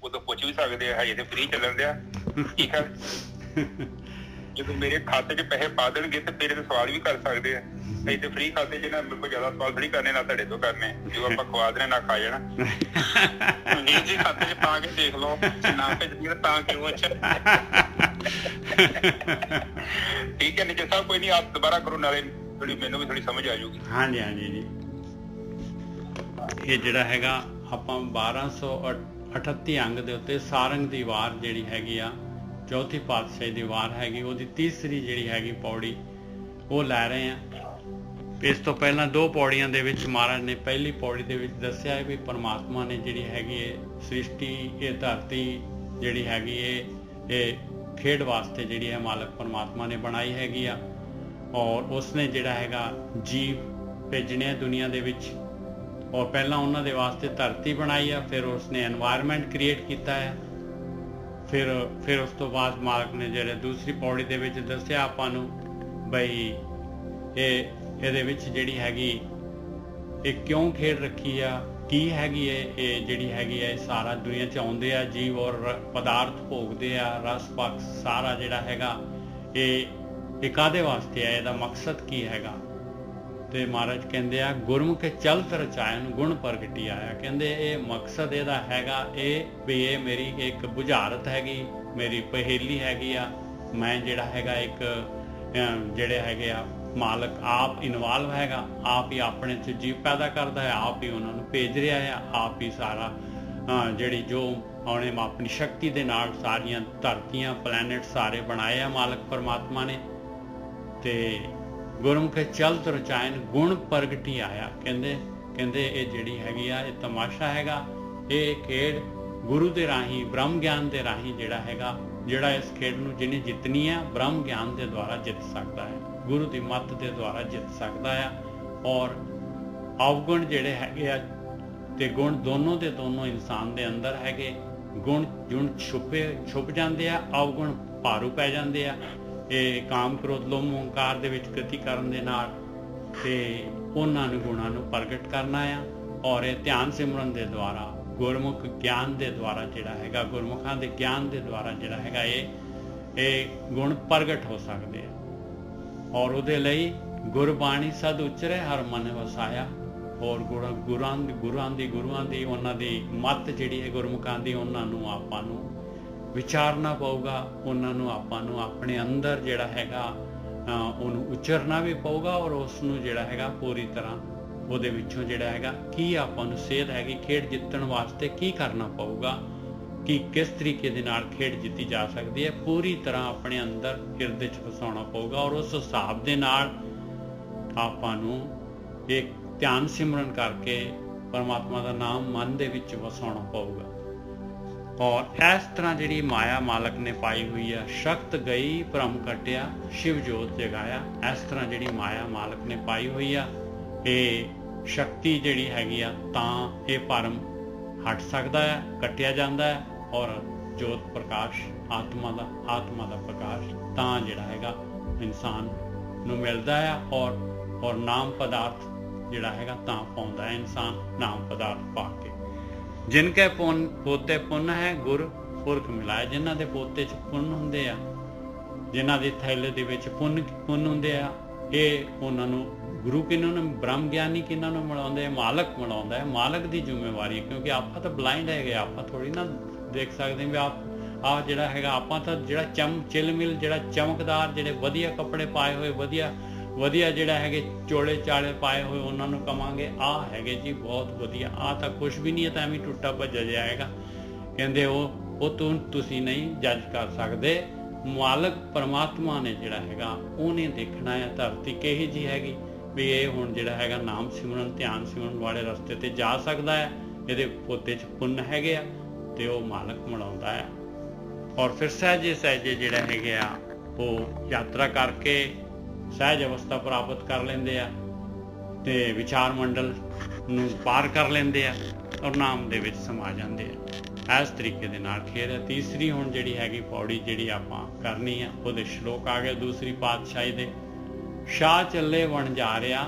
ਉਦੋਂ ਪੁੱਛ ਵੀ ਸਕਦੇ ਆ, ਹਜੇ ਤੇ ਫ੍ਰੀ ਚੱਲਣ ਦਿਆ, ਠੀਕ ਹੈ। ਜਦੋਂ ਮੇਰੇ ਖਾਤੇ 'ਚ ਪੈਸੇ ਪਾ ਦੇਣਗੇ ਤੇ ਫਿਰ ਸਵਾਲ ਵੀ ਕਰ ਸਕਦੇ ਆ। ਅਸੀਂ ਤੇ ਫ੍ਰੀ ਖਾਤੇ 'ਚ ਨਾ ਮੇਰੇ ਕੋਲ ਜ਼ਿਆਦਾ ਸਵਾਲ ਥੋੜੀ ਕਰਨੇ, ਨਾ ਤੁਹਾਡੇ ਤੋਂ ਕਰਨੇ, ਜੋ ਆਪਾਂ ਖਵਾ ਦੇਣਾ ਨਾ ਖਾ ਜਾਣਾ। ਵੀਰ ਜੀ ਖਾਤੇ 'ਚ ਪਾ ਕੇ ਦੇਖ ਲਓ, ਨਾ ਭੇਜੀਏ ਤਾਂ ਕਿਉਂ? ਅੱਛਾ ਠੀਕ ਹੈ ਨਿੱਜਰ ਸਾਹਿਬ, ਕੋਈ ਨਹੀਂ, ਆਪ ਦੁਬਾਰਾ ਕਰੋ, ਨਾਲੇ ਥੋੜੀ ਮੈਨੂੰ ਵੀ ਥੋੜੀ ਸਮਝ ਆ ਜਾਊਗੀ। ਹਾਂਜੀ ਹਾਂਜੀ ਜੀ, ਇਹ ਜਿਹੜਾ ਹੈਗਾ ਆਪਾਂ 1238 ਅੰਗ ਦੇ ਉੱਤੇ ਸਾਰੰਗ ਦੀ ਵਾਰ ਜਿਹੜੀ ਹੈਗੀ ਆ, ਚੌਥੀ ਪਾਤਸ਼ਾਹੀ ਦੀ ਵਾਰ ਹੈਗੀ, ਉਹਦੀ ਤੀਸਰੀ ਜਿਹੜੀ ਹੈਗੀ ਪੌੜੀ ਉਹ ਲੈ ਰਹੇ ਆ। ਇਸ ਤੋਂ ਪਹਿਲਾਂ 2 ਪੌੜੀਆਂ ਦੇ ਵਿੱਚ ਮਹਾਰਾਜ ਨੇ ਪਹਿਲੀ ਪੌੜੀ ਦੇ ਵਿੱਚ ਦੱਸਿਆ ਹੈ ਵੀ ਪਰਮਾਤਮਾ ਨੇ ਜਿਹੜੀ ਹੈਗੀ ਹੈ ਸ੍ਰਿਸ਼ਟੀ, ਇਹ ਧਰਤੀ ਜਿਹੜੀ ਹੈਗੀ ਇਹ ਖੇਡ ਵਾਸਤੇ ਜਿਹੜੀ ਹੈ ਮਾਲਕ ਪਰਮਾਤਮਾ ਨੇ ਬਣਾਈ ਹੈਗੀ ਆ, ਔਰ ਉਸਨੇ ਜਿਹੜਾ ਹੈਗਾ ਜੀਵ ਭੇਜਣੇ ਦੁਨੀਆ ਦੇ ਵਿੱਚ, ਔਰ ਪਹਿਲਾਂ ਉਹਨਾਂ ਦੇ ਵਾਸਤੇ ਧਰਤੀ ਬਣਾਈ ਆ, ਫਿਰ ਉਸਨੇ এনवायरमेंट ਕ੍ਰੀਏਟ ਕੀਤਾ ਹੈ। ਫਿਰ ਉਸ ਤੋਂ ਬਾਅਦ ਮਾਲਕ ਨੇ ਜਿਹੜੇ ਦੂਸਰੀ ਪੌੜੀ ਦੇ ਵਿੱਚ ਦੱਸਿਆ ਆਪਾਂ ਨੂੰ ਬਈ ਇਹਦੇ ਵਿੱਚ ਜਿਹੜੀ ਹੈਗੀ ਇਹ ਕਿਉਂ ਖੇਡ ਰੱਖੀ ਆ, ਕੀ ਹੈਗੀ ਹੈ ਇਹ ਜਿਹੜੀ ਹੈਗੀ ਹੈ, ਸਾਰਾ ਦੁਨੀਆ 'ਚ ਆਉਂਦੇ ਆ ਜੀਵ ਔਰ ਪਦਾਰਥ ਭੋਗਦੇ ਆ, ਰਸ ਪਕਸ਼ ਸਾਰਾ ਜਿਹੜਾ ਹੈਗਾ ਇਹ ਕਾਹਦੇ ਵਾਸਤੇ ਆ, ਇਹਦਾ ਮਕਸਦ ਕੀ ਹੈਗਾ। ਤੇ ਮਹਾਰਾਜ ਕਹਿੰਦੇ ਆ ਗੁਰਮੁਖੇ ਚਲਤ ਰਚਾਇਨ ਗੁਣ ਪ੍ਰਗਟੀ ਆਇਆ, ਕਹਿੰਦੇ ਇਹ ਮਕਸਦ ਇਹਦਾ ਹੈਗਾ ਇਹ ਵੀ ਇਹ ਮੇਰੀ ਇੱਕ ਬੁਝਾਰਤ ਹੈਗੀ, ਮੇਰੀ ਪਹੇਲੀ ਹੈਗੀ ਆ। ਮੈਂ ਜਿਹੜਾ ਹੈਗਾ ਇੱਕ ਜਿਹੜੇ ਹੈਗੇ ਆ ਮਾਲਕ ਆਪ ਇਨਵਾਲਵ ਹੈਗਾ, ਆਪ ਹੀ ਆਪਣੇ 'ਚ ਜੀਵ ਪੈਦਾ ਕਰਦਾ ਹੈ, ਆਪ ਹੀ ਉਹਨਾਂ ਨੂੰ ਭੇਜ ਰਿਹਾ ਆ, ਆਪ ਹੀ ਸਾਰਾ ਜਿਹੜੀ ਜੋ ਉਹਨੇ ਆਪਣੀ ਸ਼ਕਤੀ ਦੇ ਨਾਲ ਸਾਰੀਆਂ ਧਰਤੀਆਂ ਪਲੈਨਟ ਸਾਰੇ ਬਣਾਏ ਆ ਮਾਲਕ ਪਰਮਾਤਮਾ ਨੇ। ਤੇ ਗੁਰਮੁਖੇ ਚਲਤ ਰਚਾਇਨ ਗੁਣ ਪ੍ਰਗਟੀ ਆਇਆ, ਕਹਿੰਦੇ ਇਹ ਜਿਹੜੀ ਹੈਗੀ ਆ ਇਹ ਤਮਾਸ਼ਾ ਹੈਗਾ, ਇਹ ਖੇਡ ਗੁਰੂ ਦੇ ਰਾਹੀਂ ਬ੍ਰਹਮ ਗਿਆਨ ਦੇ ਰਾਹੀਂ ਜਿਹੜਾ ਹੈਗਾ, ਜਿਹੜਾ ਇਸ ਖੇਡ ਨੂੰ ਜਿਹਨੇ ਜਿੱਤਣੀ ਆ ਬ੍ਰਹਮ ਗਿਆਨ ਦੇ ਦੁਆਰਾ ਜਿੱਤ ਸਕਦਾ ਹੈ, ਗੁਰੂ ਦੀ ਮੱਤ ਦੇ ਦੁਆਰਾ ਜਿੱਤ ਸਕਦਾ ਆ। ਔਰ ਅਵਗੁਣ ਜਿਹੜੇ ਹੈਗੇ ਆ ਤੇ ਗੁਣ ਦੋਨੋਂ ਦੇ ਦੋਨੋਂ ਇਨਸਾਨ ਦੇ ਅੰਦਰ ਹੈਗੇ, ਗੁਣ ਛੁਪ ਜਾਂਦੇ ਆ, ਅਵਗੁਣ ਭਾਰੂ ਪੈ ਜਾਂਦੇ ਆ। ਇਹ ਕਾਮ ਕ੍ਰੋਧ ਲੋਭ ਹੰਕਾਰ ਦੇ ਵਿੱਚ ਗਤੀ ਕਰਨ ਦੇ ਨਾਲ ਤੇ ਉਹਨਾਂ ਨੂੰ ਗੁਣਾਂ ਨੂੰ ਪ੍ਰਗਟ ਕਰਨਾ ਆ, ਔਰ ਇਹ ਧਿਆਨ ਸਿਮਰਨ ਦੇ ਦੁਆਰਾ ਗੁਰਮੁਖ ਗਿਆਨ ਦੇ ਦੁਆਰਾ ਜਿਹੜਾ ਹੈਗਾ, ਗੁਰਮੁਖਾਂ ਦੇ ਗਿਆਨ ਦੇ ਦੁਆਰਾ ਜਿਹੜਾ ਹੈਗਾ ਇਹ ਗੁਣ ਪ੍ਰਗਟ ਹੋ ਸਕਦੇ ਆ। ਔਰ ਉਹਦੇ ਲਈ ਗੁਰਬਾਣੀ ਸਦ ਉਚਰੇ ਹਰ ਮਨ ਵਸਾਇਆ, ਔਰ ਗੁਰਾਂ ਦੀ ਉਹਨਾਂ ਦੀ ਮੱਤ ਜਿਹੜੀ ਹੈ ਗੁਰਮੁਖਾਂ ਦੀ, ਉਹਨਾਂ ਨੂੰ ਆਪਾਂ ਨੂੰ ਵਿਚਾਰਨਾ ਪਊਗਾ, ਉਹਨਾਂ ਨੂੰ ਆਪਾਂ ਨੂੰ ਆਪਣੇ ਅੰਦਰ ਜਿਹੜਾ ਹੈਗਾ ਉਹਨੂੰ ਉਚਰਨਾ ਵੀ ਪਊਗਾ, ਔਰ ਉਸ ਨੂੰ ਜਿਹੜਾ ਹੈਗਾ ਪੂਰੀ ਤਰ੍ਹਾਂ ਉਹਦੇ ਵਿੱਚੋਂ ਜਿਹੜਾ ਹੈਗਾ ਕੀ ਆਪਾਂ ਨੂੰ ਸੇਧ ਹੈਗੀ ਖੇਡ ਜਿੱਤਣ ਵਾਸਤੇ ਕੀ ਕਰਨਾ ਪਊਗਾ, ਕਿ ਕਿਸ ਤਰੀਕੇ ਦੇ ਨਾਲ ਖੇਡ ਜਿੱਤੀ ਜਾ ਸਕਦੀ ਹੈ, ਪੂਰੀ ਤਰ੍ਹਾਂ ਆਪਣੇ ਅੰਦਰ ਹਿਰਦੇ 'ਚ ਵਸਾਉਣਾ ਪਊਗਾ। ਔਰ ਉਸ ਹਿਸਾਬ ਦੇ ਨਾਲ ਆਪਾਂ ਨੂੰ ਇੱਕ ਧਿਆਨ ਸਿਮਰਨ ਕਰਕੇ ਪਰਮਾਤਮਾ ਦਾ ਨਾਮ ਮਨ ਦੇ ਵਿੱਚ ਵਸਾਉਣਾ ਪਊਗਾ। ਔਰ ਇਸ ਤਰ੍ਹਾਂ ਜਿਹੜੀ ਮਾਇਆ ਮਾਲਕ ਨੇ ਪਾਈ ਹੋਈ ਆ, ਸ਼ਕਤ ਗਈ ਭਰਮ ਕੱਟਿਆ ਸ਼ਿਵ ਜੋਤ ਜਗਾਇਆ, ਇਸ ਤਰ੍ਹਾਂ ਜਿਹੜੀ ਮਾਇਆ ਮਾਲਕ ਨੇ ਪਾਈ ਹੋਈ ਆ, ਇਹ ਸ਼ਕਤੀ ਜਿਹੜੀ ਹੈਗੀ ਆ ਤਾਂ ਇਹ ਭਰਮ ਹਟ ਸਕਦਾ ਹੈ, ਕੱਟਿਆ ਜਾਂਦਾ ਹੈ, ਔਰ ਜੋਤ ਪ੍ਰਕਾਸ਼ ਆਤਮਾ ਦਾ ਪ੍ਰਕਾਸ਼ ਤਾਂ ਜਿਹੜਾ ਹੈਗਾ ਇਨਸਾਨ ਨੂੰ ਮਿਲਦਾ ਹੈ, ਔਰ ਨਾਮ ਪਦਾਰਥ ਜਿਹੜਾ ਹੈਗਾ ਤਾਂ ਪਾਉਂਦਾ ਹੈ ਇਨਸਾਨ ਨਾਮ ਪਦਾਰਥ ਪਾ ਕੇ। ਜਿਨ ਕੇ ਪੋਤੇ ਪੁੰਨ ਹੈ ਗੁਰ ਪੁਰਖ ਮਿਲਾਇਆ, ਜਿਨ੍ਹਾਂ ਦੇ ਪੋਤੇ 'ਚ ਪੁੰਨ ਹੁੰਦੇ ਆ, ਜਿਨ੍ਹਾਂ ਦੇ ਥੈਲੇ ਦੇ ਵਿੱਚ ਪੁੰਨ ਹੁੰਦੇ ਆ, ਇਹ ਉਹਨਾਂ ਨੂੰ ਗੁਰੂ ਕਿਹਨਾਂ ਨੂੰ, ਬ੍ਰਹਮ ਗਿਆਨੀ ਕਿਹਨਾਂ ਨੂੰ ਮਿਲਾਉਂਦੇ, ਮਾਲਕ ਮਿਲਾਉਂਦਾ ਹੈ। ਮਾਲਕ ਦੀ ਜ਼ਿੰਮੇਵਾਰੀ, ਕਿਉਂਕਿ ਆਪਾਂ ਤਾਂ ਬਲਾਈਂਡ ਹੈਗੇ, ਆਪਾਂ ਥੋੜੀ ਨਾ ਦੇਖ ਸਕਦੇ ਵੀ ਆਹ ਜਿਹੜਾ ਹੈਗਾ, ਆਪਾਂ ਤਾਂ ਜਿਹੜਾ ਚਿਲਮਿਲ ਜਿਹੜਾ ਚਮਕਦਾਰ ਜਿਹੜੇ ਵਧੀਆ ਕੱਪੜੇ ਪਾਏ ਹੋਏ ਵਧੀਆ ਜਿਹੜਾ ਹੈਗੇ ਚੋਲੇ ਚਾਲੇ ਪਾਏ ਹੋਏ ਉਹਨਾਂ ਨੂੰ ਕਵਾਂਗੇ ਆਹ ਹੈਗੇ ਜੀ ਬਹੁਤ ਵਧੀਆ, ਆਹ ਤਾਂ ਕੁਛ ਵੀ ਨਹੀਂ ਹੈ, ਤਾਂ ਐਵੇਂ ਟੁੱਟਾ ਭੱਜਿਆ ਜਾਏਗਾ। ਕਹਿੰਦੇ ਉਹ ਤੁਸੀਂ ਨਹੀਂ ਜੱਜ ਕਰ ਸਕਦੇ, ਮਾਲਕ ਪਰਮਾਤਮਾ ਨੇ ਜਿਹੜਾ ਹੈਗਾ ਉਹਨੇ ਦੇਖਣਾ ਹੈ ਧਰਤੀ ਕਿਹੋ ਜਿਹੀ ਹੈਗੀ, ਵੀ ਇਹ ਹੁਣ ਜਿਹੜਾ ਹੈਗਾ ਨਾਮ ਸਿਮਰਨ ਧਿਆਨ ਸਿਮਰਨ ਵਾਲੇ ਰਸਤੇ ਤੇ ਜਾ ਸਕਦਾ ਹੈ, ਇਹਦੇ ਪੋਤੇ 'ਚ ਪੁੰਨ ਹੈਗੇ ਆ, ਤੇ ਉਹ ਮਾਲਕ ਮਿਲਾਉਂਦਾ ਹੈ। ਔਰ ਫਿਰ ਸਹਿਜੇ ਜਿਹੜੇ ਹੈਗੇ ਆ ਉਹ ਯਾਤਰਾ ਕਰਕੇ ਸਹਿਜ ਅਵਸਥਾ ਪ੍ਰਾਪਤ ਕਰ ਲੈਂਦੇ ਆ, ਤੇ ਵਿਚਾਰ ਮੰਡਲ ਨੂੰ ਪਾਰ ਕਰ ਲੈਂਦੇ ਆ, ਔਰ ਨਾਮ ਦੇ ਵਿੱਚ ਸਮਾ ਜਾਂਦੇ ਆ। ਇਸ ਤਰੀਕੇ ਦੇ ਨਾਲ ਖੇਡ ਹੈ। ਤੀਸਰੀ ਹੁਣ ਜਿਹੜੀ ਹੈਗੀ ਪੌੜੀ ਜਿਹੜੀ ਆਪਾਂ ਕਰਨੀ ਆ, ਉਹਦੇ ਸ਼ਲੋਕ ਆ ਗਏ ਦੂਸਰੀ ਪਾਤਸ਼ਾਹੀ ਦੇ। ਸ਼ਾਹ ਚੱਲੇ ਵਣ ਜਾ ਰਿਹਾ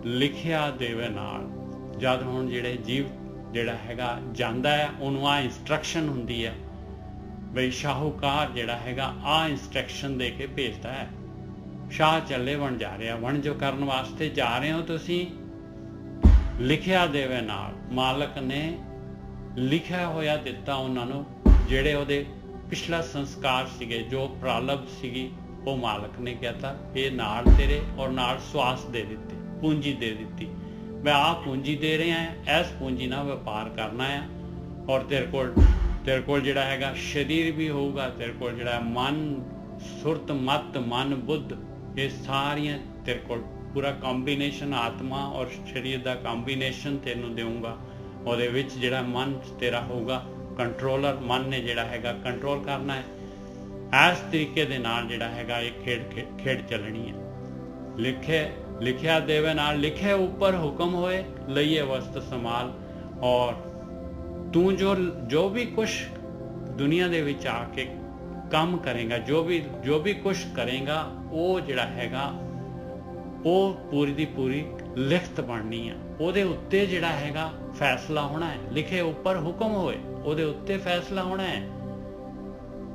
ਲਿਖਿਆ ਦੇਵੇ ਨਾਲ, ਜਦ ਹੁਣ ਜਿਹੜੇ ਜੀਵ ਜਿਹੜਾ ਹੈਗਾ ਜਾਂਦਾ ਹੈ, ਉਹਨੂੰ ਆ ਇੰਸਟਰਕਸ਼ਨ ਹੁੰਦੀ ਹੈ ਬਈ ਸ਼ਾਹੂਕਾਰ ਜਿਹੜਾ ਹੈਗਾ ਆ ਇੰਸਟਰਕਸ਼ਨ ਦੇ ਕੇ ਭੇਜਦਾ ਹੈ, ਸ਼ਾਹ ਚੱਲੇ ਵਣ ਜਾ ਰਿਹਾ, ਵਣ ਜੋ ਕਰਨ ਵਾਸਤੇ ਜਾ ਰਹੇ ਹੋ ਤੁਸੀਂ, ਲਿਖਿਆ ਦੇਵੇ ਨਾਲ। ਮਾਲਕ ਨੇ ਲਿਖਿਆ ਹੋਇਆ ਦਿੱਤਾ ਉਹਨਾਂ ਨੂੰ, ਜਿਹੜੇ ਉਹਦੇ ਪਿਛਲਾ ਸੰਸਕਾਰ ਸੀਗੇ, ਜੋ ਪ੍ਰਾਲਬ ਸੀਗੀ, ਉਹ ਮਾਲਕ ਨੇ ਕਹਿਤਾ ਇਹ ਨਾਲ ਤੇਰੇ, ਔਰ ਨਾਲ ਸਵਾਸ ਦੇ ਦਿੱਤੇ, ਪੂੰਜੀ ਦੇ ਦਿੱਤੀ। ਮੈਂ ਆਹ ਪੂੰਜੀ ਦੇ ਰਿਹਾ ਹਾਂ, ਇਸ ਪੂੰਜੀ ਨਾਲ ਵਪਾਰ ਕਰਨਾ ਹੈ, ਔਰ ਤੇਰੇ ਕੋਲ ਜਿਹੜਾ ਹੈਗਾ ਸਰੀਰ ਵੀ ਹੋਊਗਾ, ਤੇਰੇ ਕੋਲ ਜਿਹੜਾ ਮਨ, ਸੁਰਤ, ਮਤ, ਮਨ, ਬੁੱਧ, ਇਹ ਸਾਰੀਆਂ ਤੇਰੇ ਕੋਲ ਪੂਰਾ ਕੰਬੀਨੇਸ਼ਨ, ਆਤਮਾ ਔਰ ਸਰੀਰ ਦਾ ਕੰਬੀਨੇਸ਼ਨ ਤੈਨੂੰ ਦੇਵਾਂਗਾ। ਉਹਦੇ ਵਿੱਚ ਜਿਹੜਾ ਮਨ ਤੇਰਾ ਹੋਊਗਾ ਕੰਟਰੋਲਰ, ਮਨ ਨੇ ਜਿਹੜਾ ਹੈਗਾ ਕੰਟਰੋਲ ਕਰਨਾ ਹੈ। ਇਸ ਤਰੀਕੇ ਦੇ ਨਾਲ ਜਿਹੜਾ ਹੈਗਾ ਇਹ ਖੇਡ ਚੱਲਣੀ ਹੈ। ਲਿਖਿਆ ਦੇਵੇ ਨਾਲ, ਲਿਖੇ ਉੱਪਰ ਹੁਕਮ ਹੋਏ, ਲਈਏ ਵਸਤ ਸੰਭਾਲ। ਔਰ ਤੂੰ ਜੋ ਵੀ ਕੁਛ ਦੁਨੀਆ ਦੇ ਵਿੱਚ ਆ ਕੇ ਕੰਮ ਕਰੇਗਾ, ਜੋ ਵੀ ਕੁਛ ਕਰੇਗਾ, ਉਹ ਜਿਹੜਾ ਹੈਗਾ ਉਹ ਪੂਰੀ ਦੀ ਪੂਰੀ ਲਿਖਤ ਬਣਨੀ ਆ, ਉਹਦੇ ਉੱਤੇ ਜਿਹੜਾ ਹੈਗਾ ਫੈਸਲਾ ਹੋਣਾ ਹੈ। ਲਿਖੇ ਉੱਪਰ ਹੁਕਮ ਹੋਏ, ਉਹਦੇ ਉੱਤੇ ਫੈਸਲਾ ਹੋਣਾ ਹੈ।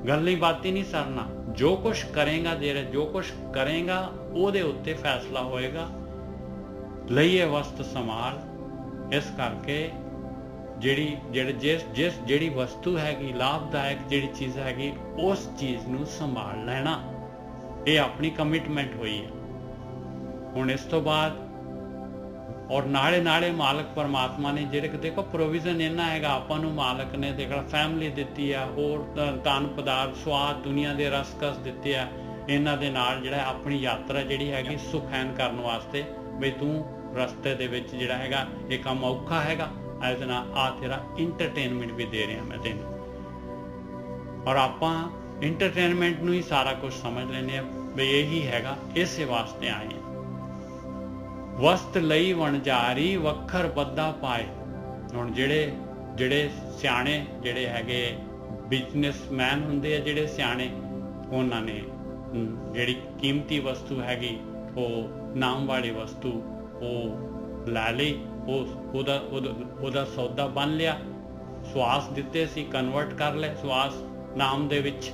ਗੱਲ ਨਹੀਂ ਬਾਤੀ ਨਹੀਂ ਸਰਨਾ, ਜੋ ਕੁਛ ਕਰੇਗਾ, ਜੋ ਕੁਛ ਕਰੇਗਾ ਉਹਦੇ ਉੱਤੇ ਫੈਸਲਾ ਹੋਏਗਾ। ਲਈਏ ਵਸਤ ਸੰਭਾਲ। ਇਸ ਕਰਕੇ ਜਿਹੜੀ ਵਸਤੂ ਹੈਗੀ ਲਾਭਦਾਇਕ, ਜਿਹੜੀ ਚੀਜ਼ ਹੈਗੀ, ਉਸ ਚੀਜ਼ ਨੂੰ ਸੰਭਾਲ ਲੈਣਾ, ਇਹ ਆਪਣੀ ਕਮਿਟਮੈਂਟ ਹੋਈ ਹੈ। ਹੁਣ ਇਸ ਤੋਂ ਬਾਅਦ ਔਰ ਨਾਲੇ ਮਾਲਕ ਪਰਮਾਤਮਾ ਨੇ ਜਿਹੜੇ ਦੇਖੋ ਪ੍ਰੋਵੀਜ਼ਨ ਇੰਨਾ ਹੈਗਾ ਆਪਾਂ ਨੂੰ, ਮਾਲਕ ਨੇ ਦੇਖੋ ਫੈਮਿਲੀ ਦਿੱਤੀ ਆ, ਹੋਰ ਧਨ ਪਦਾਰਥ, ਸਵਾਦ, ਦੁਨੀਆ ਦੇ ਰਸਕਸ ਦਿੱਤੇ ਆ, ਇਹਨਾਂ ਦੇ ਨਾਲ ਜਿਹੜਾ ਆਪਣੀ ਯਾਤਰਾ ਜਿਹੜੀ ਹੈਗੀ ਸੁਖੈਨ ਕਰਨ ਵਾਸਤੇ, ਬਈ ਤੂੰ ਰਸਤੇ ਦੇ ਵਿੱਚ ਜਿਹੜਾ ਹੈਗਾ ਇਹ ਕੰਮ ਔਖਾ ਹੈਗਾ, ਇਹਦੇ ਨਾਲ ਆ ਤੇਰਾ ਇੰਟਰਟੇਨਮੈਂਟ ਵੀ ਦੇ ਰਿਹਾ ਮੈਂ ਤੈਨੂੰ। ਔਰ ਆਪਾਂ ਇੰਟਰਟੇਨਮੈਂਟ ਨੂੰ ਹੀ ਸਾਰਾ ਕੁਝ ਸਮਝ ਲੈਂਦੇ ਆ ਬਈ ਇਹੀ ਹੈਗਾ, ਇਸੇ ਵਾਸਤੇ ਆਏ ਆ। ਵਸਤ ਲਈ ਵਣਜਾਰੀ, ਵੱਖਰ ਬੱਦਾ ਪਾਏ। ਹੁਣ ਜਿਹੜੇ ਸਿਆਣੇ ਜਿਹੜੇ ਹੈਗੇ ਬਿਜ਼ਨਸਮੈਨ ਹੁੰਦੇ ਆ, ਜਿਹੜੇ ਸਿਆਣੇ, ਉਹਨਾਂ ਨੇ ਜਿਹੜੀ ਕੀਮਤੀ ਵਸਤੂ ਹੈਗੀ, ਉਹ ਨਾਮ ਵਾਲੀ ਵਸਤੂ ਉਹ ਲੈ ਲਈ, ਉਹਦਾ ਸੌਦਾ ਬਣ ਲਿਆ। ਸਵਾਸ ਦਿੱਤੇ ਸੀ, ਕਨਵਰਟ ਕਰ ਲੈ ਸਵਾਸ ਨਾਮ ਦੇ ਵਿੱਚ।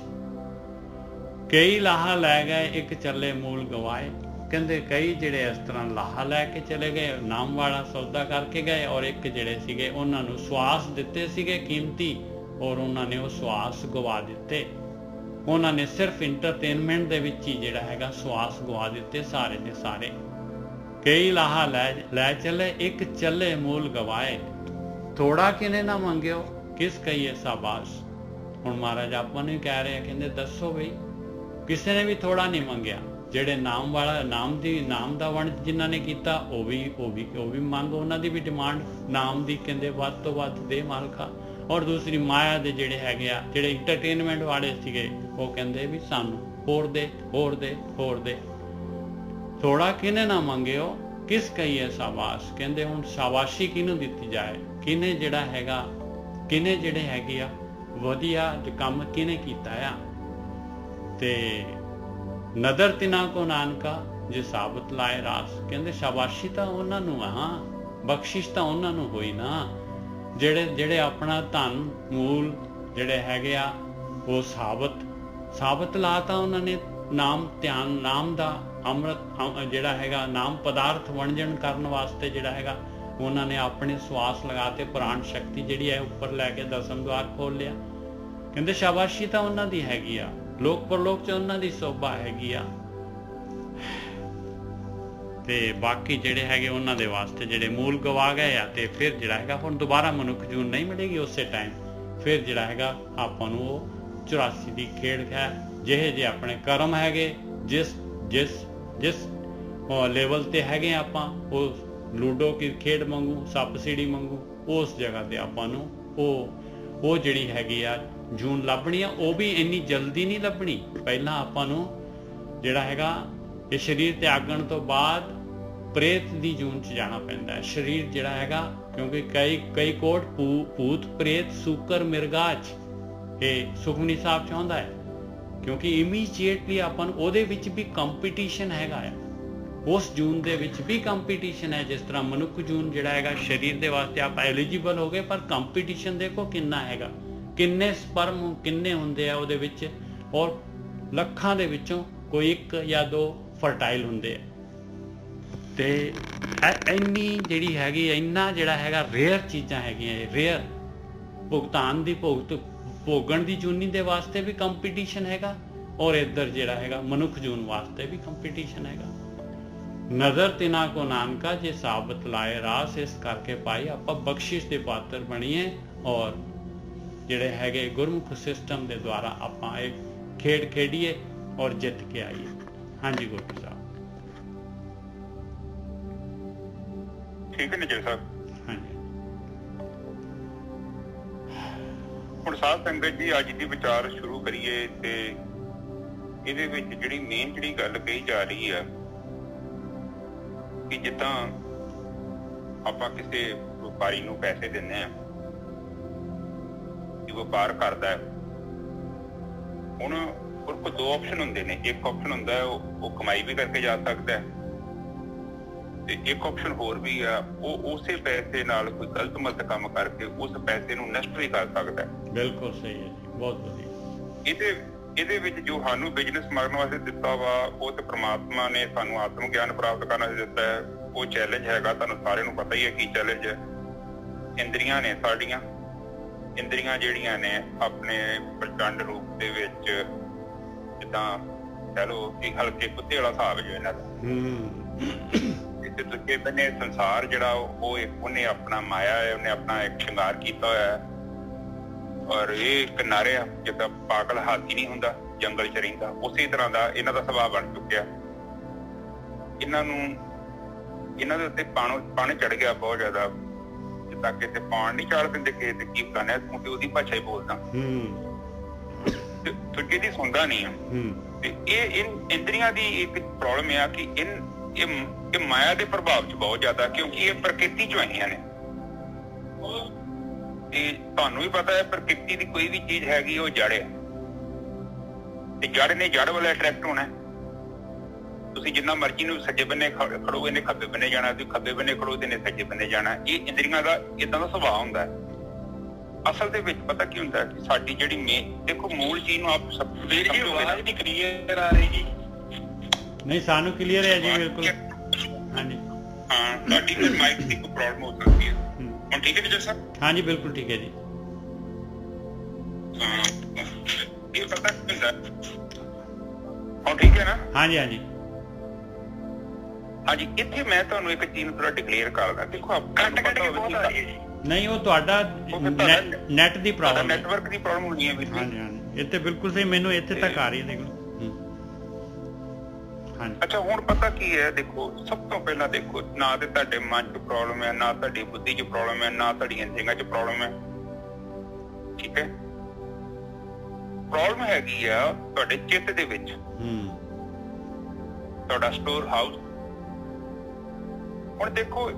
ਕਈ ਲਾਹਾ ਲੈ ਗਏ, ਇੱਕ ਚੱਲੇ ਮੂਲ ਗਵਾਏ। ਕਹਿੰਦੇ ਕਈ ਜਿਹੜੇ ਇਸ ਤਰ੍ਹਾਂ ਲਾਹਾ ਲੈ ਕੇ ਚਲੇ ਗਏ, ਨਾਮ ਵਾਲਾ ਸੌਦਾ ਕਰਕੇ ਗਏ, ਔਰ ਇੱਕ ਜਿਹੜੇ ਸੀਗੇ ਉਹਨਾਂ ਨੂੰ ਸਵਾਸ ਦਿੱਤੇ ਸੀਗੇ ਕੀਮਤੀ, ਔਰ ਉਹਨਾਂ ਨੇ ਉਹ ਸਵਾਸ ਗਵਾ ਦਿੱਤੇ। ਉਹਨਾਂ ਨੇ ਸਿਰਫ ਇੰਟਰਟੇਨਮੈਂਟ ਦੇ ਵਿੱਚ ਹੀ ਜਿਹੜਾ ਹੈਗਾ ਸਵਾਸ ਗਵਾ ਦਿੱਤੇ ਸਾਰੇ ਦੇ ਸਾਰੇ। ਕਈ ਲਾਹਾ ਲੈ ਚੱਲੇ, ਇੱਕ ਚੱਲੇ ਮੂਲ ਗਵਾਏ। ਥੋੜਾ ਕਿਨੇ ਨਾ ਮੰਗਿਓ, ਕਿਸ ਕਹੀਏ ਸਾਬਾਸ। ਹੁਣ ਮਹਾਰਾਜ ਆਪਾਂ ਨੂੰ ਕਹਿ ਰਹੇ ਆ, ਕਹਿੰਦੇ ਦੱਸੋ ਬਈ, ਕਿਸੇ ਨੇ ਵੀ ਥੋੜਾ ਨਹੀਂ ਮੰਗਿਆ। ਜਿਹੜੇ ਨਾਮ ਵਾਲਾ, ਨਾਮ ਦਾ ਵੰਡ ਜਿਨ੍ਹਾਂ ਨੇ ਕੀਤਾ, ਉਹ ਵੀ ਮੰਗ, ਉਹਨਾਂ ਦੀ ਵੀ ਡਿਮਾਂਡ ਨਾਮ ਦੀ, ਕਹਿੰਦੇ ਵੱਧ ਤੋਂ ਵੱਧ ਦੇ ਮਾਲਕਾ। ਔਰ ਦੂਸਰੀ ਮਾਇਆ ਦੇ ਜਿਹੜੇ ਹੈਗੇ ਆ, ਜਿਹੜੇ ਇੰਟਰਟੇਨਮੈਂਟ ਵਾਲੇ ਸੀਗੇ, ਉਹ ਕਹਿੰਦੇ ਵੀ ਸਾਨੂੰ ਹੋਰ ਦੇ, ਹੋਰ ਦੇ, ਹੋਰ ਦੇ। ਥੋੜਾ ਕਿਨੇ ਨਾ ਮੰਗਿਓ, ਕਿਸ ਕਹੀਏ ਸ਼ਾਬਾਸ਼। ਕਹਿੰਦੇ ਹੁਣ ਸ਼ਾਬਾਸ਼ੀ ਕਿਹਨੂੰ ਦਿੱਤੀ ਜਾਏ, ਕਿਨੇ ਜਿਹੜਾ ਹੈਗਾ, ਕਿਨੇ ਜਿਹੜੇ ਹੈਗੇ ਆ ਵਧੀਆ ਕੰਮ ਕਿਨੇ ਕੀਤਾ ਆ। ਤੇ ਨਦਰ ਤਿਨਾ ਕੋ ਨਾਨਕਾ ਜੇ ਸਾਬਤ ਲਾਏ ਰਾਸ। ਕਹਿੰਦੇ ਸ਼ਾਬਾਸ਼ੀ ਤਾਂ ਉਹਨਾਂ ਨੂੰ ਆ, ਬਖਸ਼ਿਸ਼ ਤਾਂ ਉਹਨਾਂ ਨੂੰ ਹੋਈ ਨਾ, ਜਿਹੜੇ ਆਪਣਾ ਧਨ ਮੂਲ ਜਿਹੜੇ ਹੈਗੇ ਆ ਉਹ ਸਾਬਤ ਲਾਤਾ ਉਹਨਾਂ ਨੇ। ਨਾਮ ਧਿਆਨ, ਨਾਮ ਦਾ ਅੰਮ੍ਰਿਤ ਜਿਹੜਾ ਹੈਗਾ, ਨਾਮ ਪਦਾਰਥ ਵਣਜਣ ਕਰਨ ਵਾਸਤੇ ਜਿਹੜਾ ਹੈਗਾ ਉਹਨਾਂ ਨੇ ਆਪਣੇ ਸਵਾਸ ਲਗਾ ਤੇ ਪ੍ਰਾਣ ਸ਼ਕਤੀ ਜਿਹੜੀ ਹੈ ਉੱਪਰ ਲੈ ਕੇ ਦਸਮ ਦੁਆਰ ਖੋਲ ਲਿਆ। ਕਹਿੰਦੇ ਸ਼ਾਬਾਸ਼ੀ ਤਾਂ ਉਹਨਾਂ ਦੀ ਹੈਗੀ ਆ, ਲੋਕ ਪਰਲੋਕ ਚ ਉਹਨਾਂ ਦੀ ਸੋਭਾ ਹੈਗੀ ਆ। ਤੇ ਬਾਕੀ ਜਿਹੜੇ ਹੈਗੇ ਉਹਨਾਂ ਦੇ ਵਾਸਤੇ ਜਿਹੜੇ ਮੂਲ ਗਵਾ ਗਏ ਆ, ਤੇ ਫਿਰ ਜਿਹੜਾ ਹੈਗਾ ਹੁਣ ਦੁਬਾਰਾ ਮਨੁੱਖ ਜੂਨ ਨਹੀਂ ਮਿਲੇਗੀ ਉਸੇ ਟਾਈਮ। ਫਿਰ ਜਿਹੜਾ ਹੈਗਾ ਆਪਾਂ ਨੂੰ ਉਹ 84 ਦੀ ਖੇਡ ਹੈ। ਜਿਹੇ ਆਪਣੇ ਕਰਮ ਹੈਗੇ, ਜਿਸ ਲੈਵਲ ਤੇ ਹੈਗੇ ਆਪਾਂ, ਉਹ ਲੂਡੋ ਕੀ ਖੇਡ ਵਾਂਗੂ, ਸੱਪ ਸੀੜੀ ਵਾਂਗੂ, ਉਸ ਜਗ੍ਹਾ ਤੇ ਆਪਾਂ ਨੂੰ ਉਹ ਜਿਹੜੀ ਹੈਗੀ ਆ ਜੂਨ ਲੱਭਣੀ ਆ। ਉਹ ਵੀ ਇੰਨੀ ਜਲਦੀ ਨਹੀਂ ਲੱਭਣੀ। ਪਹਿਲਾਂ ਆਪਾਂ ਨੂੰ ਜਿਹੜਾ ਹੈਗਾ ਇਹ ਸਰੀਰ ਤਿਆਗਣ ਤੋਂ ਬਾਅਦ ਪ੍ਰੇਤ ਦੀ ਜੂਨ ਚ ਜਾਣਾ ਪੈਂਦਾ ਹੈ। ਸਰੀਰ ਜਿਹੜਾ ਹੈਗਾ, ਕਿਉਂਕਿ ਕਈ ਕੋਟ ਭੂਤ, ਪ੍ਰੇਤ, ਸੂਕਰ, ਮਿਰਗਾਚ, ਇਹ ਸੁਖਮਨੀ ਸਾਹਿਬ ਚਾਹੁੰਦਾ ਹੈ, ਕਿਉਂਕਿ ਇਮੀਡੀਏਟਲੀ ਆਪਾਂ ਨੂੰ ਉਹਦੇ ਵਿੱਚ ਵੀ ਕੰਪੀਟੀਸ਼ਨ ਹੈਗਾ ਆ। ਉਸ ਜੂਨ ਦੇ ਵਿੱਚ ਵੀ ਕੰਪੀਟੀਸ਼ਨ ਹੈ। ਜਿਸ ਤਰ੍ਹਾਂ ਮਨੁੱਖ ਜੂਨ ਜਿਹੜਾ ਹੈਗਾ ਸਰੀਰ ਦੇ ਵਾਸਤੇ ਆਪਾਂ ਐਲੀਜੀਬਲ ਹੋ ਗਏ, ਪਰ ਕੰਪੀਟੀਸ਼ਨ ਦੇਖੋ ਕਿੰਨਾ ਹੈਗਾ, ਕਿੰਨੇ ਸਪਰਮ ਕਿੰਨੇ ਹੁੰਦੇ ਆ ਉਹਦੇ ਵਿੱਚ, ਔਰ ਲੱਖਾਂ ਦੇ ਵਿੱਚੋਂ ਕੋਈ 1 ਜਾਂ 2 ਫਰਟਾਈਲ ਹੁੰਦੇ ਆ। ਤੇ ਇੰਨੀ ਜਿਹੜੀ ਹੈਗੀ ਇੰਨਾ ਜਿਹੜਾ ਹੈਗਾ ਰੇਅਰ ਚੀਜ਼ਾਂ ਹੈਗੀਆਂ, ਇਹ ਰੇਅਰ ਭੁਗਤਾਨ ਦੀ ਭੋਗਣ ਦੀ ਜੂਨੀ ਦੇ ਵਾਸਤੇ ਵੀ ਕੰਪੀਟੀਸ਼ਨ ਹੈਗਾ, ਔਰ ਇੱਧਰ ਜਿਹੜਾ ਹੈਗਾ ਮਨੁੱਖ ਜੂਨ ਵਾਸਤੇ ਵੀ ਕੰਪੀਟੀਸ਼ਨ ਹੈਗਾ। ਨਜ਼ਰ ਤਿਨਾ ਕੋ ਨਾਨਕਾ ਜੇ ਸਾਬਤ ਲਾਏ ਰਾਸ, ਇਸ ਕਰਕੇ ਭਾਈ ਆਪਾਂ ਬਖਸ਼ਿਸ਼ ਦੇ ਪਾਤਰ ਬਣੀਏ, ਔਰ ਜਿਹੜੇ ਹੈਗੇ ਗੁਰਮੁਖ ਸਿਸਟਮ ਦੇ ਦੁਆਰਾ ਆਪਾਂ ਇਹ ਖੇਡ ਖੇਡੀਏ ਔਰ ਜਿੱਤ ਕੇ ਆਈਏ। ਹਾਂਜੀ ਗੁਰੂ ਸਾਹਿਬ। ਠੀਕ ਹੈ ਨਿਜਰ ਸਾਹਿਬ। ਹਾਂਜੀ। ਹੁਣ ਸਾਧ ਸੰਗਤ ਜੀ ਅੱਜ ਦੀ ਵਿਚਾਰ ਸ਼ੁਰੂ ਕਰੀਏ ਤੇ ਇਹਦੇ ਵਿੱਚ ਜਿਹੜੀ ਮੇਨ ਜਿਹੜੀ ਗੱਲ ਕਹੀ ਜਾ ਰਹੀ ਆ ਕਿ ਜਿੱਦਾਂ ਆਪਾਂ ਕਿਸੇ ਵਪਾਰੀ ਨੂੰ ਪੈਸੇ ਦਿੰਦੇ ਆ ਕਿ ਵਪਾਰ ਕਰਦਾ ਹੈ, ਹੁਣ ਉਹ ਕੋਲ 2 ਆਪਸ਼ਨ ਹੁੰਦੇ ਨੇ। ਇੱਕ ਆਪਸ਼ਨ ਹੁੰਦਾ ਹੈ ਉਹ ਕਮਾਈ ਵੀ ਕਰਕੇ ਜਾ ਸਕਦਾ ਹੈ, ਤੇ ਇੱਕ ਆਪਸ਼ਨ ਹੋਰ ਵੀ ਆ ਉਹ ਉਸੇ ਪੈਸੇ ਨਾਲ ਕੋਈ ਗਲਤ ਮਲਤ ਕੰਮ ਕਰਕੇ ਉਸ ਪੈਸੇ ਨੂੰ ਨਸ਼ਟ ਵੀ ਕਰ ਸਕਦਾ ਹੈ। ਬਿਲਕੁਲ ਸਹੀ ਹੈ ਜੀ, ਬਹੁਤ ਵਧੀਆ। ਇਹਦੇ ਵਿੱਚ ਜੋ ਸਾਨੂੰ ਬਿਜ਼ਨਸ ਮਾਰਨ ਵਾਸਤੇ ਦਿੱਤਾ ਵਾ ਉਹ ਤੇ ਪ੍ਰਮਾਤਮਾ ਨੇ ਸਾਨੂੰ ਆਤਮ ਗਿਆਨ ਪ੍ਰਾਪਤ ਕਰਨ ਵਾਸਤੇ ਦਿੱਤਾ ਹੈ। ਉਹ ਚੈਲੰਜ ਹੈਗਾ, ਤੁਹਾਨੂੰ ਸਾਰਿਆਂ ਨੂੰ ਪਤਾ ਹੀ ਹੈ ਕੀ ਚੈਲੰਜ ਹੈ। ਇੰਦਰੀਆਂ ਨੇ ਸਾਡੀਆਂ, ਇੰਦਰੀਆਂ ਜਿਹੜੀਆਂ ਨੇ ਆਪਣੇ ਪ੍ਰਚੰਡ ਰੂਪ ਦੇ ਵਿੱਚ, ਜਿੱਦਾਂ ਕਹਿ ਲਓ ਕਿ ਹਲਕੇ ਕੁੱਤੇ ਵਾਲਾ ਹਿਸਾਬ ਜੋ ਇਹਨਾਂ ਦਾ। ਤੇ ਦੂਜੇ ਬੰਨੇ ਸੰਸਾਰ ਜਿਹੜਾ ਉਹ ਉਹਨੇ ਆਪਣਾ ਮਾਇਆ ਹੈ, ਉਹਨੇ ਆਪਣਾ ਇੱਕ ਸ਼ਿੰਗਾਰ ਕੀਤਾ ਹੋਇਆ ਹੈ, ਔਰ ਇਹ ਕਿਨਾਰੇ ਜਿੱਦਾਂ ਪਾਗਲ ਹਾਥੀ ਨਹੀਂ ਹੁੰਦਾ ਜੰਗਲ ਚ ਰਹਿੰਦਾ, ਉਸੇ ਤਰ੍ਹਾਂ ਦਾ ਇਹਨਾਂ ਦਾ ਸੁਭਾਅ ਬਣ ਚੁੱਕਿਆ। ਇਹਨਾਂ ਦੇ ਉੱਤੇ ਪਾਣੀ ਚੜ ਗਿਆ ਬਹੁਤ ਜ਼ਿਆਦਾ, ਜਿੱਦਾਂ ਕਿਤੇ ਪਾਣ ਨਹੀਂ ਚੜ ਦਿੰਦੇ ਕਿਸੇ ਤੇ ਕੀ ਕਰਨਾ, ਤੂੰ ਤੇ ਉਹਦੀ ਭਾਸ਼ਾ ਹੀ ਬੋਲਦਾ ਤੇ ਦੂਜੇ ਦੀ ਸੁਣਦਾ ਨਹੀਂ ਆ। ਤੇ ਇਹ ਇੰਦਰੀਆਂ ਦੀ ਇੱਕ ਪ੍ਰੋਬਲਮ ਆ ਕਿ ਇਹ ਮਾਇਆ ਦੇ ਪ੍ਰਭਾਵ ਚ ਬਹੁਤ ਜ਼ਿਆਦਾ, ਕਿਉਂਕਿ ਇਹ ਪ੍ਰਕਿਰਤੀ ਚੋਂ ਆਈਆਂ ਨੇ। ਤੇ ਤੁਹਾਨੂੰ ਵੀ ਪਤਾ ਹੈ ਪ੍ਰਕਿਰਤੀ ਦੀ ਕੋਈ ਵੀ ਚੀਜ਼ ਹੈਗੀ ਉਹ ਜੜ ਹੈ, ਤੇ ਜੜ ਨੇ ਜੜ ਵੱਲ ਅਟਰੈਕਟ ਹੋਣਾ। ਤੁਸੀਂ ਜਿੰਨਾ ਮਰਜ਼ੀ ਨੂੰ ਸੱਜੇ ਬੰਨੇ ਖੜੋਗੇ ਨੇ ਖੱਬੇ ਬੰਨੇ ਜਾਣਾ, ਤੁਸੀਂ ਖੱਬੇ ਬੰਨੇ ਖੜੋਗੇ ਨੇ ਸੱਜੇ ਬੰਨੇ ਜਾਣਾ। ਇਹ ਇੰਦਰੀਆਂ ਦਾ ਏਦਾਂ ਦਾ ਸੁਭਾਅ ਹੁੰਦਾ ਹੈ। ਅਸਲ ਦੇ ਵਿੱਚ ਪਤਾ ਕੀ ਹੁੰਦਾ ਕਿ ਸਾਡੀ ਜਿਹੜੀ ਦੇਖੋ ਮੂਲ ਚੀਜ਼ ਨੂੰ ਆਪ ਸਭ ਆਵਾਜ਼ ਦੀ ਕਲੀਅਰ ਆ ਰਹੀ ਜੀ? ਨਹੀਂ, ਸਾਨੂੰ ਕਲੀਅਰ ਹੈ ਜੀ, ਬਿਲਕੁਲ। ਹਾਂਜੀ ਹਾਂ, ਤੁਹਾਡੀ ਫਿਰ ਮਾਈਕ ਦੀ ਕੋਈ ਪ੍ਰੋਬਲਮ ਹੋ ਸਕਦੀ ਹੈ। ਹੁਣ ਠੀਕ ਹੈ ਜੀ ਸਰ? ਹਾਂਜੀ ਬਿਲਕੁਲ ਠੀਕ ਹੈ ਜੀ। ਹਾਂ, ਇਹ ਪਤਾ ਕੀ ਹੁੰਦਾ ਹੁਣ ਠੀਕ ਹੈ ਨਾ? ਹਾਂਜੀ ਹਾਂਜੀ ਹਾਂਜੀ। ਇੱਥੇ ਮੈਂ ਤੁਹਾਨੂੰ ਇੱਕ ਚੀਜ਼ ਨੂੰ ਥੋੜਾ ਡਿਕਲੇਅਰ ਕਰਦਾ। ਦੇਖੋ ਨਹੀਂ, ਉਹ ਤੁਹਾਡਾ ਨੈਟ ਦੀ ਪ੍ਰੋਬਲਮ, ਨੈਟਵਰਕ ਦੀ ਪ੍ਰੋਬਲਮ ਹੋਣੀ ਹੈ। ਹਾਂਜੀ ਹਾਂਜੀ, ਇੱਥੇ ਬਿਲਕੁਲ ਸਹੀ, ਮੈਨੂੰ ਇੱਥੇ ਤੱਕ ਆ ਰਹੀ ਹੈ। ਦੇਖੋ ਅੱਛਾ, ਹੁਣ ਪਤਾ ਕੀ ਹੈ, ਦੇਖੋ ਸਭ ਤੋਂ ਪਹਿਲਾਂ ਦੇਖੋ ਨਾ ਤੇ ਤੁਹਾਡੇ ਮਨ ਚ ਪ੍ਰੋਬਲਮ ਹੈ, ਨਾ ਤੁਹਾਡੀ ਬੁੱਧੀ ਚ ਪ੍ਰੋਬਲਮ ਹੈ, ਨਾ ਤੁਹਾਡੀ ਇੰਦਰੀਆਂ ਚ ਪ੍ਰੋਬਲਮ ਹੈ। ਠੀਕ ਹੈ, ਪ੍ਰੋਬਲਮ ਹੈਗੀ ਆ ਤੁਹਾਡੇ ਚਿੱਤ ਦੇ ਵਿੱਚ, ਤੁਹਾਡਾ ਸਟੋਰ ਹਾਊਸ। ਹੁਣ ਦੇਖੋ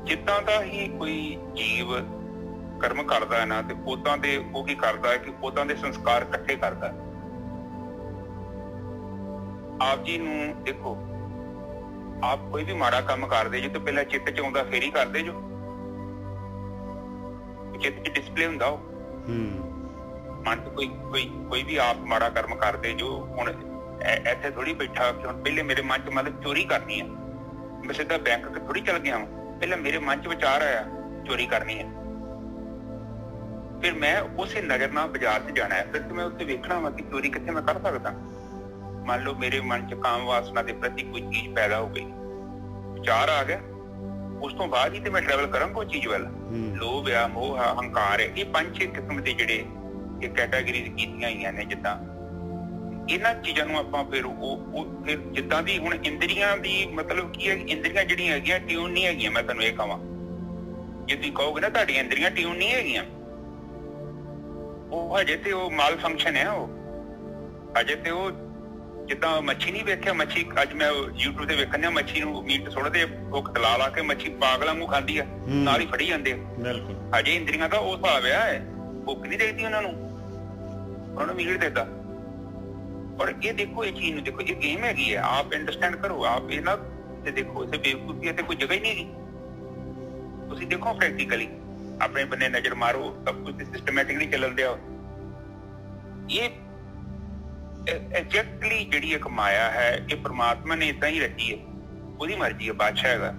ਜਿੱਦਾਂ ਦਾ ਹੀ ਕੋਈ ਜੀਵ ਕਰਮ ਕਰਦਾ ਹੈ ਨਾ, ਤੇ ਉਦਾਂ ਦੇ ਉਹ ਕੀ ਕਰਦਾ ਹੈ ਕਿ ਉਦਾਂ ਦੇ ਸੰਸਕਾਰ ਇਕੱਠੇ ਕਰਦਾ। ਆਪ ਜੀ ਨੂੰ ਦੇਖੋ, ਆਪ ਕੋਈ ਵੀ ਮਾੜਾ ਕੰਮ ਕਰਦੇ ਜੋ ਤੇ ਪਹਿਲਾਂ ਚਿੱਤ ਚ ਆਉਂਦਾ ਫੇਰ ਹੀ ਕਰਦੇ ਜੋ। ਚਿੱਤ ਚ ਡਿਸਪਲੇ ਹੁੰਦਾ ਉਹ ਮਨ ਚ ਕੋਈ ਵੀ ਆਪ ਮਾੜਾ ਕਰਮ ਕਰਦੇ ਜੋ। ਹੁਣ ਇੱਥੇ ਥੋੜੀ ਬੈਠਾ ਕਿ ਹੁਣ ਪਹਿਲੇ ਮੇਰੇ ਮਨ ਚ ਮਤਲਬ ਚੋਰੀ ਕਰਨੀ ਹੈ, ਮੈਂ ਸਿੱਧਾ ਬੈਂਕ ਥੋੜੀ ਚਲ ਗਿਆ। ਪਹਿਲਾਂ ਮੇਰੇ ਮਨ ਚ ਵਿਚਾਰ ਆਇਆ ਚੋਰੀ ਕਰਨੀ ਹੈ, ਫਿਰ ਮੈਂ ਉਸੇ ਨਜ਼ਰ ਨਾਲ ਬਾਜ਼ਾਰ ਚ ਜਾਣਾ ਹੈ, ਫਿਰ ਮੈਂ ਉੱਥੇ ਵੇਖਣਾ ਵਾ ਕਿ ਚੋਰੀ ਕਿੱਥੇ ਮੈਂ ਕਰ ਸਕਦਾ। ਮੰਨ ਲਓ ਮੇਰੇ ਮਨ ਚ ਕਾਮ ਵਾਸਨਾ ਦੇ ਪ੍ਰਤੀ ਕੋਈ ਚੀਜ਼ ਪੈਦਾ ਹੋ ਗਈ, ਵਿਚਾਰ ਆ ਗਿਆ, ਉਸ ਤੋਂ ਬਾਅਦ ਹੀ ਤੇ ਮੈਂ ਟਰੈਵਲ ਕਰਾਂਗਾ ਉਹ ਚੀਜ਼ ਵੱਲ। ਲੋਭ ਆ, ਮੋਹ ਆ, ਹੰਕਾਰ ਹੈ, ਇਹ 5-6 ਕਿਸਮ ਦੇ ਜਿਹੜੇ ਇਹ ਕੈਟਾਗਰੀਜ਼ ਕੀਤੀਆਂ ਹੋਈਆਂ ਨੇ। ਜਿੱਦਾਂ ਇਹਨਾਂ ਚੀਜ਼ਾਂ ਨੂੰ ਆਪਾਂ ਫਿਰ ਫਿਰ ਜਿੱਦਾਂ ਦੀ ਹੁਣ ਇੰਦਰੀਆਂ ਦੀ ਮਤਲਬ ਕੀ ਹੈ, ਇੰਦਰੀਆਂ ਜਿਹੜੀਆਂ ਹੈਗੀਆਂ ਟਿਊਨ ਨਹੀਂ ਹੈਗੀਆਂ। ਮੈਂ ਤੁਹਾਨੂੰ ਇਹ ਕਹਾਂ, ਜੇ ਤੁਸੀਂ ਕਹੋਗੇ ਨਾ ਤੁਹਾਡੀਆਂ ਇੰਦਰੀਆਂ ਟਿਊਨ ਨਹੀਂ ਹੈਗੀਆਂ, ਉਹ ਹਜੇ ਤੇ ਉਹ ਮਾਲ ਫੰਕਸ਼ਨ ਹੈ। ਉਹ ਹਜੇ ਤੇ ਉਹ ਜਿੱਦਾਂ ਮੱਛੀ ਨਹੀਂ ਵੇਖਿਆ, ਮੱਛੀ ਅੱਜ ਮੈਂ YouTube ਤੇ ਵੇਖਣ ਡਿਆ, ਮੱਛੀ ਨੂੰ ਮੀਟ ਸੁੱਟਦੇ ਭੁੱਖ ਤਲਾ ਲਾ ਕੇ ਮੱਛੀ ਪਾਗਲਾਂ ਨੂੰ ਖਾਂਦੀ ਆ, ਨਾਲ ਹੀ ਫੜੀ ਜਾਂਦੇ ਆ। ਹਜੇ ਇੰਦਰੀਆਂ ਦਾ ਉਹ ਹਿਸਾਬ ਆ, ਭੁੱਖ ਨਹੀਂ ਦੇਖਦੀ ਉਹਨਾਂ ਨੂੰ ਮੀਟ ਦੇਦਾ। ਔਰ ਇਹ ਦੇਖੋ, ਇਹ ਚੀਜ਼ ਨੂੰ ਦੇਖੋ, ਇਹ ਗੇਮ ਹੈਗੀ ਹੈ, ਆਪ ਅੰਡਰਸਟੈਂਡ ਕਰੋ, ਆਪ ਇਹ ਨਾ ਤੇ ਦੇਖੋ ਇੱਥੇ ਬੇਵਕੂਫੀ ਤੇ ਕੋਈ ਜਗ੍ਹਾ ਹੀ ਨਹੀਂ ਹੈਗੀ। ਤੁਸੀਂ ਦੇਖੋ ਪ੍ਰੈਕਟੀਕਲੀ ਆਪਣੇ ਬੰਨੇ ਨਜ਼ਰ ਮਾਰੋ, ਸਭ ਕੁਝ ਸਿਸਟਮੈਟਿਕਲੀ ਚੱਲਣ ਦਿਆ। ਇਹ ਐਗਜ਼ੈਕਟਲੀ ਜਿਹੜੀ ਇੱਕ ਮਾਇਆ ਹੈ, ਇਹ ਪ੍ਰਮਾਤਮਾ ਨੇ ਏਦਾਂ ਹੀ ਰਚੀ ਹੈ, ਉਹਦੀ ਮਰਜ਼ੀ ਹੈ, ਬਾਦਸ਼ਾਹ ਹੈਗਾ।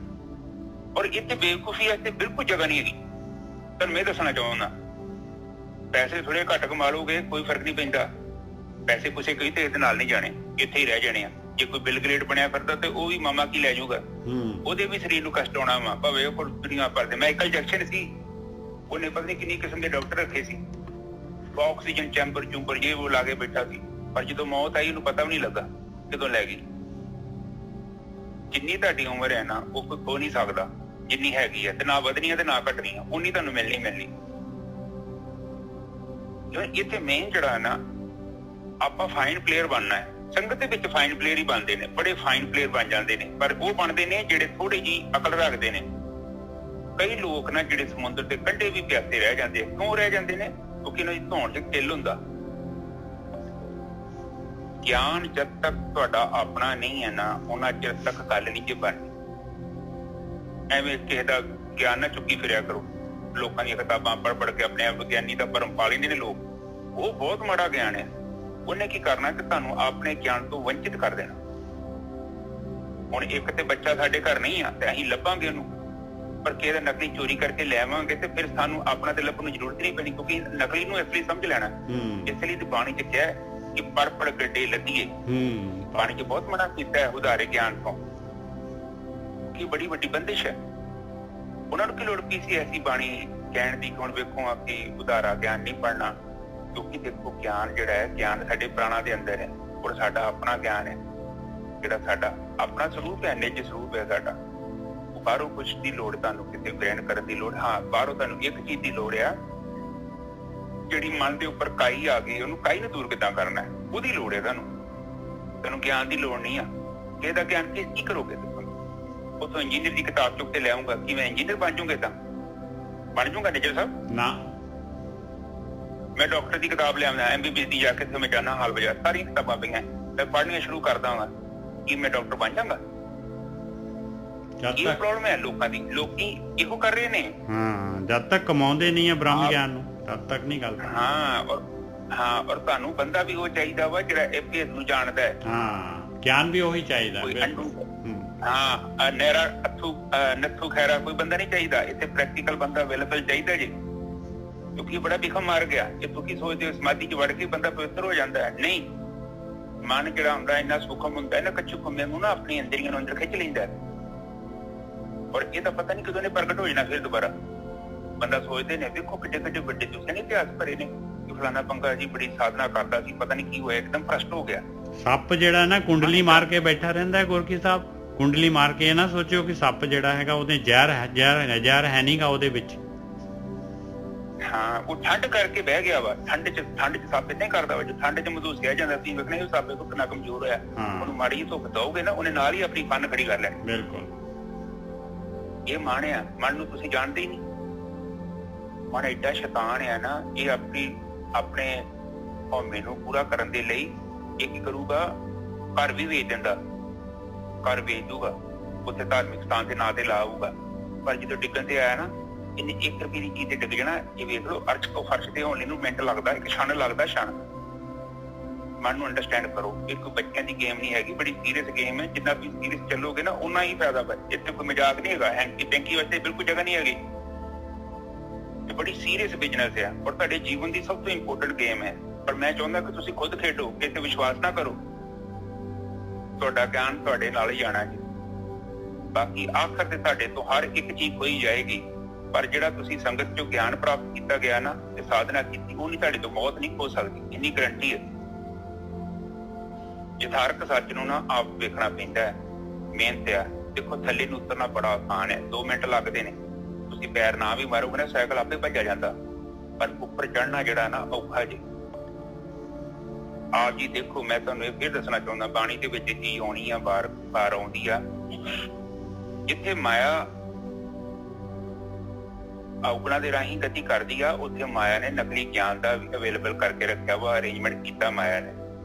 ਔਰ ਇੱਥੇ ਬੇਵਕੂਫੀ ਵਾਸਤੇ ਬਿਲਕੁਲ ਜਗ੍ਹਾ ਨਹੀਂ ਹੈਗੀ। ਤੁਹਾਨੂੰ ਮੈਂ ਦੱਸਣਾ ਚਾਹੁੰਦਾ, ਪੈਸੇ ਥੋੜੇ ਘੱਟ ਕਮਾ ਲੋਗੇ ਕੋਈ ਫਰਕ ਨਹੀਂ ਪੈਂਦਾ, ਪੈਸੇ ਪੂਸੇ ਕੋਈ ਤੇ ਇਹਦੇ ਨਾਲ ਨਹੀਂ ਜਾਣੇ, ਇੱਥੇ ਹੀ ਰਹਿ ਜਾਣੇ ਆ। ਜੇ ਕੋਈ ਬਿਲ ਗ੍ਰੇਡ ਬਣਿਆ ਫਿਰਦਾ ਤੇ ਉਹ ਵੀ ਮਾਮਾ ਕੀ ਲੈ ਜਾਊਗਾ, ਉਹਦੇ ਵੀ ਸਰੀਰ ਨੂੰ ਕਸ਼ਟ ਆਉਣਾ ਵਾ, ਭਾਵੇਂ ਉਹ ਕੋਲ ਦੁਨੀਆ ਭਰ ਦੇ। ਮਾਈਕਲ ਜੈਕਸਨ ਸੀ, ਉਹਨੇ ਪਤਾ ਨਹੀਂ ਕਿੰਨੀ ਕਿਸਮ ਦੇ ਡਾਕਟਰ ਰੱਖੇ ਸੀ, ਆਕਸੀਜਨ ਚੈਂਬਰ ਚੂੰਬਰ ਜੇ ਉਹ ਲਾ ਕੇ ਬੈਠਾ ਸੀ, ਪਰ ਜਦੋਂ ਮੌਤ ਆਈ ਉਹਨੂੰ ਪਤਾ ਵੀ ਨਹੀਂ ਲੱਗਾ ਕਦੋਂ ਲੈ ਗਈ। ਜਿੰਨੀ ਤੁਹਾਡੀ ਉਮਰ ਹੈ ਨਾ, ਉਹ ਕੋਈ ਖੋ ਨਹੀਂ ਸਕਦਾ, ਜਿੰਨੀ ਹੈਗੀ ਹੈ, ਤੇ ਨਾ ਵਧਣੀ ਹੈ ਤੇ ਨਾ ਘਟਣੀ ਹੈ, ਉਨੀ ਤੁਹਾਨੂੰ ਮਿਲਣੀ। ਇੱਥੇ ਮੇਨ ਜਿਹੜਾ ਹੈ ਨਾ, ਆਪਾਂ ਫਾਈਨ ਪਲੇਅਰ ਬਣਨਾ ਹੈ। ਸੰਗਤ ਦੇ ਵਿੱਚ ਫਾਈਨ ਪਲੇਅਰ ਹੀ ਬਣਦੇ ਨੇ, ਬੜੇ ਫਾਈਨ ਪਲੇਅਰ ਬਣ ਜਾਂਦੇ ਨੇ, ਪਰ ਉਹ ਬਣਦੇ ਨੇ ਜਿਹੜੇ ਥੋੜੀ ਜਿਹੀ ਅਕਲ ਰੱਖਦੇ ਨੇ। ਕਈ ਲੋਕ ਨਾ ਜਿਹੜੇ ਸਮੁੰਦਰ ਦੇ ਕੰਢੇ ਵੀ ਪਿਆਸੇ ਰਹਿ ਜਾਂਦੇ। ਕਿਉਂ ਰਹਿ ਜਾਂਦੇ ਨੇ? ਕਿਉਂਕਿ ਇਹਨਾਂ ਦੀ ਧੌਣ 'ਚ ਤਿਲ ਹੁੰਦਾ। ਗਿਆਨ ਜਦ ਤੱਕ ਤੁਹਾਡਾ ਆਪਣਾ ਨਹੀਂ ਹੈ ਨਾ, ਉਹਨਾਂ ਚਿਰ ਤੱਕ ਗੱਲ ਨਹੀਂ ਜੇ ਬਣਦੀ। ਐਵੇਂ ਕਿਸੇ ਦਾ ਗਿਆਨ ਨਾ ਚੁੱਕੀ ਫਿਰਿਆ ਕਰੋ। ਲੋਕਾਂ ਦੀਆਂ ਕਿਤਾਬਾਂ ਪੜ੍ਹ ਕੇ ਆਪਣੇ ਆਪ ਵਿਗਿਆਨੀ ਦਾ ਭਰਮ ਪਾ ਲੈਂਦੇ ਨੇ ਲੋਕ, ਉਹ ਬਹੁਤ ਮਾੜਾ ਗਿਆਨ ਹੈ। ਉਹਨੇ ਕੀ ਕਰਨਾ ਕਿ ਤੁਹਾਨੂੰ ਆਪਣੇ ਗਿਆਨ ਤੋਂ ਵੰਚਿਤ ਕਰ ਦੇਣਾ। ਹੁਣ ਇੱਕ ਤੇ ਬੱਚਾ ਸਾਡੇ ਘਰ ਨਹੀਂ ਆ ਤੇ ਅਸੀਂ ਲੱਭਾਂਗੇ ਉਹਨੂੰ, ਪਰ ਕਿਸੇ ਦਾ ਨਕਲੀ ਚੋਰੀ ਕਰਕੇ ਲੈ ਆਵਾਂਗੇ ਤੇ ਫਿਰ ਸਾਨੂੰ ਆਪਣਾ ਤੇ ਲੱਭਣ ਨੂੰ ਜ਼ਰੂਰਤ ਨਹੀਂ ਪੈਣੀ, ਕਿਉਂਕਿ ਨਕਲੀ ਨੂੰ ਅਸਲੀ ਸਮਝ ਲੈਣਾ। ਇਸ ਲਈ ਤੇ ਬਾਣੀ 'ਚ ਕਿਹਾ ਕਿ ਪੜ ਗੱਡੇ ਲੱਦੀਏ। ਬਾਣੀ 'ਚ ਬਹੁਤ ਮਨਾ ਕੀਤਾ ਹੈ ਉਧਾਰੇ ਗਿਆਨ ਤੋਂ, ਕਿ ਬੜੀ ਵੱਡੀ ਬੰਦਿਸ਼ ਹੈ। ਉਹਨਾਂ ਨੂੰ ਕੀ ਲੋੜ ਪਈ ਸੀ ਐਸੀ ਬਾਣੀ ਕਹਿਣ ਦੀ? ਹੁਣ ਵੇਖੋ ਕਿ ਉਧਾਰਾ ਗਿਆਨ ਨਹੀਂ ਪੜ੍ਹਨਾ, ਕਿਉਂਕਿ ਦੇਖੋ ਗਿਆਨ ਜਿਹੜਾ ਹੈ, ਗਿਆਨ ਸਾਡੇ ਪ੍ਰਾਣਾਂ ਦੇ ਅੰਦਰ ਹੈ, ਔਰ ਸਾਡਾ ਆਪਣਾ ਗਿਆਨ ਹੈ, ਜਿਹੜਾ ਸਾਡਾ ਆਪਣਾ ਸਰੂਪ ਹੈ, ਨਿੱਜ ਸਰੂਪ ਹੈ ਸਾਡਾ। ਬਾਹਰੋਂ ਕੁਛ ਦੀ ਲੋੜ ਤੁਹਾਨੂੰ, ਕਿਤੇ ਗ੍ਰਹਿਣ ਕਰਨ ਦੀ ਲੋੜ। ਹਾਂ, ਬਾਹਰੋਂ ਤੁਹਾਨੂੰ ਇੱਕ ਚੀਜ਼ ਦੀ ਲੋੜ ਆ, ਜਿਹੜੀ ਮਨ ਦੇ ਉੱਪਰ ਕਾਈ ਆ ਗਈ, ਉਹਨੂੰ ਕਾਈ ਨੂੰ ਦੂਰ ਕਿੱਦਾਂ ਕਰਨਾ ਹੈ, ਉਹਦੀ ਲੋੜ ਹੈ ਤੁਹਾਨੂੰ ਗਿਆਨ ਦੀ ਲੋੜ ਨਹੀਂ ਆ। ਇਹਦਾ ਗਿਆਨ ਕੀ ਕਰੋਗੇ? ਉੱਥੋਂ ਇੰਜੀਨੀਅਰ ਦੀ ਕਿਤਾਬ ਚੁੱਕ ਕੇ ਲੈ ਆਊਂਗਾ, ਕਿ ਮੈਂ ਇੰਜੀਨੀਅਰ ਬਣ ਜਾਊਂਗਾ? ਏਦਾਂ ਬਣ ਜਾਊਂਗਾ ਨਿੱਜਰ ਸਾਹਿਬ? ਨਾ। ਮੈਂ ਡਾਕਟਰ ਦੀ ਕਿਤਾਬ ਲਿਆਉਂਦਾ, MBBS ਦੀ, ਜਾ ਕੇ ਮੈਂ ਜਾਣਾ ਹਾਲ ਬਾਜ਼ਾਰ, ਸਾਰੀਆਂ ਕਿਤਾਬਾਂ ਪਈਆਂ, ਮੈਂ ਪੜ੍ਹਨੀਆਂ ਸ਼ੁਰੂ ਕਰਦਾ ਹਾਂ, ਕੀ ਮੈਂ ਡਾਕਟਰ ਬਣ ਜਾਵਾਂਗਾ? ਇਹ ਪ੍ਰੋਬਲਮ ਹੈ ਲੋਕਾਂ ਦੀ, ਲੋਕੀ ਇਹੋ ਕਰ ਰਹੇ ਨੇ। ਜਦ ਤੱਕ ਕਮਾਉਂਦੇ ਨਹੀਂ ਆ ਬ੍ਰਹਮ ਗਿਆਨ ਨੂੰ, ਤਦ ਤੱਕ ਨਹੀਂ ਗੱਲ। ਔਰ ਤੁਹਾਨੂੰ ਬੰਦਾ ਵੀ ਉਹ ਚਾਹੀਦਾ ਵਾ ਜਿਹੜਾ ਇਹ ਨੂੰ ਜਾਣਦਾ ਹੈ। ਗਿਆਨ ਵੀ ਉਹੀ ਚਾਹੀਦਾ। ਨਹਿਰਾ ਨੱਥੂ ਖੈਰਾ ਕੋਈ ਬੰਦਾ ਨਹੀਂ ਚਾਹੀਦਾ ਇੱਥੇ, ਪ੍ਰੈਕਟੀਕਲ ਬੰਦਾ ਅਵੇਲੇਬਲ ਚਾਹੀਦਾ ਜੀ, ਕਿਉਂਕਿ ਬੜਾ ਬਿਖਮ ਮਾਰ ਗਿਆ। ਇਹ ਤੁਸੀਂ ਸੋਚਦੇ ਹੋ ਸਮਾਧੀ 'ਚ ਵੜ ਕੇ ਬੰਦਾ ਪਵਿੱਤਰ ਹੋ ਜਾਂਦਾ ਹੈ? ਨਹੀਂ, ਮਨ ਜਿਹੜਾ ਹੁੰਦਾ ਇੰਨਾ ਸੂਖਮ ਹੁੰਦਾ ਹੈ ਨਾ, ਕੱਚੂ ਖੰਮੇ ਨੂੰ ਨਾ ਆਪਣੀ ਅੰਦਰੀਆਂ ਨੂੰ ਅੰਦਰ ਖਿੱਚ ਲੈਂਦਾ, ਔਰ ਇਹਦਾ ਪਤਾ ਨਹੀਂ ਕਦੋਂ ਨੇ ਪ੍ਰਗਟ ਹੋ ਜਾਣਾ ਫਿਰ ਦੁਬਾਰਾ। ਬੰਦਾ ਸੋਚਦੇ ਨੇ, ਦੇਖੋ ਕਿੱਡੇ ਕਿੱਡੇ ਵੱਡੇ ਤੁਸੀਂ ਨੇ ਇਤਿਹਾਸ ਭਰੇ ਨੇ, ਫਲਾਣਾ ਪੰਗਾ ਜੀ ਬੜੀ ਸਾਧਨਾ ਕਰਦਾ ਸੀ, ਪਤਾ ਨਹੀਂ ਕੀ ਹੋਇਆ, ਇੱਕਦਮ ਭ੍ਰਸ਼ਟ ਹੋ ਗਿਆ। ਸੱਪ ਜਿਹੜਾ ਨਾ ਕੁੰਡਲੀ ਮਾਰ ਕੇ ਬੈਠਾ ਰਹਿੰਦਾ ਗੁਰਕੀ ਸਾਹਿਬ, ਕੁੰਡਲੀ ਮਾਰ ਕੇ ਇਹ ਨਾ ਸੋਚਿਓ ਕਿ ਸੱਪ ਜਿਹੜਾ ਹੈਗਾ ਉਹਦੇ ਜ਼ਹਿਰ ਹੈ ਨਹੀਂਗਾ ਉਹਦੇ ਵਿੱਚ। ਉਹ ਠੰਡ ਕਰਕੇ ਬਹਿ ਗਿਆ ਵਾ, ਠੰਡ ਚ ਸੱਪ ਏਦਾਂ ਹੀ ਕਰਦਾ ਵਾ। ਜੋ ਠੰਡ ਚ ਮਹਿਸੂਸ ਕਿਹਾ ਜਾਂਦਾ, ਤੁਸੀਂ ਵੇਖਣਾ ਸੱਪ ਕਿੰਨਾ ਕਮਜ਼ੋਰ ਹੋਇਆ, ਉਹਨੂੰ ਮਾੜੀ ਜਿਹੀ ਧੁੱਪ ਦਓਗੇ ਨਾ, ਉਹਨੇ ਨਾਲ ਹੀ ਆਪਣੀ ਫਨ ਖੜੀ ਕਰ ਲੈਣੀ। ਬਿਲਕੁਲ। ਇਹ ਮਨ ਆ, ਮਨ ਨੂੰ ਤੁਸੀਂ ਜਾਣਦੇ ਹੀ ਨਹੀਂ। ਮਨ ਏਡਾ ਸ਼ੈਤਾਨ ਆ ਨਾ, ਇਹ ਆਪਣੇ ਹਉਮੈ ਨੂੰ ਪੂਰਾ ਕਰਨ ਦੇ ਲਈ ਇਹ ਕੀ ਕਰੂਗਾ, ਘਰ ਵੀ ਵੇਚ ਦਿੰਦਾ, ਘਰ ਵੇਚ ਦੂਗਾ, ਉੱਥੇ ਧਾਰਮਿਕ ਸਥਾਨ ਦੇ ਨਾਂ ਤੇ ਲਾਊਗਾ, ਪਰ ਜਦੋਂ ਡਿੱਗਣ ਤੇ ਆਇਆ ਨਾ, ਇਹਨੇ 1 ਰੁਪਏ ਦੀ ਚੀਜ਼ ਤੇ ਡਿੱਗ ਜਾਣਾ। ਇਹ ਵੇਖ ਲਓ, ਅਰਸ਼ ਤੋਂ ਫਰਸ਼ ਤੇ ਹੋਣ ਨੂੰ ਮਿੰਟ ਲੱਗਦਾ, ਇੱਕ ਛਣ ਲੱਗਦਾ, ਛਣ। ਮਨ ਨੂੰ ਅੰਡਰਸਟੈਂਡ ਕਰੋ, ਇਹ ਕੋਈ ਬੱਚਿਆਂ ਦੀ ਗੇਮ ਨਹੀਂ ਹੈਗੀ, ਬੜੀ ਸੀਰੀਅਸ ਗੇਮ ਹੈ। ਜਿੰਨਾ ਵੀ ਸੀਰੀਅਸ ਚੱਲੋਗੇ ਨਾ, ਓਨਾ ਹੀ ਫਾਇਦਾ ਵਾ। ਇੱਥੇ ਕੋਈ ਮਜ਼ਾਕ ਨਹੀਂ ਹੈਗਾ, ਹੈਂਕੀ ਟੈਂਕੀ ਵਾਸਤੇ ਬਿਲਕੁਲ ਜਗ੍ਹਾ ਨਹੀਂ ਹੈਗੀ। ਇਹ ਬੜੀ ਸੀਰੀਅਸ ਬਿਜ਼ਨਸ ਹੈ, ਔਰ ਤੁਹਾਡੇ ਜੀਵਨ ਦੀ ਸਭ ਤੋਂ ਇੰਪੋਰਟੈਂਟ ਗੇਮ ਹੈ। ਪਰ ਮੈਂ ਚਾਹੁੰਦਾ ਕਿ ਤੁਸੀਂ ਖੁਦ ਖੇਡੋ, ਕਿਸੇ ਤੇ ਵਿਸ਼ਵਾਸ ਨਾ ਕਰੋ। ਤੁਹਾਡਾ ਗਿਆਨ ਤੁਹਾਡੇ ਨਾਲ ਹੀ ਜਾਣਾ ਜੀ, ਬਾਕੀ ਆਖਰ ਤੇ ਤੁਹਾਡੇ ਤੋਂ ਹਰ ਇੱਕ ਚੀਜ਼ ਹੋਈ ਜਾਏਗੀ। ਪਰ ਜਿਹੜਾ ਤੁਸੀਂ ਸੰਗਤ ਚੋਂ ਗਿਆਨ ਪ੍ਰਾਪਤ ਕੀਤਾ ਗਿਆ ਨਾ, ਤੇ ਸਾਧਨਾ ਕੀਤੀ, ਉਹ ਨਹੀਂ, ਤੁਹਾਡੇ ਤੋਂ ਮੌਤ ਨਹੀਂ ਹੋ ਸਕਦੀ, ਇੰਨੀ ਗਰੰਟੀ ਹੈ। ਯਥਾਰਥ ਸੱਚ ਨੂੰ ਨਾ ਆਪ ਵੇਖਣਾ ਪੈਂਦਾ ਹੈ, ਮਿਹਨਤ ਆ। ਦੇਖੋ ਥੱਲੇ ਨੂੰ ਉਤਰਨਾ ਬੜਾ ਆਸਾਨ ਹੈ, 2 ਮਿੰਟ ਲੱਗਦੇ ਨੇ। ਤੁਸੀਂ ਪੈਰ ਨਾ ਵੀ ਮਾਰੋਗੇ ਨਾ, ਸਾਈਕਲ ਆਪੇ ਭੱਜਿਆ ਜਾਂਦਾ, ਪਰ ਉੱਪਰ ਚੜ੍ਹਨਾ ਜਿਹੜਾ ਨਾ ਔਖਾ ਜੀ। ਆਪ ਜੀ ਦੇਖੋ, ਮੈਂ ਤੁਹਾਨੂੰ ਇਹ ਫਿਰ ਦੱਸਣਾ ਚਾਹੁੰਦਾ, ਬਾਣੀ ਦੇ ਵਿੱਚ ਚੀਜ਼ ਆਉਣੀ ਆ, ਬਾਰ ਆਉਂਦੀ ਆ। ਜਿੱਥੇ ਮਾਇਆ ਔਗਣਾਂ ਦੇ ਰਾਹੀਂ ਗਤੀ ਕਰਦੀ ਆ, ਉੱਥੇ ਮਾਇਆ ਨੇ ਨਕਲੀ ਗਿਆਨ ਦਾ ਵੀ ਅਵੇਲੇਬਲ ਕਰਕੇ ਰੱਖਿਆ ਵਾ, ਅਰੇਂਜਮੈਂਟ ਕੀਤਾ ਮਾਇਆ ਨੇ।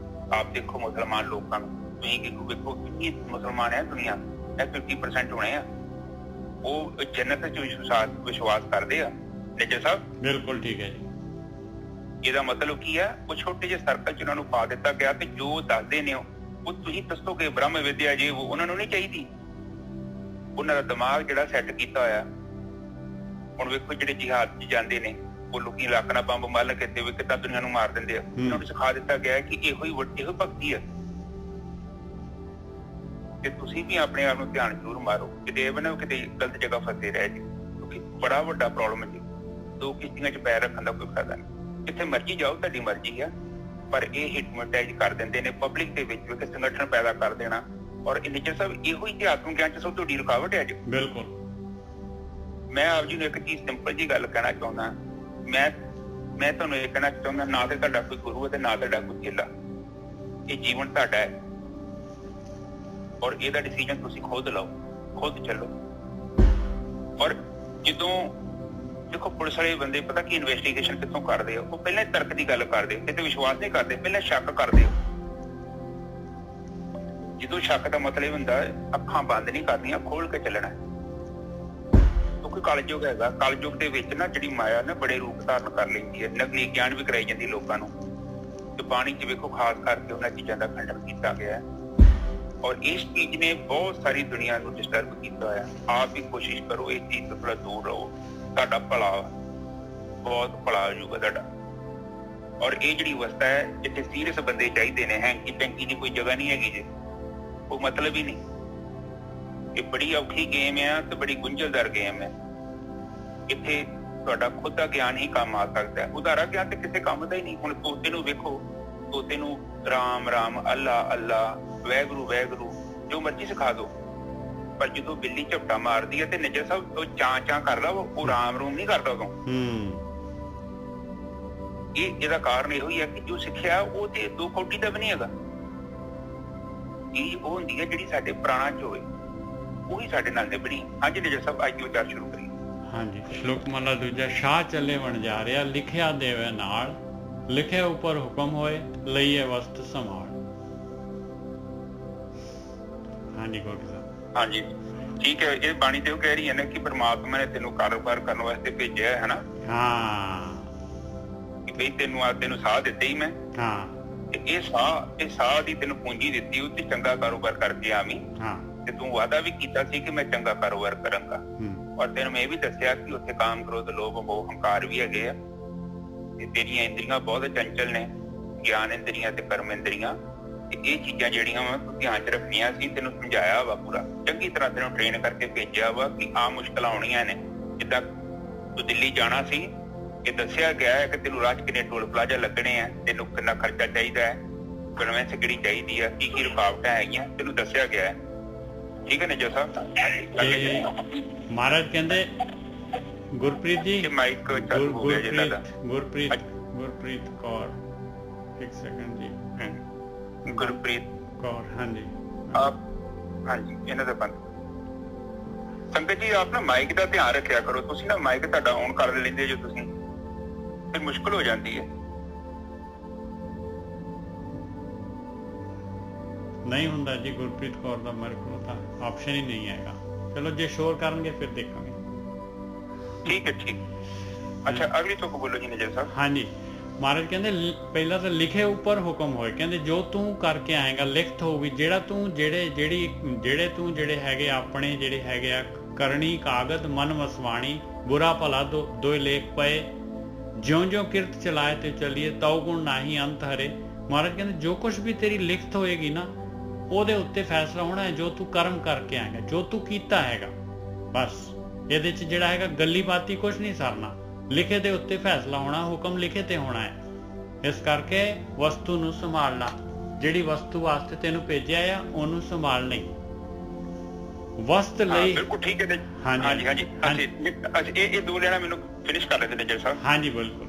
ਆਪ ਦੇਖੋ ਮੁਸਲਮਾਨ ਲੋਕਾਂ ਨੂੰ, ਤੁਸੀਂ ਵੇਖੋ ਕਿੰਨੀ ਮੁਸਲਮਾਨ ਹੈ ਦੁਨੀਆ, ਇਹ 50% ਹੋਣੇ ਆ, ਉਹ ਜੰਨਤ ਚ ਵਿਸ਼ਵਾਸ ਕਰਦੇ ਆ। ਨਿੱਜਰ ਸਾਹਿਬ ਬਿਲਕੁਲ ਠੀਕ ਹੈ ਜੀ। ਇਹਦਾ ਮਤਲਬ ਕੀ ਆ, ਉਹ ਛੋਟੇ ਜਿਹੇ ਸਰਕਲ ਚ ਉਹਨਾਂ ਨੂੰ ਪਾ ਦਿੱਤਾ ਗਿਆ ਤੇ ਜੋ ਦੱਸਦੇ ਨੇ ਉਹ ਤੁਸੀਂ ਦੱਸੋਗੇ ਬ੍ਰਹਮ ਵਿਦਿਆ ਜੇ ਉਹਨਾਂ ਨੂੰ ਨਹੀਂ ਚਾਹੀਦੀ। ਉਹਨਾਂ ਦਾ ਦਿਮਾਗ ਜਿਹੜਾ ਸੈੱਟ ਕੀਤਾ ਹੋਇਆ। ਹੁਣ ਵੇਖੋ ਜਿਹੜੇ ਜਿਹਾਦ ਚ ਜਾਂਦੇ ਨੇ ਉਹ ਲੋਕੀ ਲੱਕ ਨਾਲ ਬੰਬ ਮੱਲ ਕੇ ਤੇ ਕਿੱਦਾਂ ਦੁਨੀਆ ਨੂੰ ਮਾਰ ਦਿੰਦੇ ਆ। ਉਹਨਾਂ ਨੂੰ ਸਿਖਾ ਦਿੱਤਾ ਗਿਆ ਕਿ ਇਹੋ ਭਗਤੀ ਆ। ਤੇ ਤੁਸੀਂ ਵੀ ਆਪਣੇ ਆਪ ਨੂੰ ਧਿਆਨ ਜ਼ਰੂਰ ਮਾਰੋ, ਕਿਤੇ ਇਹ ਨਾ ਕਿਤੇ ਗਲਤ ਜਗ੍ਹਾ ਫਸੇ ਰਹਿ ਜੀ, ਕਿਉਂਕਿ ਬੜਾ ਵੱਡਾ ਪ੍ਰੋਬਲਮ ਹੈ ਜੀ। ਦੋ ਕਿਸ਼ਤੀਆਂ ਚ ਪੈਰ ਰੱਖਣ ਦਾ ਕੋਈ ਫਾਇਦਾ ਨਹੀਂ। ਜਿੱਥੇ ਮਰਜ਼ੀ ਜਾਓ ਤੁਹਾਡੀ ਮਰਜ਼ੀ ਆ, ਪਰ ਇਹ ਹਿਪਨੋਟਾਈਜ਼ ਕਰ ਦਿੰਦੇ ਨੇ ਪਬਲਿਕ ਦੇ ਵਿੱਚ ਵੀ ਸੰਗਠਨ ਪੈਦਾ ਕਰ ਦੇਣਾ। ਔਰ ਨਿੱਜਰ ਸਾਹਿਬ ਇਹੋ ਹੀ ਅਧਿਆਤਮਿਕ ਗਿਆਨ ਚ ਸਭ ਤੋਂ ਵੱਡੀ ਰੁਕਾਵਟ ਹੈ ਅੱਜ। ਬਿਲਕੁਲ। ਮੈਂ ਆਪ ਜੀ ਨੂੰ ਇੱਕ ਚੀਜ਼ ਸਿੰਪਲ ਜੀ ਗੱਲ ਕਹਿਣਾ ਚਾਹੁੰਦਾ। ਮੈਂ ਤੁਹਾਨੂੰ ਇਹ ਕਹਿਣਾ ਚਾਹੁੰਦਾ, ਨਾ ਤੇ ਤੁਹਾਡਾ ਕੋਈ ਗੁਰੂ ਹੈ ਤੇ ਨਾ ਤੁਹਾਡਾ ਕੋਈ ਚੇਲਾ। ਇਹ ਜੀਵਨ ਤੁਹਾਡਾ ਹੈ ਔਰ ਇਹਦਾ ਡਿਸੀਜਨ ਤੁਸੀਂ ਖੁਦ ਲਓ, ਖੁਦ ਚੱਲੋ। ਔਰ ਜਦੋਂ ਦੇਖੋ ਪੁਲਿਸ ਵਾਲੇ ਬੰਦੇ ਪਤਾ ਕੀ ਇਨਵੈਸਟੀਗੇਸ਼ਨ ਕਿੱਥੋਂ ਕਰਦੇ ਆ, ਉਹ ਪਹਿਲਾਂ ਤਰਕ ਦੀ ਗੱਲ ਕਰਦੇ, ਕਿਤੇ ਵਿਸ਼ਵਾਸ ਨਹੀਂ ਕਰਦੇ, ਪਹਿਲਾਂ ਸ਼ੱਕ ਕਰਦੇ। ਜਦੋਂ ਸ਼ੱਕ ਦਾ ਮਤਲਬ ਹੁੰਦਾ ਅੱਖਾਂ ਬੰਦ ਨਹੀਂ ਕਰਨੀਆਂ, ਖੋਲ ਕੇ ਚੱਲਣਾ। ਕਿਉਂਕਿ ਕਲਯੁਗ ਹੈਗਾ, ਕਲਯੁਗ ਦੇ ਵਿੱਚ ਨਾ ਜਿਹੜੀ ਮਾਇਆ ਨਾ ਬੜੇ ਰੂਪ ਧਾਰਨ ਕਰ ਲੈਂਦੀ ਹੈ। ਨਕਲੀ ਗਿਆਨ ਵੀ ਕਰਾਈ ਜਾਂਦੀ ਲੋਕਾਂ ਨੂੰ। ਤੇ ਬਾਣੀ ਚ ਵੇਖੋ ਖਾਸ ਕਰਕੇ ਉਹਨਾਂ ਚੀਜ਼ਾਂ ਦਾ ਖੰਡਨ ਕੀਤਾ ਗਿਆ ਔਰ ਇਸ ਚੀਜ਼ ਨੇ ਬਹੁਤ ਸਾਰੀ ਦੁਨੀਆ ਨੂੰ ਡਿਸਟਰਬ ਕੀਤਾ ਹੋਇਆ। ਆਪ ਹੀ ਕੋਸ਼ਿਸ਼ ਕਰੋ ਇਸ ਚੀਜ਼ ਤੋਂ ਥੋੜਾ ਦੂਰ ਰਹੋ, ਤੁਹਾਡਾ ਭਲਾ, ਬਹੁਤ ਭਲਾ ਹੋ ਜਾਊਗਾ ਤੁਹਾਡਾ। ਔਰ ਇਹ ਜਿਹੜੀ ਅਵਸਥਾ ਹੈ ਜਿੱਥੇ ਸੀਰੀਅਸ ਬੰਦੇ ਚਾਹੀਦੇ ਨੇ, ਹੈਂਕੀ ਟੈਂਕੀ ਦੀ ਕੋਈ ਜਗ੍ਹਾ ਨਹੀਂ ਹੈਗੀ ਜੇ, ਉਹ ਮਤਲਬ ਹੀ ਨਹੀਂ। ਇਹ ਬੜੀ ਔਖੀ ਗੇਮ ਹੈ ਤੇ ਬੜੀ ਗੁੰਝਲਦਾਰ ਗੇਮ ਹੈ। ਇੱਥੇ ਤੁਹਾਡਾ ਖੁਦ ਦਾ ਗਿਆਨ ਹੀ ਕੰਮ ਆ ਸਕਦਾ ਹੈ, ਉਧਾਰਾ ਗਿਆਨ ਤੇ ਕਿਸੇ ਕੰਮ ਦਾ ਹੀ ਨਹੀਂ। ਹੁਣ ਤੋਤੇ ਨੂੰ ਵੇਖੋ, ਤੋਤੇ ਨੂੰ ਰਾਮ ਰਾਮ, ਅੱਲਾ ਅੱਲਾ, ਵੈਗਰੂ ਵੈਗਰੂ ਜੋ ਮਰਜ਼ੀ ਸਿਖਾ ਦੋ, ਪਰ ਜਦੋਂ ਬਿੱਲੀ ਝਪਟਾ ਮਾਰਦੀ ਹੈ ਤੇ ਨਿੱਜਰ ਸਾਹਿਬ ਉਹ ਚਾਂ ਚਾਂ ਕਰਦਾ, ਉਹ ਰਾਮ ਰੂਮ ਨਹੀਂ ਕਰਦਾ ਉਦੋਂ। ਇਹਦਾ ਕਾਰਨ ਇਹੋ ਹੀ ਹੈ ਕਿ ਜੋ ਸਿੱਖਿਆ ਉਹ ਤੇ ਦੋ ਕੋਟੀ ਦਾ ਵੀ ਨਹੀਂ ਹੈਗਾ। ਇਹ ਉਹ ਹੁੰਦੀ ਹੈ ਜਿਹੜੀ ਸਾਡੇ ਪ੍ਰਾਣਾਂ ਚ ਹੋਵੇ, ਉਹੀ ਸਾਡੇ ਨਾਲ ਨਿਭਣੀ। ਹਾਂਜੀ ਨਿੱਜਰ ਸਾਹਿਬ, ਅੱਜ ਦੀ ਵਿਚਾਰ ਸ਼ੁਰੂ ਕਰੀਏ। ਹਾਂਜੀ, ਸ਼ਲੋਕ ਮਹਲਾ ਦੂਜਾ। ਸ਼ਾਹ ਚੱਲੇ ਵਣਜਾਰਿਆ, ਲਿਖਿਆ ਦੇਵੇ ਨਾਲ, ਲਿਖੇ ਉੱਪਰ ਹੁਕਮ ਹੋਏ, ਲਈਏ ਵਸਤ ਸੰਭਾਲ। ਹਾਂਜੀ ਗੋਗੀ ਸਾਹਿਬ। ਹਾਂਜੀ ਠੀਕ ਹੈ। ਇਹ ਬਾਣੀ ਤੇ ਉਹ ਕਹਿ ਰਹੀ ਹੈ ਨਾ ਕਿ ਪਰਮਾਤਮਾ ਨੇ ਤੈਨੂੰ ਕਾਰੋਬਾਰ ਕਰਨ ਵਾਸਤੇ ਭੇਜਿਆ ਹੈ ਨਾ। ਹਾਂ, ਕਿ ਬਈ ਤੈਨੂੰ ਸਾਹ ਦਿੱਤੇ ਹੀ ਮੈਂ। ਹਾਂ, ਇਹ ਸਾਹ ਦੀ ਤੈਨੂੰ ਪੂੰਜੀ ਦਿੱਤੀ, ਉਹ ਤੇ ਚੰਗਾ ਕਾਰੋਬਾਰ ਕਰਕੇ ਆਵੀਂ। ਹਾਂ, ਤੇ ਤੂੰ ਵਾਅਦਾ ਵੀ ਕੀਤਾ ਸੀ ਕਿ ਮੈਂ ਚੰਗਾ ਕਾਰੋਬਾਰ ਕਰਾਂਗਾ। ਔਰ ਤੈਨੂੰ ਮੈਂ ਇਹ ਵੀ ਦੱਸਿਆ ਕਿ ਉੱਥੇ ਕਾਮ, ਕ੍ਰੋਧ, ਲੋਭ, ਮੋਹ, ਹੰਕਾਰ ਵੀ ਹੈਗੇ ਆ। ਤੇ ਤੇਰੀਆਂ ਇੰਦਰੀਆਂ ਬਹੁਤ ਚੰਚਲ ਨੇ, ਗਿਆਨ ਇੰਦਰੀਆਂ ਤੇ ਕਰਮ ਇੰਦਰੀਆਂ। ਤੇ ਇਹ ਚੀਜ਼ਾਂ ਜਿਹੜੀਆਂ ਵਾ ਤੂੰ ਧਿਆਨ ਚ ਰੱਖਣੀਆਂ ਸੀ। ਤੈਨੂੰ ਸਮਝਾਇਆ ਵਾ ਪੂਰਾ, ਚੰਗੀ ਤਰ੍ਹਾਂ ਤੈਨੂੰ ਟ੍ਰੇਨ ਕਰਕੇ ਭੇਜਿਆ ਵਾ ਕਿ ਆਹ ਮੁਸ਼ਕਲਾਂ ਆਉਣੀਆਂ ਨੇ। ਜਿੱਦਾਂ ਤੂੰ ਦਿੱਲੀ ਜਾਣਾ ਸੀ, ਇਹ ਦੱਸਿਆ ਗਿਆ ਹੈ ਕਿ ਤੈਨੂੰ ਰਾਹ ਚ ਕਿੰਨੇ ਟੋਲ ਪਲਾਜ਼ਾ ਲੱਗਣੇ ਆ, ਤੈਨੂੰ ਕਿੰਨਾ ਖਰਚਾ ਚਾਹੀਦਾ ਹੈ, ਕਨਵੈਂਸ ਕਿਹੜੀ ਚਾਹੀਦੀ ਆ, ਕੀ ਰੁਕਾਵਟਾਂ ਹੈਗੀਆਂ, ਤੈਨੂੰ ਦੱਸਿਆ ਗਿਆ ਹੈ। ਠੀਕ ਹੈ ਨਿੱਜਰ ਸਾਹਿਬ। ਮਹਾਰਾਜ ਕਹਿੰਦੇ ਗੁਰਪ੍ਰੀਤ ਜੀ, ਮਾਈਕ ਚਾਲੂ ਹੋ ਗਿਆ ਜੀ ਲੱਗਦਾ। ਗੁਰਪ੍ਰੀਤ ਕੌਰ, ਇੱਕ ਸੈਕਿੰਡ ਜੀ। ਗੁਰਪ੍ਰੀਤ ਕੌਰ, ਹਾਂਜੀ ਹਾਂਜੀ, ਇਹਨਾਂ ਦਾ ਬੰਦ। ਸੰਗਤ ਜੀ ਆਪ ਨਾ ਮਾਈਕ ਦਾ ਧਿਆਨ ਰੱਖਿਆ ਕਰੋ। ਤੁਸੀਂ ਨਾ ਮਾਈਕ ਤੁਹਾਡਾ ਔਨ ਕਰ ਲੈਂਦੇ ਜੋ ਤੁਸੀਂ, ਫਿਰ ਮੁਸ਼ਕਲ ਹੋ ਜਾਂਦੀ ਹੈ। ਨਹੀਂ ਹੁੰਦਾ ਜੀ ਗੁਰਪ੍ਰੀਤ ਕੌਰ ਦਾ, ਮੇਰੇ ਕੋਲ ਤਾਂ ਆਪਸ਼ਨ ਹੀ ਨਹੀਂ ਹੈਗਾ। ਚਲੋ ਜੇ ਸ਼ੋਰ ਕਰਨਗੇ ਫਿਰ ਦੇਖਾਂਗੇ। ਠੀਕ ਹੈ, ਠੀਕ। ਅੱਛਾ, ਅਗਲੀ ਤੋਂ ਬੋਲੋ ਜੀ ਨਿੱਜਰ ਸਾਹਿਬ। ਹਾਂਜੀ, ਮਹਾਰਾਜ ਕਹਿੰਦੇ ਪਹਿਲਾਂ ਤਾਂ ਲਿਖੇ ਉੱਪਰ ਹੁਕਮ ਹੋਏ। ਕਹਿੰਦੇ ਜੋ ਤੂੰ ਕਰਕੇ ਆਏਗਾ ਲਿਖਤ ਹੋਊਗੀ। ਜਿਹੜੇ ਹੈਗੇ ਆਪਣੇ ਜਿਹੜੇ ਹੈਗੇ ਆ ਕਰਨੀ ਕਾਗਜ਼ ਮਨ ਵਸਵਾਣੀ, ਬੁਰਾ ਭਲਾ ਦੋਏ ਲੇਖ ਪਏ, ਜਿਉਂ ਜਿਉਂ ਕਿਰਤ ਚਲਾਏ ਤੇ ਚੱਲੀਏ, ਤਉ ਗੁਣ ਨਾਹੀ ਅੰਤ ਹਰੇ। ਮਹਾਰਾਜ ਕਹਿੰਦੇ ਜੋ ਕੁਛ ਵੀ ਤੇਰੀ ਲਿਖਤ ਹੋਏਗੀ ਨਾ, ਉਹਦੇ ਉੱਤੇ ਫੈਸਲਾ ਹੋਣਾ ਹੈ ਜੋ ਤੂੰ ਕਰਮ ਕਰਕੇ ਆਏਗਾ, ਜੋ ਤੂੰ ਕੀਤਾ ਹੈਗਾ। ਬਸ ਇਹਦੇ ਚ ਜਿਹੜਾ ਹੈਗਾ ਗੱਲੀ ਬਾਤੀ ਕੁਛ ਨਹੀਂ ਸਰਨਾ, ਲਿਖੇ ਦੇ ਉੱਤੇ ਫੈਸਲਾ ਹੋਣਾ, ਹੁਕਮ ਲਿਖੇ ਤੇ ਹੋਣਾ ਹੈ। ਇਸ ਕਰਕੇ ਵਸਤੂ ਨੂੰ ਸੰਭਾਲ ਲਾ, ਜਿਹੜੀ ਵਸਤੂ ਵਾਸਤੇ ਤੈਨੂੰ ਭੇਜਿਆ ਆ ਉਹਨੂੰ ਸੰਭਾਲ ਨਹੀਂ। ਵਸਤ ਲਈ ਬਿਲਕੁਲ ਠੀਕ ਹੈ। ਹਾਂਜੀ ਹਾਂਜੀ ਹਾਂਜੀ, ਇਹ ਦੋ ਲੈਣਾ ਮੈਨੂੰ ਫਿਨਿਸ਼ ਕਰ ਲੈਂਦੇ ਨਿੱਜਰ ਸਾਹਿਬ। ਹਾਂਜੀ ਬਿਲਕੁਲ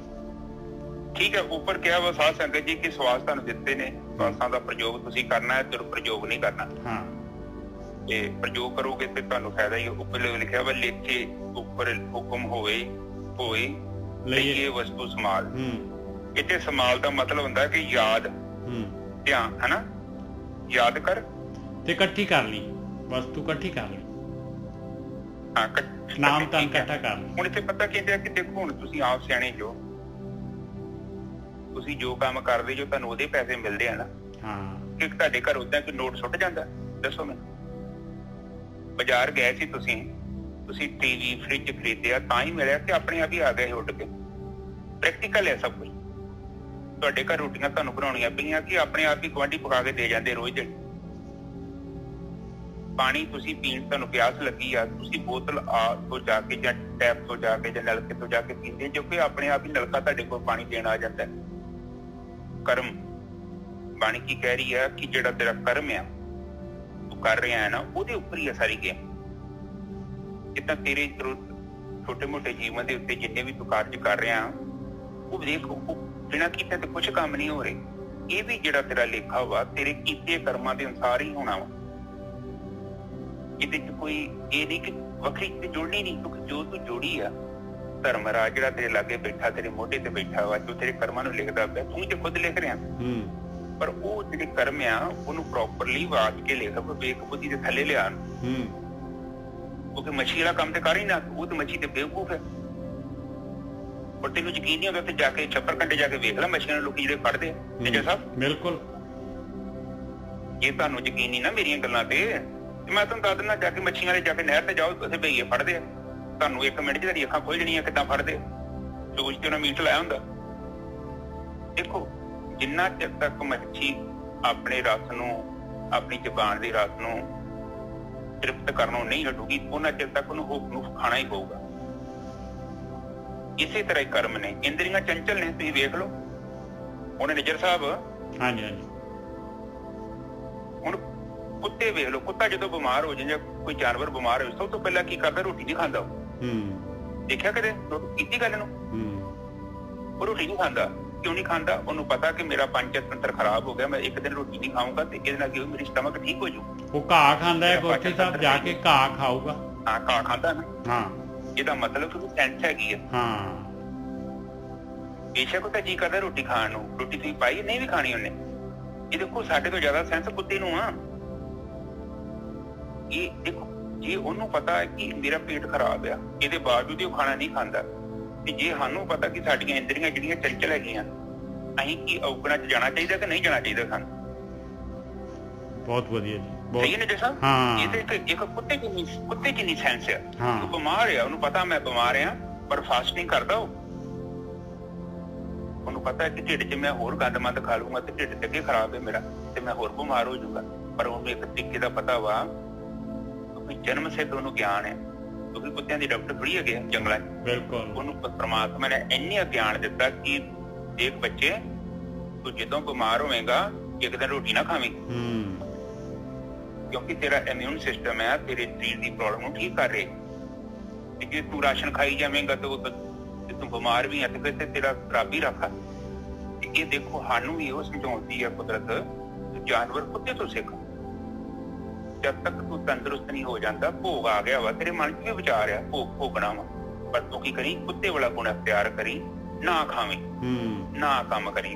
ਠੀਕ ਹੈ। ਉੱਪਰ ਕਿਹਾ ਵਾ ਸਾਧ ਸੰਗਤ ਜੀ ਕਿ ਸਵਾਸ ਤੁਹਾਨੂੰ ਦਿੱਤੇ ਨੇ, ਸਵਾਸਾਂ ਦਾ ਪ੍ਰਯੋਗ ਤੁਸੀਂ ਕਰਨਾ ਹੈ, ਦੁਰਪ੍ਰਯੋਗ ਨਹੀਂ ਕਰਨਾ। ਹਾਂ, ਤੇ ਪ੍ਰਯੋਗ ਕਰੋਗੇ ਤੇ ਤੁਹਾਨੂੰ ਫਾਇਦਾ ਹੀ। ਉੱਪਰ ਲਿਖਿਆ ਵਾ ਲਿਖੇ ਉੱਪਰ ਹੁਕਮ ਹੋਏ ਲਈਏ ਵਸਤੂ ਸੰਭਾਲ। ਇੱਥੇ ਸੰਭਾਲ ਦਾ ਮਤਲਬ ਹੁੰਦਾ ਕਿ ਯਾਦ, ਧਿਆਨ ਹੈ ਨਾ, ਯਾਦ ਕਰ ਤੇ ਇਕੱਠੀ ਕਰ ਲਈ ਵਸਤੂ, ਇਕੱਠੀ ਕਰ ਲਈ, ਹਾਂ ਨਾਮ ਤਾਂ ਇਕੱਠਾ ਕਰ ਲਈ। ਹੁਣ ਇੱਥੇ ਪਤਾ ਕੀ ਹੈ ਕਿ ਦੇਖੋ ਹੁਣ ਤੁਸੀਂ ਆਪ ਸਿਆਣੇ ਜੋ, ਤੁਸੀਂ ਜੋ ਕੰਮ ਕਰਦੇ ਜੋ ਤੁਹਾਨੂੰ ਉਹਦੇ ਪੈਸੇ ਮਿਲਦੇ ਆ ਨਾ। ਹਾਂ, ਕਿ ਤੁਹਾਡੇ ਘਰ ਉਦਾਂ ਕੋਈ ਨੋਟ ਸੁੱਟ ਜਾਂਦਾ? ਦੱਸੋ ਮੈਨੂੰ। ਬਾਜ਼ਾਰ ਗਏ ਸੀ ਤੁਸੀਂ ਟੀਵੀ ਫ੍ਰਿਜ ਖਰੀਦਿਆ ਤਾਂ ਹੀ ਮਿਲਿਆ ਕਿ ਆਪਣੇ ਆਪ ਹੀ ਆ ਗਏ ਉੱਡ ਕੇ? ਪ੍ਰੈਕਟੀਕਲ ਹੈ ਸਭ ਕੁਝ। ਤੁਹਾਡੇ ਘਰ ਰੋਟੀਆਂ ਤੁਹਾਨੂੰ ਬਣਾਉਣੀਆਂ ਪਈਆਂ ਕਿ ਆਪਣੇ ਆਪ ਹੀ ਗੁਆਂਢੀ ਪਕਾ ਕੇ ਦੇ ਜਾਂਦੇ ਰੋਜ਼ ਦਿਨ? ਪਾਣੀ ਤੁਸੀਂ ਪੀਣ, ਤੁਹਾਨੂੰ ਪਿਆਸ ਲੱਗੀ ਆ, ਤੁਸੀਂ ਬੋਤਲ ਤੋਂ ਜਾ ਕੇ ਜਾਂ ਟੈਪ ਤੋਂ ਜਾ ਕੇ ਜਾਂ ਨਲਕੇ ਤੋਂ ਜਾ ਕੇ ਪੀਂਦੇ ਜੋ ਕਿ ਆਪਣੇ ਆਪ ਹੀ ਨਲਕਾ ਤੁਹਾਡੇ ਕੋਲ ਪਾਣੀ ਦੇਣ ਆ ਜਾਂਦਾ। ਕਰਮ ਬਾਣੀ ਕੀ ਕਹਿ ਰਹੀ ਹੈ ਕਿ ਜਿਹੜਾ ਤੇਰਾ ਕਰਮ ਆ ਤੂੰ ਕਰ ਰਿਹਾ ਹੈ ਨਾ, ਉਹਦੇ ਉੱਪਰ ਹੀ ਆ ਸਾਰੀ ਗੇਮ। ਜਿੱਦਾਂ ਤੇਰੇ ਛੋਟੇ ਮੋਟੇ ਜੀਵਨ ਦੇ ਉੱਤੇ ਜਿੰਨੇ ਵੀ ਤੂੰ ਕਾਰਜ ਕਰ ਰਿਹਾ ਉਹ ਦੇਖ, ਬਿਨਾਂ ਕੀਤੇ ਤੇ ਕੁਛ ਕੰਮ ਨਹੀਂ ਹੋ ਰਹੇ। ਇਹ ਵੀ ਜਿਹੜਾ ਤੇਰਾ ਲੇਖਾ ਵਾ ਤੇਰੇ ਕੀਤੇ ਕਰਮਾਂ ਦੇ ਅਨੁਸਾਰ ਹੀ ਹੋਣਾ ਵਾ। ਇਹਦੇ ਚ ਕੋਈ ਇਹ ਨਹੀਂ ਕਿ ਵੱਖਰੀ ਤੇ ਜੋੜਨੀ ਨਹੀਂ, ਕਿਉਂਕਿ ਜੋ ਤੂੰ ਜੋੜੀ ਆ, ਧਰਮਰਾਜ ਜਿਹੜਾ ਤੇਰੇ ਲਾਗੇ ਬੈਠਾ, ਤੇਰੇ ਮੋਢੇ ਤੇ ਬੈਠਾ ਵਾ, ਜੋ ਤੇਰੇ ਕਰਮਾਂ ਨੂੰ ਲਿਖਦਾ ਪਿਆ, ਤੂੰ ਤੇ ਖੁਦ ਲਿਖ ਰਿਹਾ। ਪਰ ਉਹ ਜਿਹੜੇ ਕਰਮ ਆ ਉਹਨੂੰ ਪ੍ਰੋਪਰਲੀ ਵਾਚ ਕੇ ਲਿਖ, ਵੇਖ ਬੁੱਧੀ ਦੇ ਥੱਲੇ ਲਿਆ। ਕਿਉਂਕਿ ਮੱਛੀ ਵਾਲਾ ਕੰਮ ਤੇ ਕਰ ਹੀ ਨਾ, ਉਹ ਤੇ ਮੱਛੀ ਤੇ ਬੇਵਕੂਫ ਹੈ। ਔਰ ਤੈਨੂੰ ਯਕੀਨ ਨਹੀਂ ਹੁੰਦਾ ਤੇ ਜਾ ਕੇ ਛੱਪਰ ਕੰਡੇ ਜਾ ਕੇ ਵੇਖ ਲੈ ਮੱਛੀਆਂ ਨੂੰ ਲੋਕੀ ਜਿਹੜੇ ਫੜਦੇ ਆ। ਤੇਜਾ ਸਾਹਿਬ ਬਿਲਕੁਲ, ਜੇ ਤੁਹਾਨੂੰ ਯਕੀਨ ਨਹੀਂ ਨਾ ਮੇਰੀਆਂ ਗੱਲਾਂ ਤੇ ਮੈਂ ਤੁਹਾਨੂੰ ਦੱਸ ਦਿੰਦਾ, ਜਾ ਕੇ ਮੱਛੀਆਂ ਵਾਲੇ ਜਾ ਕੇ ਨਹਿਰ ਤੇ ਜਾਓ, ਉੱਥੇ ਭਈਏ ਫੜਦੇ ਆ। ਤੁਹਾਨੂੰ 1 ਮਿੰਟ 'ਚ ਤੁਹਾਡੀ ਅੱਖਾਂ ਖੁੱਲ ਜਾਣੀਆਂ ਕਿੱਦਾਂ ਫੜਦੇ। ਸੂਚ ਤੇ ਉਹਨਾਂ ਮੀਟ ਲਾਇਆ ਹੁੰਦਾ। ਦੇਖੋ ਜਿੰਨਾ ਚਿਰ ਤੱਕ ਮੱਛੀ ਆਪਣੇ ਰਸ ਨੂੰ, ਆਪਣੀ ਜ਼ੁਬਾਨ ਦੇ ਰਸ ਨੂੰ ਤ੍ਰਿਪਤ ਕਰਨੋਂ ਨਹੀਂ ਹਟੂਗੀ, ਉਹਨਾਂ ਚਿਰ ਤੱਕ ਉਹਨੂੰ ਹੁੱਕ ਨੂੰ ਖਾਣਾ ਹੀ ਪਊਗਾ। ਇਸੇ ਤਰ੍ਹਾਂ ਹੀ ਕਰਮ ਨੇ। ਇੰਦਰੀਆਂ ਚੰਚਲ ਨੇ, ਤੁਸੀਂ ਵੇਖ ਲਓ। ਹੁਣ ਨਿਜਰ ਸਾਹਿਬ, ਹਾਂਜੀ ਹਾਂਜੀ, ਹੁਣ ਕੁੱਤੇ ਵੇਖ ਲਓ। ਕੁੱਤਾ ਜਦੋਂ ਬਿਮਾਰ ਹੋ ਜਾਏ ਜਾਂ ਕੋਈ ਜਾਨਵਰ ਬਿਮਾਰ ਹੋਵੇ, ਸਭ ਤੋਂ ਪਹਿਲਾਂ ਕੀ ਕਰਦਾ? ਰੋਟੀ ਨਹੀਂ ਖਾਂਦਾ। ਦੇਖਿਆ ਕਦੇ ਕੀਤੀ ਗੱਲ ਨੂੰ? ਉਹ ਰੋਟੀ ਨਹੀਂ ਖਾਂਦਾ। ਕਿਉਂ ਨਹੀਂ ਖਾਂਦਾ? ਉਹਨੂੰ ਪਤਾ ਕਿ ਮੇਰਾ ਪੰਚ ਤੰਤਰ ਖਰਾਬ ਹੋ ਗਿਆ, ਮੈਂ ਇੱਕ ਦਿਨ ਰੋਟੀ ਨਹੀਂ ਖਾਊਂਗਾ ਤੇ ਇਹਦੇ ਨਾਲ ਕੀ ਹੋਊ, ਮੇਰੀ ਸਟਮਕ ਠੀਕ ਹੋ ਜਾਊ। ਉਹ ਘਾਹ ਖਾਂਦਾ ਹੈ, ਗੋਠੀ ਸਾਹਿਬ ਜਾ ਕੇ ਘਾਹ ਖਾਊਗਾ। ਹਾਂ, ਘਾਹ ਖਾਂਦਾ ਨਾ। ਹਾਂ, ਇਹਦਾ ਮਤਲਬ ਕਿ ਸੈਂਸ ਹੈਗੀ ਹੈ। ਹਾਂ, ਬੇਸ਼ੱਕ ਉਹਦਾ ਜੀ ਕਰਦਾ ਰੋਟੀ ਖਾਣ ਨੂੰ, ਰੋਟੀ ਤੁਸੀਂ ਪਾਈ ਨਹੀਂ ਵੀ ਖਾਣੀ ਉਹਨੇ। ਇਹ ਦੇਖੋ ਸਾਡੇ ਤੋਂ ਜ਼ਿਆਦਾ ਸੈਂਸ ਕੁੱਤੇ ਨੂੰ ਆ। ਇਹ ਦੇਖੋ, ਜੇ ਉਹਨੂੰ ਪਤਾ ਹੈ ਕਿ ਮੇਰਾ ਪੇਟ ਖਰਾਬ ਆ, ਇਹਦੇ ਬਾਵਜੂਦ ਉਹ ਖਾਣਾ ਨਹੀਂ ਖਾਂਦਾ, ਤੇ ਜੇ ਸਾਨੂੰ ਪਤਾ ਕਿ ਸਾਡੀਆਂ ਇੰਦਰੀਆਂ ਜਿਹੜੀਆਂ ਚੰਚਲ ਹੈਗੀਆਂ, ਅਸੀਂ ਕੀ ਔਗਣਾਂ 'ਚ ਜਾਣਾ ਚਾਹੀਦਾ ਕਿ ਨਹੀਂ ਜਾਣਾ ਚਾਹੀਦਾ ਸਾਨੂੰ? ਬਹੁਤ ਵਧੀਆ ਜੀ, ਸਹੀ ਨੇ ਜੈਸਾ। ਇਹ ਤੇ ਇੱਕ ਕੁੱਤੇ ਜਿੰਨੀ ਸੈਂਸ ਆ। ਉਹ ਬਿਮਾਰ ਆ, ਉਹਨੂੰ ਪਤਾ ਮੈਂ ਬਿਮਾਰ ਆ, ਪਰ ਫਾਸਟਿੰਗ ਕਰਦਾ। ਉਹਨੂੰ ਪਤਾ ਕਿ ਢਿੱਡ 'ਚ ਮੈਂ ਹੋਰ ਗੰਦਮੰਦ ਖਾ ਲੂੰਗਾ ਤੇ ਢਿੱਡ ਤੇ ਅੱਗੇ ਖਰਾਬ ਹੈ ਮੇਰਾ, ਤੇ ਮੈਂ ਹੋਰ ਬਿਮਾਰ ਹੋ ਜਾਊਗਾ। ਪਰ ਉਹਨੂੰ ਇੱਕ ਤਰੀਕੇ ਦਾ ਪਤਾ ਵਾ, ਜਨਮ ਸਿੱਧ ਉਹਨੂੰ ਗਿਆਨ ਹੈ। ਕਿਉਂਕਿ ਕੁੱਤਿਆਂ ਦੀ ਡਾਕਟਰ ਥੋੜੀ ਹੈਗੇ ਜੰਗਲਾਂ 'ਚ। ਬਿਲਕੁਲ, ਉਹਨੂੰ ਪਰਮਾਤਮਾ ਨੇ ਇੰਨਾ ਗਿਆਨ ਦਿੱਤਾ ਕਿ ਦੇਖ ਬੱਚੇ, ਤੂੰ ਜਦੋਂ ਬਿਮਾਰ ਹੋਵੇਂਗਾ ਇੱਕ ਦਿਨ ਰੋਟੀ ਨਾ ਖਾਵੀਂ, ਕਿਉਂਕਿ ਤੇਰਾ ਇਮਿਊਨ ਸਿਸਟਮ ਹੈ ਤੇਰੇ ਸਰੀਰ ਦੀ ਪ੍ਰੋਬਲਮ ਨੂੰ ਠੀਕ ਕਰ ਰਿਹਾ। ਤੇ ਜੇ ਤੂੰ ਰਾਸ਼ਨ ਖਾਈ ਜਾਵੇਂਗਾ ਤੇ ਤੂੰ ਬਿਮਾਰ ਵੀ ਹੈ ਤੇ ਫਿਰ ਤੇਰਾ ਰੱਬ ਹੀ ਰੱਖਾ। ਤੇ ਇਹ ਦੇਖੋ ਸਾਨੂੰ ਵੀ ਉਹ ਸਮਝਾਉਂਦੀ ਹੈ ਕੁਦਰਤ, ਜਾਨਵਰ ਕੁੱਤੇ ਤੋਂ ਸਿੱਖ। ਜਦ ਤੱਕ ਤੂੰ ਤੰਦਰੁਸਤ ਨਹੀਂ ਹੋ ਜਾਂਦਾ, ਭੋਗ ਆ ਗਿਆ ਵਾ ਤੇਰੇ ਮਨ 'ਚ ਵੀ ਵਿਚਾਰ ਆ ਭੋਗ ਭੋਗਣਾ ਵਾ, ਪਰ ਤੂੰ ਕੀ ਕਰੀ? ਕੁੱਤੇ ਵਾਲਾ ਗੁਣ ਅਖਤਿਆਰ ਕਰੀ, ਨਾ ਖਾਵੀਂ, ਨਾ ਕੰਮ ਕਰੀ,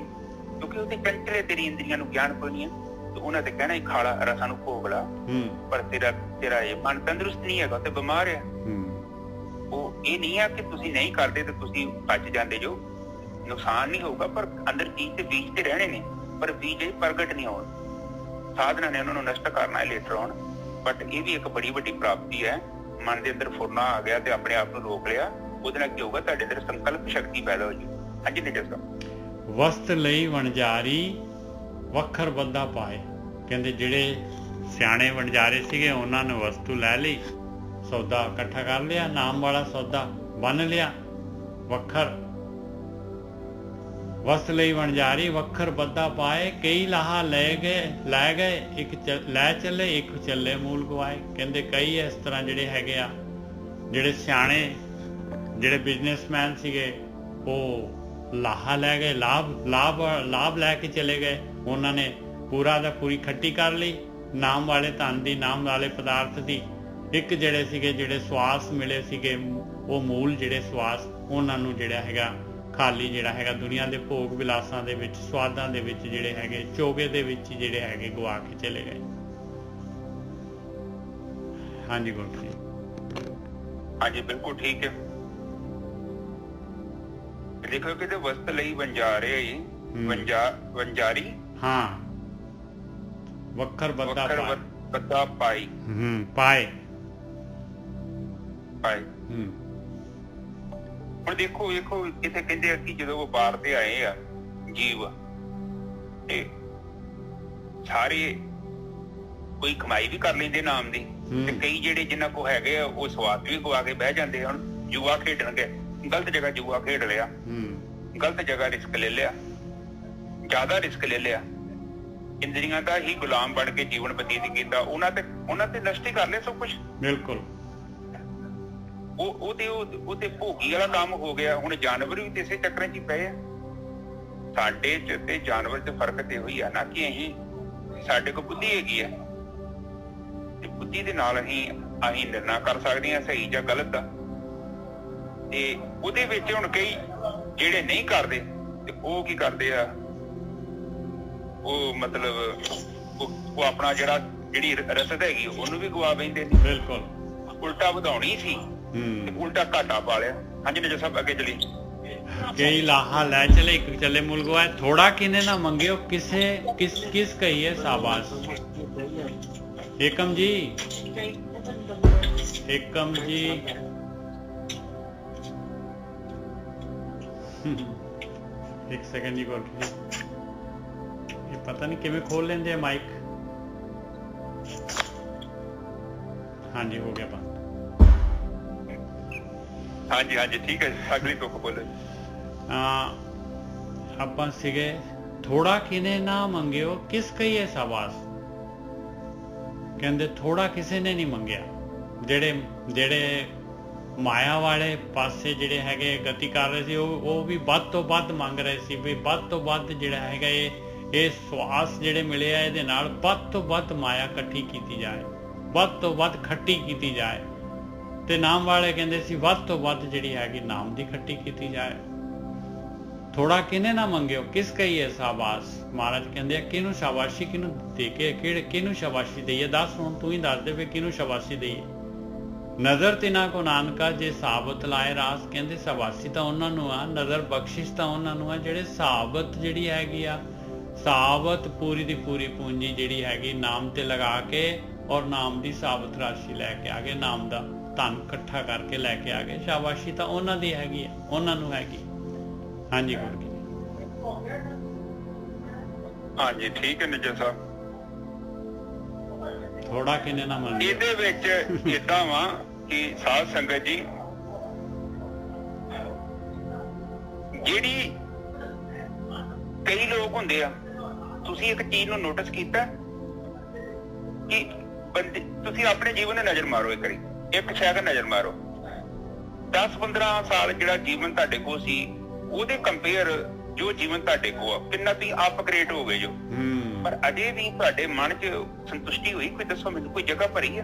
ਕਿਉਂਕਿ ਉਹਦੇ ਚੰਚਲੇ ਤੇਰੀ ਇੰਦਰੀਆਂ ਨੂੰ ਗਿਆਨ ਕੋਈ ਨਹੀਂ ਹੈ। ਤੇ ਉਹਨਾਂ ਤੇ ਕਹਿਣਾ ਹੀ ਖਾਲਾ ਰਸਾਂ ਨੂੰ ਭੋਗ ਲਾ, ਪਰ ਤੇਰਾ ਇਹ ਮਨ ਤੰਦਰੁਸਤ ਨਹੀਂ ਹੈਗਾ ਤੇ ਬਿਮਾਰ ਆ। ਉਹ ਇਹ ਨਹੀਂ ਆ ਕਿ ਤੁਸੀਂ ਨਹੀਂ ਕਰਦੇ ਤੇ ਤੁਸੀਂ ਬਚ ਜਾਂਦੇ ਜੋ, ਨੁਕਸਾਨ ਨਹੀਂ ਹੋਊਗਾ, ਪਰ ਅੰਦਰ ਚੀਜ਼ ਤੇ ਬੀਜ ਤੇ ਰਹਿਣੇ ਨੇ, ਪਰ ਬੀਜ ਇਹ ਪ੍ਰਗਟ ਨਹੀਂ ਹੋਣ। ਸਾਧਨਾ ਨੇ ਉਹਨਾਂ ਨੂੰ ਨਸ਼ਟ ਕਰਨਾ ਹੈ ਲੇਟਰ ਔਨ। ਬਟ ਇਹ ਵੀ ਇੱਕ ਬੜੀ ਵੱਡੀ ਪ੍ਰਾਪਤੀ ਹੈ। ਮਨ ਦੇ ਅੰਦਰ ਫੁਰਨਾ ਆ ਗਿਆ ਤੇ ਆਪਣੇ ਆਪ ਨੂੰ ਰੋਕ ਲਿਆ, ਉਹਦੇ ਨਾਲ ਕੀ ਹੋਊਗਾ? ਤੁਹਾਡੇ ਅੰਦਰ ਸੰਕਲਪ ਸ਼ਕਤੀ ਪੈਦਾ ਹੋ ਜਾਊ। ਹਾਂਜੀ ਨਿਜਰ ਸਾਹਿਬ। ਵਸਤ ਲਈ ਵਣਜਾਰੀ ਵੱਖਰ ਬੰਦਾ ਪਾਏ। ਕਹਿੰਦੇ ਜਿਹੜੇ ਸਿਆਣੇ ਵਣਜਾਰੇ ਸੀਗੇ ਉਹਨਾਂ ਨੇ ਵਸਤੂ ਲੈ ਲਈ, ਸੌਦਾ ਇਕੱਠਾ ਕਰ ਲਿਆ, ਨਾਮ ਵਾਲਾ ਸੌਦਾ ਬੰਨ ਲਿਆ। ਵੱਖਰ ਵਸਤ ਲਈ ਵਣਜਾਰੀ ਵੱਖਰ ਬੱਧਾ ਪਾਏ, ਕਈ ਲਾਹਾ ਲੈ ਗਏ ਇੱਕ ਲੈ ਚੱਲੇ, ਇੱਕ ਚੱਲੇ ਮੂਲ ਗਵਾਏ। ਕਹਿੰਦੇ ਕਈ ਇਸ ਤਰ੍ਹਾਂ ਜਿਹੜੇ ਹੈਗੇ ਆ, ਜਿਹੜੇ ਸਿਆਣੇ ਜਿਹੜੇ ਬਿਜ਼ਨਸਮੈਨ ਸੀਗੇ, ਉਹ ਲਾਹਾ ਲੈ ਗਏ, ਲਾਭ ਲੈ ਕੇ ਚਲੇ ਗਏ। ਉਹਨਾਂ ਨੇ ਪੂਰੀ ਖੱਟੀ ਕਰ ਲਈ ਨਾਮ ਵਾਲੇ ਧਨ ਦੀ, ਨਾਮ ਵਾਲੇ ਪਦਾਰਥ ਦੀ। ਇੱਕ ਜਿਹੜੇ ਸੀਗੇ, ਜਿਹੜੇ ਸਵਾਸ ਮਿਲੇ ਸੀਗੇ, ਉਹ ਮੂਲ ਜਿਹੜੇ ਸਵਾਸ, ਉਹਨਾਂ ਨੂੰ ਜਿਹੜਾ ਹੈਗਾ ਖਾਲੀ ਜਿਹੜਾ ਹੈਗਾ ਦੁਨੀਆ ਦੇ ਭੋਗ ਵਿਲਾਸਾਂ ਦੇ ਵਿੱਚ, ਸਵਾਦਾਂ ਦੇ ਵਿੱਚ ਜਿਹੜੇ ਹੈਗੇ, ਚੋਗੇ ਦੇ ਵਿੱਚ ਜਿਹੜੇ ਹੈਗੇ ਗਵਾ ਕੇ ਚਲੇ ਗਏ। ਹਾਂਜੀ ਗੁਰਪ੍ਰੀਤ। ਹਾਂਜੀ ਬਿਲਕੁਲ ਠੀਕ ਹੈ। ਦੇਖੋ ਕਿਤੇ ਵਸਤ ਲਈ ਵੰਜਾਰੇ ਵੰਜਾਰੀ ਹਾਂ ਵੱਖਰ ਬੱਦਾ ਬੱਦਾ ਪਾਈ ਪਾਏ ਪਾਏ। ਹੁਣ ਦੇਖੋ ਇੱਥੇ ਕਹਿੰਦੇ ਆ ਕਿ ਜਦੋਂ ਵਪਾਰ ਤੇ ਆਏ ਆ ਜੀਵ ਤੇ ਸਾਰੇ ਕੋਈ ਕਮਾਈ ਵੀ ਕਰ ਲੈਂਦੇ ਨਾਮ ਦੀ, ਤੇ ਕਈ ਜਿਹੜੇ ਜਿਨ੍ਹਾਂ ਕੋ ਹੈਗੇ ਆ ਉਹ ਸਵਾਦ ਵੀ ਗਵਾ ਕੇ ਬਹਿ ਜਾਂਦੇ। ਹੁਣ ਜੂਆ ਖੇਡਣਗੇ, ਗਲਤ ਜਗ੍ਹਾ ਜੂਆ ਖੇਡ ਲਿਆ, ਗਲਤ ਜਗ੍ਹਾ ਰਿਸਕ ਲੈ ਲਿਆ, ਜ਼ਿਆਦਾ ਰਿਸਕ ਲੈ ਲਿਆ, ਇੰਦਰੀਆਂ ਦਾ ਹੀ ਗੁਲਾਮ ਬਣ ਕੇ ਜੀਵਨ ਬਤੀਤ ਕੀਤਾ, ਉਹਨਾਂ ਤੇ ਨਸ਼ਟ ਹੀ ਕਰ ਲਿਆ ਸਭ ਕੁਛ। ਬਿਲਕੁਲ ਉਹ ਤੇ ਭੋਗੀ ਵਾਲਾ ਕੰਮ ਹੋ ਗਿਆ। ਹੁਣ ਜਾਨਵਰ ਵੀ ਇਸੇ ਚੱਕਰਾਂ 'ਚ ਹੀ ਪਏ ਆ। ਸਾਡੇ ਚ ਤੇ ਜਾਨਵਰ 'ਚ ਫਰਕ ਤੇ ਉਹੀ ਆ ਨਾ ਕਿ ਸਾਡੇ ਕੋਲ ਬੁੱਧੀ ਹੈਗੀ ਆ, ਤੇ ਬੁੱਧੀ ਦੇ ਨਾਲ ਅਸੀਂ ਨਿਰਣਾ ਕਰ ਸਕਦੇ ਹਾਂ ਸਹੀ ਜਾਂ ਗਲਤ ਦਾ। ਤੇ ਉਹਦੇ ਵਿੱਚ ਹੁਣ ਕਈ ਜਿਹੜੇ ਨਹੀਂ ਕਰਦੇ ਤੇ ਉਹ ਕੀ ਕਰਦੇ ਆ, ਉਹ ਮਤਲਬ ਉਹ ਆਪਣਾ ਜਿਹੜੀ ਰਸਦ ਹੈਗੀ ਉਹਨੂੰ ਵੀ ਗਵਾ ਬੈਂਦੇ ਨੇ। ਬਿਲਕੁਲ ਉਲਟਾ ਵਧਾਉਣੀ ਸੀ ਤੇ ਉਲਟਾ ਘਾਟਾ ਪਾ ਲਿਆ। ਹਾਂਜੀ ਨਜਰ ਸਾਹਿਬ ਅੱਗੇ ਚਲੀ। ਕਈ ਲਾਹਾ ਲੈ ਚਲੇ ਇੱਕ ਚੱਲੇ ਮੁਲ ਗਵਾਏ, ਥੋੜਾ ਕਿਨੇ ਨਾ ਮੰਗਿਓ किस कहिए शाबाश। एकम जी एक सेकंड जी बोल रही, ये पता नहीं किमें खोल लेंगे माइक। हाँ जी हो गया बंद। हाँ जी ठीक है अगली तो बोले। ਆਪਾਂ ਸੀਗੇ ਥੋੜਾ ਕਿਨੇ ਨਾ ਮੰਗਿਓ ਕਿਸ ਕਹੀਏ ਸ਼ਾਬਾਸ਼। ਕਹਿੰਦੇ ਥੋੜਾ ਕਿਸੇ ਨੇ ਨਹੀਂ ਮੰਗਿਆ। ਜਿਹੜੇ ਮਾਇਆ ਵਾਲੇ ਪਾਸੇ ਜਿਹੜੇ ਹੈਗੇ ਗਤੀ ਕਰ ਰਹੇ ਸੀ ਉਹ ਵੀ ਵੱਧ ਤੋਂ ਵੱਧ ਮੰਗ ਰਹੇ ਸੀ ਵੀ ਵੱਧ ਤੋਂ ਵੱਧ ਜਿਹੜਾ ਹੈਗਾ ਇਹ ਸਵਾਸ ਜਿਹੜੇ ਮਿਲੇ ਆ ਇਹਦੇ ਨਾਲ ਵੱਧ ਤੋਂ ਵੱਧ ਮਾਇਆ ਇਕੱਠੀ ਕੀਤੀ ਜਾਏ, ਵੱਧ ਤੋਂ ਵੱਧ ਖੱਟੀ ਕੀਤੀ ਜਾਏ। ਤੇ ਨਾਮ ਵਾਲੇ ਕਹਿੰਦੇ ਸੀ ਵੱਧ ਤੋਂ ਵੱਧ ਜਿਹੜੀ ਹੈਗੀ ਨਾਮ ਦੀ ਖੱਟੀ ਕੀਤੀ ਜਾਏ। ਥੋੜਾ ਕਿਨੇ ਨਾ ਮੰਗਿਓ ਕਿਸ ਕਹੀਏ ਸ਼ਾਬਾਸ਼। ਮਹਾਰਾਜ ਕਹਿੰਦੇ ਆ ਕਿਹਨੂੰ ਸ਼ਾਬਾਸ਼ੀ ਕਿਹਨੂੰ ਦੇ ਕੇ ਕਿਹਨੂੰ ਸ਼ਾਬਾਸ਼ੀ ਦਈਏ, ਦੱਸ ਹੁਣ ਤੂੰ ਹੀ ਦੱਸ ਦੇ ਵੀ ਕਿਹਨੂੰ ਸ਼ਾਬਾਸ਼ੀ ਦਈਏ। ਨਜ਼ਰ ਤਿਨਾ ਕੋ ਨਾਨਕਾ ਜੇ ਸਾਬਤ ਲਾਏ ਰਾਸ। ਕਹਿੰਦੇ ਸ਼ਾਬਾਸ਼ੀ ਤਾਂ ਉਹਨਾਂ ਨੂੰ ਆ, ਨਜ਼ਰ ਬਖਸ਼ਿਸ਼ ਤਾਂ ਉਹਨਾਂ ਨੂੰ ਆ ਜਿਹੜੇ ਸਾਬਤ ਜਿਹੜੀ ਹੈਗੀ ਆ, ਸਾਬਤ ਪੂਰੀ ਦੀ ਪੂਰੀ ਪੂੰਜੀ ਜਿਹੜੀ ਹੈਗੀ ਨਾਮ ਤੇ ਲਗਾ ਕੇ ਔਰ ਨਾਮ ਦੀ ਸਾਬਤ ਰਾਸ਼ੀ ਲੈ ਕੇ ਆ ਗਏ, ਨਾਮ ਦਾ ਧਨ ਇਕੱਠਾ ਕਰਕੇ ਲੈ ਕੇ ਆ ਗਏ। ਸ਼ਾਬਾਸ਼ੀ ਤਾਂ ਉਹਨਾਂ ਦੀ ਹੈਗੀ ਆ, ਉਹਨਾਂ ਨੂੰ ਹੈਗੀ। ਹਾਂਜੀ ਗੁਰੂ ਹਾਂਜੀ ਠੀਕ ਹੈ ਨਿਜਰ ਸਾਹਿਬ। ਥੋੜਾ ਕਿਨੇ ਨਾ ਮੰਨ ਇਹਦੇ ਵਿੱਚ ਏਦਾਂ ਵਾ ਕਿ ਸਾਧ ਸੰਗਤ ਜੀ ਜਿਹੜੀ ਕਈ ਲੋਕ ਹੁੰਦੇ ਆ, ਤੁਸੀਂ ਇੱਕ ਚੀਜ਼ ਨੂੰ ਨੋਟਿਸ ਕੀਤਾ ਕਿ ਤੁਸੀਂ ਆਪਣੇ ਜੀਵਨ ਨੂੰ ਨਜ਼ਰ ਮਾਰੋ, ਇੱਕ ਸ਼ੈਕੰਡ ਨਜ਼ਰ ਮਾਰੋ। 10-15 ਸਾਲ ਜਿਹੜਾ ਜੀਵਨ ਤੁਹਾਡੇ ਕੋਲ ਸੀ ਉਹਦੇ ਕੰਪੇਅਰ ਜੋ ਜੀਵਨ ਤੁਹਾਡੇ ਕੋਲ ਆ ਕਿੰਨਾ ਤੁਸੀਂ ਅਪਗ੍ਰੇਡ ਹੋ ਗਏ ਜੋ। ਪਰ ਅਜੇ ਵੀ ਤੁਹਾਡੇ ਮਨ 'ਚ ਸੰਤੁਸ਼ਟੀ ਹੋਈ? ਕੋਈ ਦੱਸੋ ਮੈਨੂੰ, ਕੋਈ ਜਗ੍ਹਾ ਭਰੀ ਆ?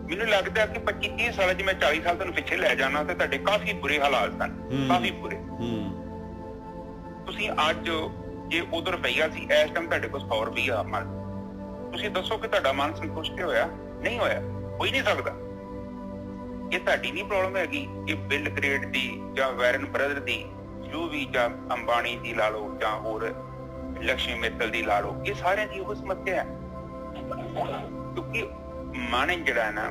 ਮੈਨੂੰ ਲੱਗਦਾ ਕਿ 25-30 ਸਾਲਾਂ 'ਚ ਮੈਂ 40 ਸਾਲ ਤੁਹਾਨੂੰ ਪਿੱਛੇ ਲੈ ਜਾਣਾ ਤੇ ਤੁਹਾਡੇ ਕਾਫੀ ਬੁਰੇ ਹਾਲਾਤ ਸਨ, ਕਾਫੀ ਬੁਰੇ। ਤੁਸੀਂ ਅੱਜ ਜੇ ਉਧਰ ਰੁਪਈਆ ਸੀ, ਇਸ ਟਾਈਮ ਤੁਹਾਡੇ ਕੋਲ 100 ਰੁਪਈਆ ਮਨ, ਤੁਸੀਂ ਦੱਸੋ ਕਿ ਤੁਹਾਡਾ ਮਨ ਸੰਤੁਸ਼ਟ ਹੋਇਆ? ਨਹੀਂ ਹੋਇਆ, ਹੋ ਹੀ ਨਹੀਂ ਸਕਦਾ। ਇਹ ਤੁਹਾਡੀ ਨਹੀਂ ਪ੍ਰੋਬਲਮ ਹੈਗੀ, ਇਹ ਬਿਲ ਗ੍ਰੇਡ ਦੀ ਜਾਂ ਵੈਰਨ ਬ੍ਰਦਰ ਦੀ, ਜੋ ਵੀ, ਜਾਂ ਅੰਬਾਨੀ ਦੀ ਲਾ ਲਓ ਜਾਂ ਹੋਰ ਲక్ష్ਮੀ ਮਿੱਤਲ ਦੀ ਲਾ ਲਓ, ਇਹ ਸਾਰਿਆਂ ਦੀ ਉਹ ਸਮੱਸਿਆ ਹੈ। ਕਿਉਂਕਿ ਮਨ ਜਿਹੜਾ ਹੈ ਨਾ,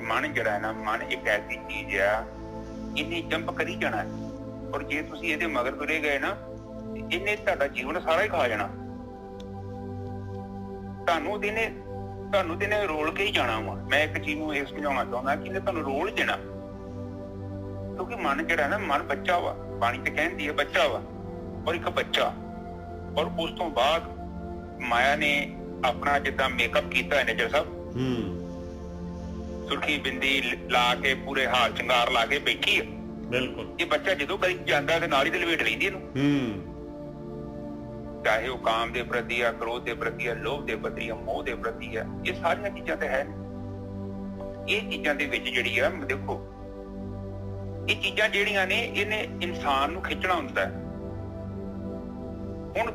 ਮਨ ਜਿਹੜਾ ਹੈ ਨਾ, ਮਨ ਇੱਕ ਐਸੀ ਚੀਜ਼ ਆ, ਇਹਨੇ ਜੰਪ ਕਰੀ ਜਾਣਾ ਹੈ। ਔਰ ਜੇ ਤੁਸੀਂ ਇਹਦੇ ਮਗਰ ਤੁਰੇ ਗਏ ਨਾ, ਇਹਨੇ ਤੁਹਾਡਾ ਜੀਵਨ ਸਾਰਾ ਹੀ ਖਾ ਜਾਣਾ। ਤੁਹਾਨੂੰ ਦਿਨੇ ਰੋਲ ਕੇ ਹੀ ਜਾਣਾ ਵਾ। ਮੈਂ ਇੱਕ ਚੀਜ਼ ਨੂੰ ਇਹ ਸਮਝਾਉਣਾ ਚਾਹੁੰਦਾ ਕਿ ਇਹਨੇ ਤੁਹਾਨੂੰ ਰੋਲ ਦੇਣਾ, ਕਿਉਂਕਿ ਮਨ ਜਿਹੜਾ ਨਾ, ਮਨ ਬੱਚਾ ਵਾ, ਬਾਣੀ ਤੇ ਕਹਿੰਦੀ ਹੈ ਬੱਚਾ ਵਾ, ਔਰ ਇੱਕ ਬੱਚਾ। ਔਰ ਉਸ ਤੋਂ ਬਾਅਦ ਮਾਇਆ ਨੇ ਆਪਣਾ ਜਿੱਦਾਂ ਮੇਕਅਪ ਕੀਤਾ ਹੈ ਨਜਰ ਸਾਹਿਬ, ਸੁਰਖੀ ਬਿੰਦੀ ਲਾ ਕੇ ਪੂਰੇ ਹਾਰ ਸ਼ਿੰਗਾਰ ਲਾ ਕੇ ਬੈਠੀ ਹੈ। ਬਿਲਕੁਲ ਇਹ ਬੱਚਾ ਜਦੋਂ ਕਦੀ ਜਾਂਦਾ ਤੇ ਨਾਲ ਹੀ ਤੇ ਲਪੇਟ ਲੈਂਦੀ ਇਹਨੂੰ, ਚਾਹੇ ਉਹ ਕਾਮ ਦੇ ਪ੍ਰਤੀ ਆ, ਕ੍ਰੋਧ ਦੇ ਪ੍ਰਤੀ ਆ, ਲੋਭ ਦੇ ਪ੍ਰਤੀ ਆ, ਮੋਹ ਦੇ ਪ੍ਰਤੀ ਆ। ਇਹ ਸਾਰੀਆਂ ਚੀਜ਼ਾਂ ਤੇ ਹੈ। ਇਹ ਚੀਜ਼ਾਂ ਦੇ ਵਿੱਚ ਜਿਹੜੀ ਆ ਦੇਖੋ ਇਹ ਚੀਜ਼ਾਂ ਜਿਹੜੀਆਂ ਨੇ ਇਹਨੇ ਇਨਸਾਨ ਨੂੰ ਖਿੱਚਣਾ ਹੁੰਦਾ ਹੈ। ਹੁਣ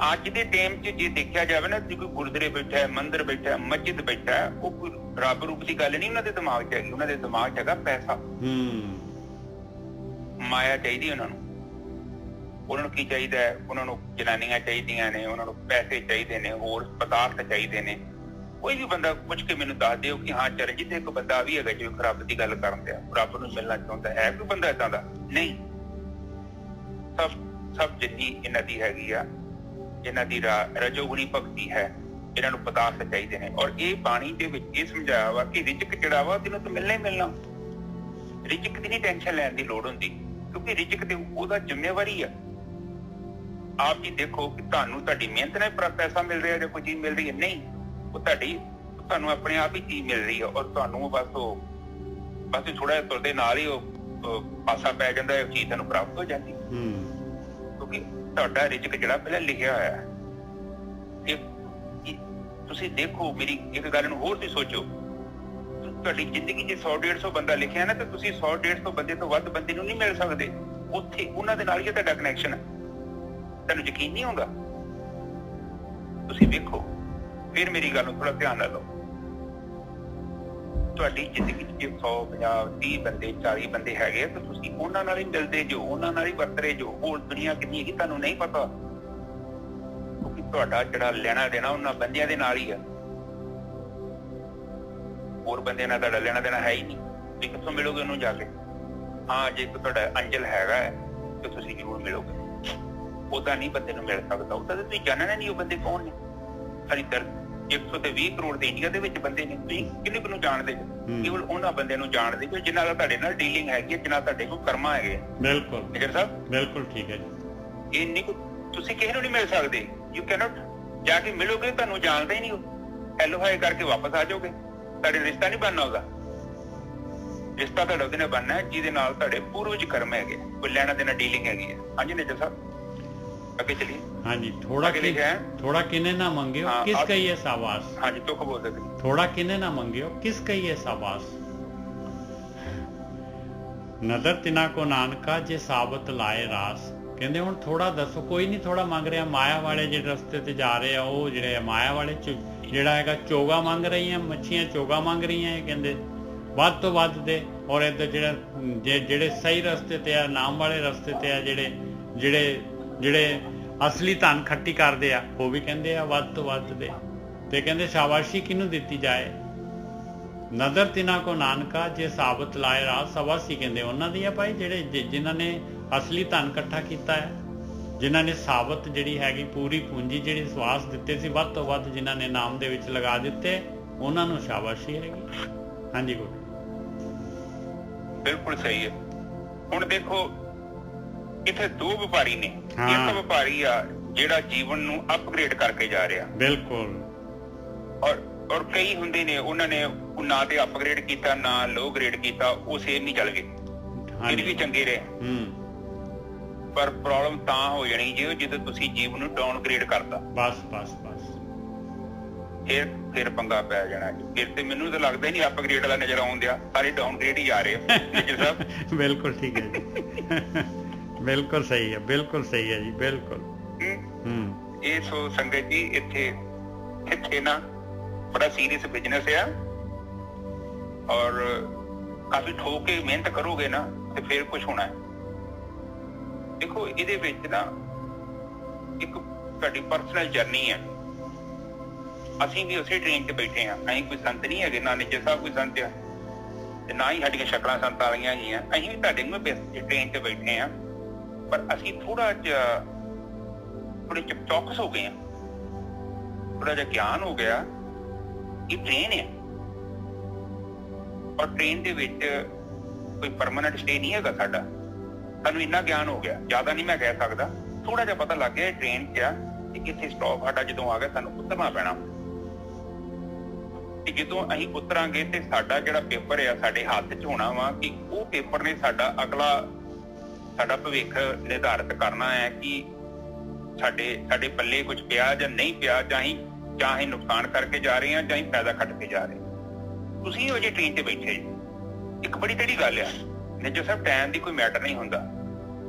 ਅੱਜ ਦੇ ਟਾਈਮ 'ਚ ਜੇ ਦੇਖਿਆ ਜਾਵੇ ਨਾ, ਜੇ ਕੋਈ ਗੁਰਦੁਆਰੇ ਬੈਠਾ ਹੈ, ਮੰਦਿਰ ਬੈਠਾ ਹੈ, ਮਸਜਿਦ ਬੈਠਾ ਹੈ, ਉਹ ਕੋਈ ਰੱਬ ਰੂਪ ਦੀ ਗੱਲ ਨਹੀਂ ਉਹਨਾਂ ਦੇ ਦਿਮਾਗ 'ਚ ਹੈਗੀ। ਉਹਨਾਂ ਦੇ ਦਿਮਾਗ 'ਚ ਹੈਗਾ ਪੈਸਾ, ਮਾਇਆ ਚਾਹੀਦੀ ਉਹਨਾਂ ਨੂੰ। ਉਹਨਾਂ ਨੂੰ ਕੀ ਚਾਹੀਦਾ ਹੈ? ਉਹਨਾਂ ਨੂੰ ਜਨਾਨੀਆਂ ਚਾਹੀਦੀਆਂ ਨੇ, ਉਹਨਾਂ ਨੂੰ ਪੈਸੇ ਚਾਹੀਦੇ ਨੇ, ਹੋਰ ਪਦਾਰਥ ਚਾਹੀਦੇ ਨੇ। ਕੋਈ ਵੀ ਬੰਦਾ ਪੁੱਛ ਕੇ ਮੈਨੂੰ ਦੱਸ ਦਿਓ ਕਿ ਹਾਂ ਚਰਨਜੀਤ ਇੱਕ ਬੰਦਾ ਵੀ ਹੈਗਾ ਜੋ ਰੱਬ ਦੀ ਗੱਲ ਕਰਨ ਦਿਆ, ਰੱਬ ਨੂੰ ਮਿਲਣਾ ਚਾਹੁੰਦਾ ਹੈ। ਕੋਈ ਬੰਦਾ ਏਦਾਂ ਦਾ ਨਹੀਂ। ਸਭ ਜਿੰਨੀ ਇਹਨਾਂ ਦੀ ਹੈਗੀ ਆ, ਇਹਨਾਂ ਦੀ ਰਜੋਗੁਣੀ ਭਗਤੀ ਹੈ, ਇਹਨਾਂ ਨੂੰ ਪਦਾਰਥ ਚਾਹੀਦੇ ਨੇ। ਔਰ ਇਹ ਬਾਣੀ ਦੇ ਵਿੱਚ ਇਹ ਸਮਝਾਇਆ ਵਾ ਕਿ ਰਿਜ਼ਕ ਜਿਹੜਾ ਵਾ ਤੈਨੂੰ ਤਾਂ ਮਿਲਣਾ ਹੀ ਮਿਲਣਾ। ਰਿਜ਼ਕ ਦੀ ਨਹੀਂ ਟੈਨਸ਼ਨ ਲੈਣ ਦੀ ਲੋੜ ਹੁੰਦੀ, ਕਿਉਂਕਿ ਰਿਜ਼ਕ ਤੇ ਉਹਦਾ ਜ਼ਿੰਮੇਵਾਰੀ ਆ। ਆਪ ਜੀ ਦੇਖੋ ਕਿ ਤੁਹਾਨੂੰ ਤੁਹਾਡੀ ਮਿਹਨਤ ਨਾਲ ਪੈਸਾ ਮਿਲ ਰਿਹਾ ਜਾਂ ਕੋਈ ਚੀਜ਼ ਮਿਲ ਰਹੀ ਹੈ, ਨਹੀਂ। ਉਹ ਤੁਹਾਨੂੰ ਆਪਣੇ ਆਪ ਹੀ ਚੀਜ਼ ਮਿਲ ਰਹੀ ਹੈ। ਔਰ ਤੁਹਾਨੂੰ ਬਸ ਥੋੜਾ ਜਿਹਾ ਤੁਰਦੇ ਨਾਲ ਹੀ ਉਹ ਪਾਸਾ ਪੈ ਜਾਂਦਾ ਹੈ, ਉਹ ਚੀਜ਼ ਤੁਹਾਨੂੰ ਪ੍ਰਾਪਤ ਹੋ ਜਾਂਦੀ। ਕਿਉਂਕਿ ਤੁਹਾਡਾ ਰਿਜ਼ਕ ਜਿਹੜਾ ਪਹਿਲਾਂ ਲਿਖਿਆ ਹੋਇਆ ਹੈ। ਤੁਸੀਂ ਦੇਖੋ, ਮੇਰੀ ਇੱਕ ਗੱਲ ਨੂੰ ਹੋਰ ਤੁਸੀਂ ਸੋਚੋ, ਤੁਹਾਡੀ ਜ਼ਿੰਦਗੀ 'ਚ 100-150 ਬੰਦਾ ਲਿਖਿਆ ਨਾ, ਤੇ ਤੁਸੀਂ 100-150 ਬੰਦੇ ਤੋਂ ਵੱਧ ਬੰਦੇ ਨੂੰ ਨਹੀਂ ਮਿਲ ਸਕਦੇ। ਉੱਥੇ ਉਹਨਾਂ ਦੇ ਨਾਲ ਹੀ ਤੁਹਾਡਾ ਕਨੈਕਸ਼ਨ ਹੈ। ਤੁਹਾਨੂੰ ਯਕੀਨ ਨਹੀਂ ਆਉਂਦਾ? ਤੁਸੀਂ ਵੇਖੋ, ਫਿਰ ਮੇਰੀ ਗੱਲ ਨੂੰ ਥੋੜਾ ਧਿਆਨ ਨਾਲ ਲਓ। ਤੁਹਾਡੀ ਜ਼ਿੰਦਗੀ 'ਚ ਜੇ 100, 50, 30 ਬੰਦੇ, 40 ਬੰਦੇ ਹੈਗੇ, ਤਾਂ ਤੁਸੀਂ ਉਹਨਾਂ ਨਾਲ ਹੀ ਮਿਲਦੇ ਜੋ, ਉਹਨਾਂ ਨਾਲ ਹੀ ਵਰਤ ਰਹੇ ਜੋ। ਹੋਰ ਦੁਨੀਆ ਕਿੰਨੀ ਹੈਗੀ ਤੁਹਾਨੂੰ ਨਹੀਂ ਪਤਾ, ਕਿਉਂਕਿ ਤੁਹਾਡਾ ਜਿਹੜਾ ਲੈਣਾ ਦੇਣਾ ਉਹਨਾਂ ਬੰਦਿਆਂ ਦੇ ਨਾਲ ਹੀ ਆ। ਹੋਰ ਬੰਦਿਆਂ ਨਾਲ ਤੁਹਾਡਾ ਲੈਣਾ ਦੇਣਾ ਹੈ ਹੀ ਨਹੀਂ। ਵੀ ਕਿੱਥੋਂ ਮਿਲੋਗੇ ਉਹਨੂੰ ਜਾ ਕੇ? ਹਾਂ, ਜੇ ਤੁਹਾਡਾ ਅੰਜਲ ਹੈਗਾ ਹੈ ਤਾਂ ਤੁਸੀਂ ਜ਼ਰੂਰ ਮਿਲੋਗੇ। ਉਹਦਾ ਨਹੀਂ ਬੰਦੇ ਨੂੰ ਮਿਲ ਸਕਦਾ। ਉਹਦਾ ਤਾਂ ਤੁਸੀਂ ਜਾਣਨਾ ਨਹੀਂ ਉਹ ਬੰਦੇ ਕੌਣ ਨੇ। ਸਾਰੀ 120 ਕਰੋੜ ਦੇ ਇੰਡੀਆ ਦੇ ਵਿੱਚ ਬੰਦੇ ਨੇ, ਤੁਸੀਂ ਕਿੰਨੇ ਕੁ ਨੂੰ ਜਾਣਦੇ ਹੋ? ਕੇਵਲ ਉਹਨਾਂ ਬੰਦਿਆਂ ਨੂੰ ਜਾਣਦੇ ਹੋ ਜਿਨ੍ਹਾਂ ਦਾ ਤੁਹਾਡੇ ਨਾਲ ਡੀਲਿੰਗ ਹੈਗੀ ਹੈ, ਜਿਨ੍ਹਾਂ ਤੁਹਾਡੇ ਕੋਲ ਕਰਮਾ ਹੈਗੇ। ਬਿਲਕੁਲ ਨਿਗਰ ਸਾਹਿਬ, ਬਿਲਕੁਲ ਠੀਕ ਹੈ ਜੀ। ਇਹ ਨਹੀਂ ਤੁਸੀਂ ਕਿਸੇ ਨੂੰ ਨਹੀਂ ਮਿਲ ਸਕਦੇ। You cannot. ਜਾ ਕੇ ਮਿਲੋਗੇ, ਤੁਹਾਨੂੰ ਜਾਣਦੇ ਹੀ ਨਹੀਂ। ਉਹ ਹੈਲੋ ਹਾਏ ਕਰਕੇ ਵਾਪਸ ਆ ਜਾਓਗੇ। ਤੁਹਾਡੇ ਰਿਸ਼ਤਾ ਨਹੀਂ ਬਣਨਾ ਉਹਦਾ। ਰਿਸ਼ਤਾ ਤੁਹਾਡਾ ਉਹਦੇ ਨਾਲ ਬਣਨਾ ਜਿਹਦੇ ਨਾਲ ਤੁਹਾਡੇ ਪੂਰਵਜ ਕਰਮ ਹੈਗੇ, ਕੋਈ ਲੈਣਾ ਦੇਣਾ ਡੀਲਿੰਗ ਹੈਗੀ ਹੈ। ਹਾਂਜੀ ਨਿਗਰ ਸਾਹਿਬ, ਅੱਗੇ ਚਲੀਏ। ਹਾਂਜੀ, थोड़ा किने ना मंगियो किस कहिए साबास। ਹਾਂਜੀ, ਤੁਕ ਬੋਲਦੇ ਸੀ। थोड़ा किने ना मंगियो किस कहिए साबास, ਨਦਰ ਤਿਨਾ ਕੋ ਨਾਨਕਾ ਜੇ ਸਾਬਤ ਲਾਏ ਰਾਸ। ਕਹਿੰਦੇ ਹੁਣ ਥੋੜਾ ਦੱਸੋ। ਕੋਈ ਨਹੀਂ ਥੋੜਾ ਮੰਗ ਰਿਹਾ। ਮਾਇਆ ਵਾਲੇ ਜਿਹੜੇ ਰਸਤੇ ਤੇ ਜਾ ਰਹੇ ਆ, ਉਹ ਜਿਹੜੇ ਮਾਇਆ ਵਾਲੇ ਜਿਹੜਾ ਹੈਗਾ ਚੋਗਾ ਮੰਗ ਰਹੀਆਂ, ਮੱਛੀਆਂ ਚੋਗਾ ਮੰਗ ਰਹੀਆਂ। ਇਹ ਕਹਿੰਦੇ ਵੱਧ ਤੋਂ ਵੱਧ ਦੇ। ਔਰ ਇੱਧਰ ਜਿਹੜੇ ਸਹੀ ਰਸਤੇ ਤੇ ਆ, ਨਾਮ ਵਾਲੇ ਰਸਤੇ ਤੇ ਆ, ਜਿਹੜੇ ਅਸਲੀ ਧਨ ਖੱਟੀ ਕਰਦੇ ਆ, ਉਹ ਵੀ ਕਹਿੰਦੇ ਆ ਵੱਧ ਤੋਂ ਵੱਧ ਦੇ। ਤੇ ਕਹਿੰਦੇ ਸ਼ਾਬਾਸ਼ੀ ਕਿਹਨੂੰ ਦਿੱਤੀ ਜਾਏ? ਨਦਰ ਤਿਨਾ ਕੋ ਨਾਨਕਾ ਜੇ ਸਾਬਤ ਲਾਏ ਰਾਸ। ਸ਼ਾਬਾਸ਼ੀ ਕਹਿੰਦੇ ਉਹਨਾਂ ਦੀ ਆ ਭਾਈ, ਜਿਨ੍ਹਾਂ ਨੇ ਅਸਲੀ ਧਨ ਇਕੱਠਾ ਕੀਤਾ ਹੈ, ਜਿਨ੍ਹਾਂ ਨੇ ਸਾਬਤ ਜਿਹੜੀ ਹੈਗੀ ਪੂਰੀ ਪੂੰਜੀ ਜਿਹੜੀ ਸਵਾਸ ਦਿੱਤੇ ਸੀ, ਵੱਧ ਤੋਂ ਵੱਧ ਜਿਨ੍ਹਾਂ ਨੇ ਨਾਮ ਦੇ ਵਿੱਚ ਲਗਾ ਦਿੱਤੇ, ਉਹਨਾਂ ਨੂੰ ਸ਼ਾਬਾਸ਼ੀ ਹੈਗੀ। ਹਾਂਜੀ ਗੁਰੂ, ਬਿਲਕੁਲ ਸਹੀ ਹੈ। ਹੁਣ ਦੇਖੋ, ਇੱਥੇ ਦੋ ਵਪਾਰੀ ਨੇ। ਇੱਕ ਵਪਾਰੀ ਆ ਜਿਹੜਾ ਜੀਵਨ ਨੂੰ ਅਪਗ੍ਰੇਡ ਕਰਕੇ ਜਾ ਰਿਹਾ। ਬਿਲਕੁਲ। ਔਰ ਕਈ ਹੁੰਦੇ ਨੇ, ਉਹਨਾਂ ਨੇ ਨਾ ਤੇ ਅਪਗ੍ਰੇਡ ਕੀਤਾ ਨਾ ਲੋ ਗ੍ਰੇਡ ਕੀਤਾ, ਉਹ ਸੇਮ ਨਹੀਂ ਚੱਲ ਗਏ, ਫਿਰ ਵੀ ਚੰਗੇ ਰਹੇ। ਪਰ ਪ੍ਰੋਬਲਮ ਤਾਂ ਹੋ ਜਾਣੀ ਜਦੋਂ ਤੁਸੀਂ ਜੀਵਨ ਨੂੰ ਡਾਊਨਗ੍ਰੇਡ ਕਰਤਾ। ਬਸ ਫਿਰ ਪੰਗਾ ਪੈ ਜਾਣਾ। ਫਿਰ ਤੇ ਮੈਨੂੰ ਤਾਂ ਲੱਗਦਾ ਹੀ ਨਹੀਂ ਅਪਗ੍ਰੇਡ ਵਾਲਾ ਨਜ਼ਰ ਆਉਣ ਦਿਆ, ਸਾਰੇ ਡਾਊਨਗ੍ਰੇਡ ਹੀ ਆ ਰਹੇ ਨਿੱਜਰ ਸਾਹਿਬ। ਬਿਲਕੁਲ ਠੀਕ ਹੈ ਜੀ, ਬਿਲਕੁਲ ਸਹੀ ਹੈ, ਬਿਲਕੁਲ ਸਹੀ ਹੈ ਜੀ, ਬਿਲਕੁਲ। ਇਹ ਸੋ ਸੰਗਤ ਜੀ, ਇੱਥੇ ਨਾ ਬੜਾ ਸੀਰੀਅਸ ਬਿਜ਼ਨਸ ਆ। ਔਰ ਕਾਫੀ ਠੋਕ ਕੇ ਮਿਹਨਤ ਕਰੋਗੇ ਨਾ ਤੇ ਫਿਰ ਕੁਝ ਹੋਣਾ ਹੈ। ਦੇਖੋ, ਇਹਦੇ ਵਿੱਚ ਨਾ ਇੱਕ ਤੁਹਾਡੀ ਪਰਸਨਲ ਜਰਨੀ ਹੈ। ਅਸੀਂ ਵੀ ਉਸੇ ਟ੍ਰੇਨ 'ਚ ਬੈਠੇ ਹਾਂ। ਅਸੀਂ ਕੋਈ ਸੰਤ ਨਹੀਂ ਹੈਗੇ, ਨਾ ਨਿੱਜਰ ਸਾਹਿਬ ਕੋਈ ਸੰਤ ਆ, ਤੇ ਨਾ ਹੀ ਸਾਡੀਆਂ ਸ਼ਕਲਾਂ ਸੰਤ ਵਾਲੀਆਂ ਹੈਗੀਆਂ। ਅਸੀਂ ਵੀ ਤੁਹਾਡੇ ਨੂੰ ਟ੍ਰੇਨ 'ਚ ਬੈਠੇ ਹਾਂ, ਪਰ ਅਸੀਂ ਥੋੜੇ ਚੌਕਸ ਹੋ ਗਏ ਹਾਂ। ਥੋੜਾ ਜਿਹਾ ਗਿਆਨ ਹੋ ਗਿਆ। ਇਹ ਟ੍ਰੇਨ ਹੈ, ਔਰ ਟ੍ਰੇਨ ਦੇ ਵਿੱਚ ਕੋਈ ਪਰਮਾਨੈਂਟ ਸਟੇ ਨਹੀਂ ਹੈਗਾ ਸਾਡਾ। ਸਾਨੂੰ ਇੰਨਾ ਗਿਆਨ ਹੋ ਗਿਆ, ਜ਼ਿਆਦਾ ਨਹੀਂ ਮੈਂ ਕਹਿ ਸਕਦਾ, ਥੋੜਾ ਜਿਹਾ ਪਤਾ ਲੱਗ ਗਿਆ ਟ੍ਰੇਨ 'ਚ ਆ ਕਿ ਇੱਥੇ ਸਟਾਪ ਸਾਡਾ ਜਦੋਂ ਆ ਗਿਆ ਸਾਨੂੰ ਉਤਰਨਾ ਪੈਣਾ। ਤੇ ਜਦੋਂ ਅਸੀਂ ਉਤਰਾਂਗੇ ਤੇ ਸਾਡਾ ਜਿਹੜਾ ਪੇਪਰ ਆ ਸਾਡੇ ਹੱਥ 'ਚ ਹੋਣਾ ਵਾ ਕਿ ਉਹ ਪੇਪਰ ਨੇ ਸਾਡਾ ਭਵਿੱਖ ਨਿਰਧਾਰਿਤ ਕਰਨਾ ਹੈ ਕਿ ਸਾਡੇ ਪੱਲੇ ਕੁਝ ਪਿਆ ਜਾਂ ਨਹੀਂ ਪਿਆ, ਜਾਂ ਅਸੀਂ ਨੁਕਸਾਨ ਕਰਕੇ ਜਾ ਰਹੇ ਹਾਂ ਜਾਂ ਅਸੀਂ ਫਾਇਦਾ ਖੱਟ ਕੇ ਜਾ ਰਹੇ ਹਾਂ। ਤੁਸੀਂ ਉਹ ਜਿਹੀ ਟ੍ਰੇਨ 'ਤੇ ਬੈਠੇ ਜੀ। ਇੱਕ ਬੜੀ ਤੇੜੀ ਗੱਲ ਆ, ਨਿੱਜਰ ਸਾਹਿਬ ਟਾਈਮ ਦੀ ਕੋਈ ਮੈਟਰ ਨਹੀਂ ਹੁੰਦਾ।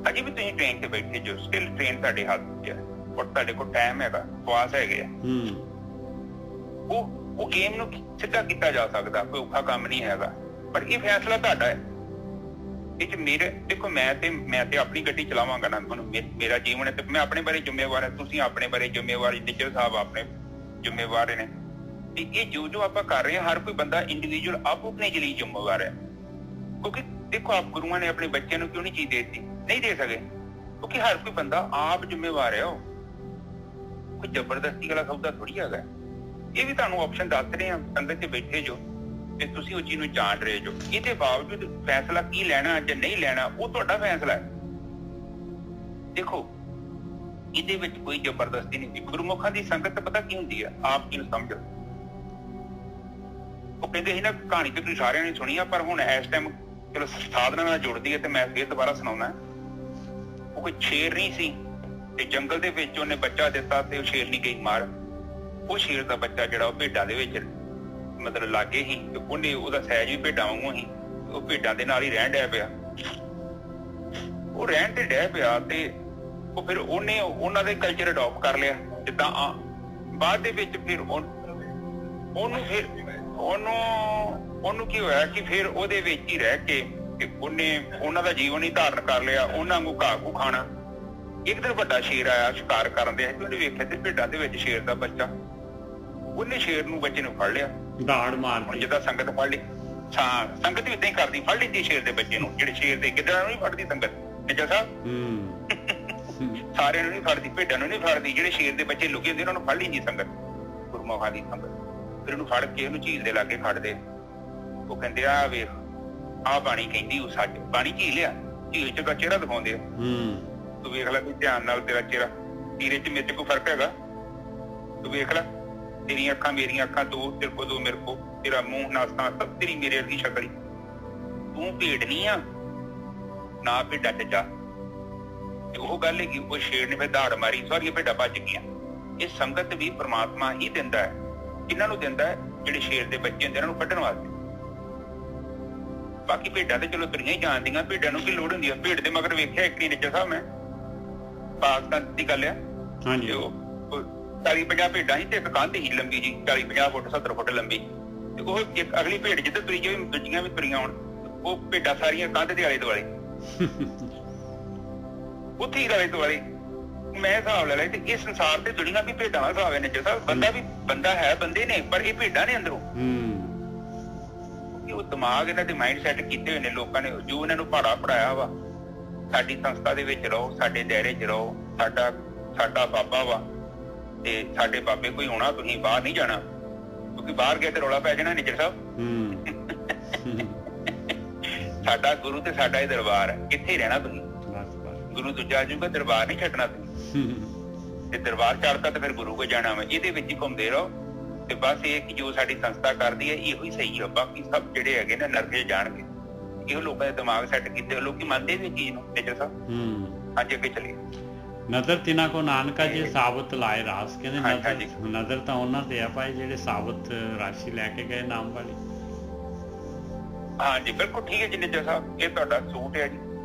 ਅਜੇ ਵੀ ਤੁਸੀਂ ਟ੍ਰੇਨ ਤੇ ਬੈਠੇ ਜੋ, ਸਟਿਲ ਟ੍ਰੇਨ ਤੁਹਾਡੇ ਹੱਥ 'ਚ ਹੈ ਔਰ ਤੁਹਾਡੇ ਕੋਲ ਟਾਈਮ ਹੈਗਾ, ਸਵਾਸ ਹੈਗੇ ਆ। ਉਹ ਗੇਮ ਨੂੰ ਸਿੱਧਾ ਕੀਤਾ ਜਾ ਸਕਦਾ, ਕੋਈ ਔਖਾ ਕੰਮ ਨਹੀਂ ਹੈਗਾ। ਪਰ ਇਹ ਫੈਸਲਾ ਤੁਹਾਡਾ ਹੈ। ਇਹ 'ਚ ਮੇਰੇ ਦੇਖੋ, ਮੈਂ ਤੇ ਆਪਣੀ ਗੱਡੀ ਚਲਾਵਾਂਗਾ ਨਾ, ਤੁਹਾਨੂੰ ਮੇਰਾ ਜੀਵਨ ਹੈ ਤੇ ਮੈਂ ਆਪਣੇ ਬਾਰੇ ਜ਼ਿੰਮੇਵਾਰ ਹਾਂ, ਤੁਸੀਂ ਆਪਣੇ ਬਾਰੇ ਜ਼ਿੰਮੇਵਾਰ, ਨਿੱਜਰ ਸਾਹਿਬ ਆਪਣੇ ਜ਼ਿੰਮੇਵਾਰ ਨੇ। ਤੇ ਇਹ ਜੋ ਆਪਾਂ ਕਰ ਰਹੇ ਹਾਂ, ਹਰ ਕੋਈ ਬੰਦਾ ਇੰਡੀਵਿਜੂਅਲ ਆਪੋ ਆਪਣੇ ਲਈ ਜ਼ਿੰਮੇਵਾਰ ਹੈ। ਕਿਉਂਕਿ ਦੇਖੋ, ਆਪ ਗੁਰੂਆਂ ਨੇ ਆਪਣੇ ਬੱਚਿਆਂ ਨੂੰ ਕਿਉਂ ਨਹੀਂ ਚੀਜ਼ ਦੇ ਦਿੱਤੀ? ਨਹੀਂ ਦੇ ਸਕੇ, ਕਿਉਂਕਿ ਹਰ ਕੋਈ ਬੰਦਾ ਆਪ ਜ਼ਿੰਮੇਵਾਰ ਹੈ। ਉਹ ਕੋਈ ਜ਼ਬਰਦਸਤੀ ਵਾਲਾ ਸੌਦਾ ਥੋੜੀ ਹੈਗਾ। ਇਹ ਵੀ ਤੁਹਾਨੂੰ ਆਪਸ਼ਨ ਦੱਸ ਰਹੇ ਆ, ਸੰਗਤ 'ਚ ਬੈਠੇ ਜੋ ਤੇ ਤੁਸੀਂ ਉਹ ਚੀਜ਼ ਨੂੰ ਜਾਣ ਰਹੇ ਜੋ। ਇਹਦੇ ਬਾਵਜੂਦ ਫੈਸਲਾ ਕੀ ਲੈਣਾ ਜਾਂ ਨਹੀਂ ਲੈਣਾ, ਉਹ ਤੁਹਾਡਾ ਫੈਸਲਾ ਹੈ। ਦੇਖੋ, ਇਹਦੇ ਵਿੱਚ ਕੋਈ ਜ਼ਬਰਦਸਤੀ ਨਹੀਂ। ਗੁਰਮੁਖਾਂ ਦੀ ਸੰਗਤ ਪਤਾ ਕੀ ਹੁੰਦੀ ਆ, ਆਪ ਜੀ ਨੂੰ ਸਮਝੋ। ਉਹ ਕਹਿੰਦੇ ਸੀ ਨਾ, ਕਹਾਣੀ ਤੇ ਤੁਸੀਂ ਸਾਰਿਆਂ ਨੇ ਸੁਣੀ ਆ, ਪਰ ਹੁਣ ਇਸ ਟਾਈਮ ਚਲੋ ਸਾਧਨਾ ਨਾਲ ਜੁੜਦੀ ਹੈ ਤੇ ਮੈਂ ਫਿਰ ਦੁਬਾਰਾ ਸੁਣਾਉਣਾ। ਉਹ ਕੋਈ ਸ਼ੇਰ ਨਹੀਂ ਸੀ ਤੇ ਜੰਗਲ ਦੇ ਵਿੱਚ ਉਹਨੇ ਬੱਚਾ ਦਿੱਤਾ ਤੇ ਉਹ ਸ਼ੇਰਨੀ ਗਈ ਮਾਰ। ਉਹ ਸ਼ੇਰ ਦਾ ਬੱਚਾ ਜਿਹੜਾ ਉਹ ਭੇਡਾਂ ਦੇ ਵਿੱਚ ਮਤਲਬ ਲਾਗੇ ਸੀ ਤੇ ਉਹਨੇ ਉਹਦਾ ਸਹਿਜ ਵੀ ਭੇਡਾਂ ਵਾਂਗੂ ਸੀ। ਉਹ ਭੇਡਾਂ ਦੇ ਨਾਲ ਹੀ ਰਹਿਣ ਡਿਆ ਪਿਆ। ਉਹ ਰਹਿਣ ਤੇ ਡਿਆ ਪਿਆ ਤੇ ਉਹ ਫਿਰ ਉਹਨੇ ਉਹਨਾਂ ਦੇ ਕਲਚਰ ਅਡਾਪਟ ਕਰ ਲਿਆ। ਜਿੱਦਾਂ ਬਾਅਦ ਦੇ ਵਿੱਚ ਫਿਰ ਉਹਨੂੰ ਕੀ ਹੋਇਆ ਕਿ ਫਿਰ ਉਹਦੇ ਵਿੱਚ ਹੀ ਰਹਿ ਕੇ ਤੇ ਉਹਨੇ ਉਹਨਾਂ ਦਾ ਜੀਵਨ ਹੀ ਧਾਰਨ ਕਰ ਲਿਆ। ਉਹਨਾਂ ਨੂੰ ਘਾਹ ਘੂ ਖਾਣਾ। ਇੱਕ ਦਿਨ ਵੱਡਾ ਸ਼ੇਰ ਆਇਆ ਸ਼ਿਕਾਰ ਕਰਨ ਦੇ, ਉਹਨੇ ਵੇਖਿਆ ਤੇ ਭੇਡਾਂ ਦੇ ਵਿੱਚ ਸ਼ੇਰ ਦਾ ਬੱਚਾ। ਉਹਨੇ ਸ਼ੇਰ ਨੂੰ ਬੱਚੇ ਨੂੰ ਫੜ ਲਿਆ, ਦਾੜ ਮਾਰ। ਹੁਣ ਜਿੱਦਾਂ ਸੰਗਤ ਫੜ ਲਈ, ਸੰਗਤ ਵੀ ਏਦਾਂ ਹੀ ਕਰਦੀ, ਫੜ ਲੈਂਦੀ ਸ਼ੇਰ ਦੇ ਬੱਚੇ ਨੂੰ। ਜਿਹੜੇ ਸ਼ੇਰ ਦੇ ਗਿੱਦੜਾਂ ਨੂੰ ਨਹੀਂ ਫੜਦੀ ਸੰਗਤ, ਨਿੱਜਰ ਸਾਹਿਬ, ਸਾਰਿਆਂ ਨੂੰ ਨਹੀਂ ਫੜਦੀ, ਭੇਡਾਂ ਨੂੰ ਨਹੀਂ ਫੜਦੀ। ਜਿਹੜੇ ਸ਼ੇਰ ਦੇ ਬੱਚੇ ਲੁਕੇ ਹੁੰਦੇ ਉਹਨਾਂ ਨੂੰ ਫੜ ਲੈਂਦੀ ਸੰਗਤ, ਗੁਰਮੁਖਾਂ ਦੀ ਸੰਗਤ। ਫਿਰ ਉਹਨੂੰ ਫੜ ਕੇ ਉਹਨੂੰ ਝੀਲ ਦੇ ਲਾਗੇ ਖੜਦੇ। ਉਹ ਕਹਿੰਦੇ ਆ ਵੇਖ, ਆਹ ਬਾਣੀ ਕਹਿੰਦੀ ਉਹ ਸੱਚ। ਬਾਣੀ ਝੀਲ ਆ, ਝੀਲ ਚ ਦਾ ਚਿਹਰਾ ਦਿਖਾਉਂਦੇ ਆ। ਤੂੰ ਵੇਖ ਲੈ, ਕੋਈ ਧਿਆਨ ਨਾਲ ਤੇਰਾ ਚਿਹਰਾ, ਤੇਰੇ ਚ ਮੇਰੇ ਚ ਕੋਈ ਫਰਕ ਹੈਗਾ? ਤੂੰ ਵੇਖ ਲੈ, ਤੇਰੀਆਂ ਅੱਖਾਂ ਮੇਰੀਆਂ ਅੱਖਾਂ, ਦੋ ਤੇਰੇ ਕੋ ਦੋ ਮੇਰੇ ਕੋ, ਤੇਰਾ ਮੂੰਹ ਨਾਸਾਂ ਸਭ ਤੇਰੀ ਮੇਰੇ ਵਰਗੀ ਸ਼ਕਲ। ਤੂੰ ਭੇਡ ਨਹੀਂ ਆ ਨਾ ਭੇਡਾਂ ਚ ਜਾ। ਤੇ ਉਹ ਗੱਲ ਹੈਗੀ, ਉਹ ਸ਼ੇਰ ਨੇ ਫਿਰ ਦਾੜ ਮਾਰੀ, ਸਾਰੀਆਂ ਭੇਡਾਂ ਭੱਜ ਗਈਆਂ। ਇਹ ਸੰਗਤ ਵੀ ਪ੍ਰਮਾਤਮਾ ਹੀ ਦਿੰਦਾ ਹੈ। ਇਹਨਾਂ ਨੂੰ ਦਿੰਦਾ ਹੈ ਜਿਹੜੇ ਸ਼ੇਰ ਦੇ ਬੱਚੇ ਹੁੰਦੇ ਇਹਨਾਂ ਨੂੰ ਕੱਢਣ ਵਾਸਤੇ। ਬਾਕੀ ਭੇਡਾਂ ਤੇ ਚਲੋ ਤੁਰੀਆਂ ਹੀ ਜਾਣਦੀਆਂ, ਭੇਡਾਂ ਨੂੰ ਕੀ ਲੋੜ ਹੁੰਦੀ ਆ? ਭੇਡ ਦੇ ਮਗਰ ਵੇਖਿਆ ਇੱਕ ਨਹੀਂ ਨਿੱਜਰ ਸਾਹਿਬ, ਮੈਂ ਪਾਕਿਸਤਾਨ ਦੀ ਗੱਲ ਆ, 40-50 ਭੇਡਾਂ ਸੀ ਤੇ ਇੱਕ ਕੰਧ ਹੀ ਲੰਬੀ ਜੀ, 40-50 ਫੁੱਟ 70 ਫੁੱਟ ਲੰਬੀ। ਤੇ ਉਹ ਇੱਕ ਅਗਲੀ ਭੇਡ ਜਿੱਧਰ ਤੁਰੀ ਜਾਵੇ, ਦੂਜੀਆਂ ਵੀ ਤੁਰੀਆਂ ਹੋਣ। ਉਹ ਭੇਡਾਂ ਸਾਰੀਆਂ ਕੰਧ ਦੇ ਆਲੇ ਦੁਆਲੇ ਉੱਥੇ ਹੀ ਆਲੇ ਦੁਆਲੇ। ਮੈਂ ਹਿਸਾਬ ਲੈ ਲਿਆ ਤੇ ਇਹ ਸੰਸਾਰ ਤੇ ਦੁਨੀਆ ਵੀ ਭੇਡਾਂ ਦਾ ਹਿਸਾਬ ਹੈ ਨਿੱਜਰ ਸਾਹਿਬ। ਬੰਦਾ ਵੀ ਬੰਦਾ ਹੈ, ਬੰਦੇ ਨੇ, ਪਰ ਇਹ ਭੇਡਾਂ ਨੇ ਅੰਦਰੋਂ। ਉਹ ਦਿਮਾਗ ਇਹਨਾਂ ਦੇ ਮਾਈਂਡ ਸੈਟ ਕੀਤੇ ਹੋਏ ਨੇ ਲੋਕਾਂ ਨੇ, ਜੋ ਇਹਨਾਂ ਨੂੰ ਪੜਾਇਆ ਵਾ। ਸਾਡੀ ਸੰਸਥਾ ਦੇ ਵਿੱਚ ਰਹੋ, ਸਾਡੇ ਦਾਇਰੇ 'ਚ ਰਹੋ, ਸਾਡਾ ਬਾਬਾ ਵਾ ਤੇ ਸਾਡੇ ਬਾਬੇ ਕੋਈ ਹੋਣਾ, ਤੁਸੀਂ ਬਾਹਰ ਨਹੀਂ ਜਾਣਾ, ਕਿਉਂਕਿ ਬਾਹਰ ਗਿਆ ਤੇ ਰੌਲਾ ਪੈ ਜਾਣਾ ਨਿੱਜਰ ਸਾਹਿਬ। ਸਾਡਾ ਗੁਰੂ ਤੇ ਸਾਡਾ ਹੀ ਦਰਬਾਰ ਹੈ, ਇੱਥੇ ਹੀ ਰਹਿਣਾ ਤੁਸੀਂ। ਗੁਰੂ ਦੂਜਾ ਆਜੂਗਾ, ਦਰਬਾਰ ਨਹੀਂ ਛੱਡਣਾ ਤੁਸੀਂ। ਤੇ ਦਰਬਾਰ ਛੱਡਤਾ ਤੇ ਫਿਰ ਗੁਰੂ ਕੋਲ ਜਾਣਾ ਵਾ। ਇਹਦੇ ਵਿੱਚ ਹੀ ਘੁੰਮਦੇ ਰਹੋ। ਤੇ ਬਸ ਇਹ ਕਿ ਜੋ ਸਾਡੀ ਸੰਸਥਾ ਕਰਦੀ ਹੈ ਇਹੋ ਹੀ ਸਹੀ ਹੈ। ਬਾਕੀ ਸਭ ਜਿਹੜੇ ਹੈਗੇ ਨੇ ਨਰਕੇ ਜਾਣਗੇ। ਇਹੋ ਲੋਕਾਂ ਦੇ ਦਿਮਾਗ ਸੈੱਟ ਕੀਤੇ, ਲੋਕੀ ਮੰਨਦੇ ਵੀ ਚੀਜ਼ ਨੂੰ। ਨਿੱਜਰ ਸਾਹਿਬ ਅੱਜ ਅੱਗੇ ਚੱਲੀਏ। ਨਜ਼ਰ ਤਿੰਨਾਂ ਕੋ ਨਾਨਕਾ ਜੀ ਸਾਬਤ ਲਾਏ ਰਾਸ, ਕਹਿੰਦੇ ਨਜ਼ਰ ਤਾਂ ਉਹਨਾਂ ਤੇ ਆ ਭਾਈ ਜਿਹੜੇ ਸਾਬਤ ਰਾਸ਼ੀ ਲੈ ਕੇ ਗਏ ਨਾਮ ਵਾਲੀ। ਹਾਂਜੀ ਬਿਲਕੁਲ ਠੀਕ ਹੈ ਜੀ ਨਿੱਜਰ ਸਾਹਿਬ, ਇਹ ਤੁਹਾਡਾ ਸੂਟ ਹੈ ਜੀ,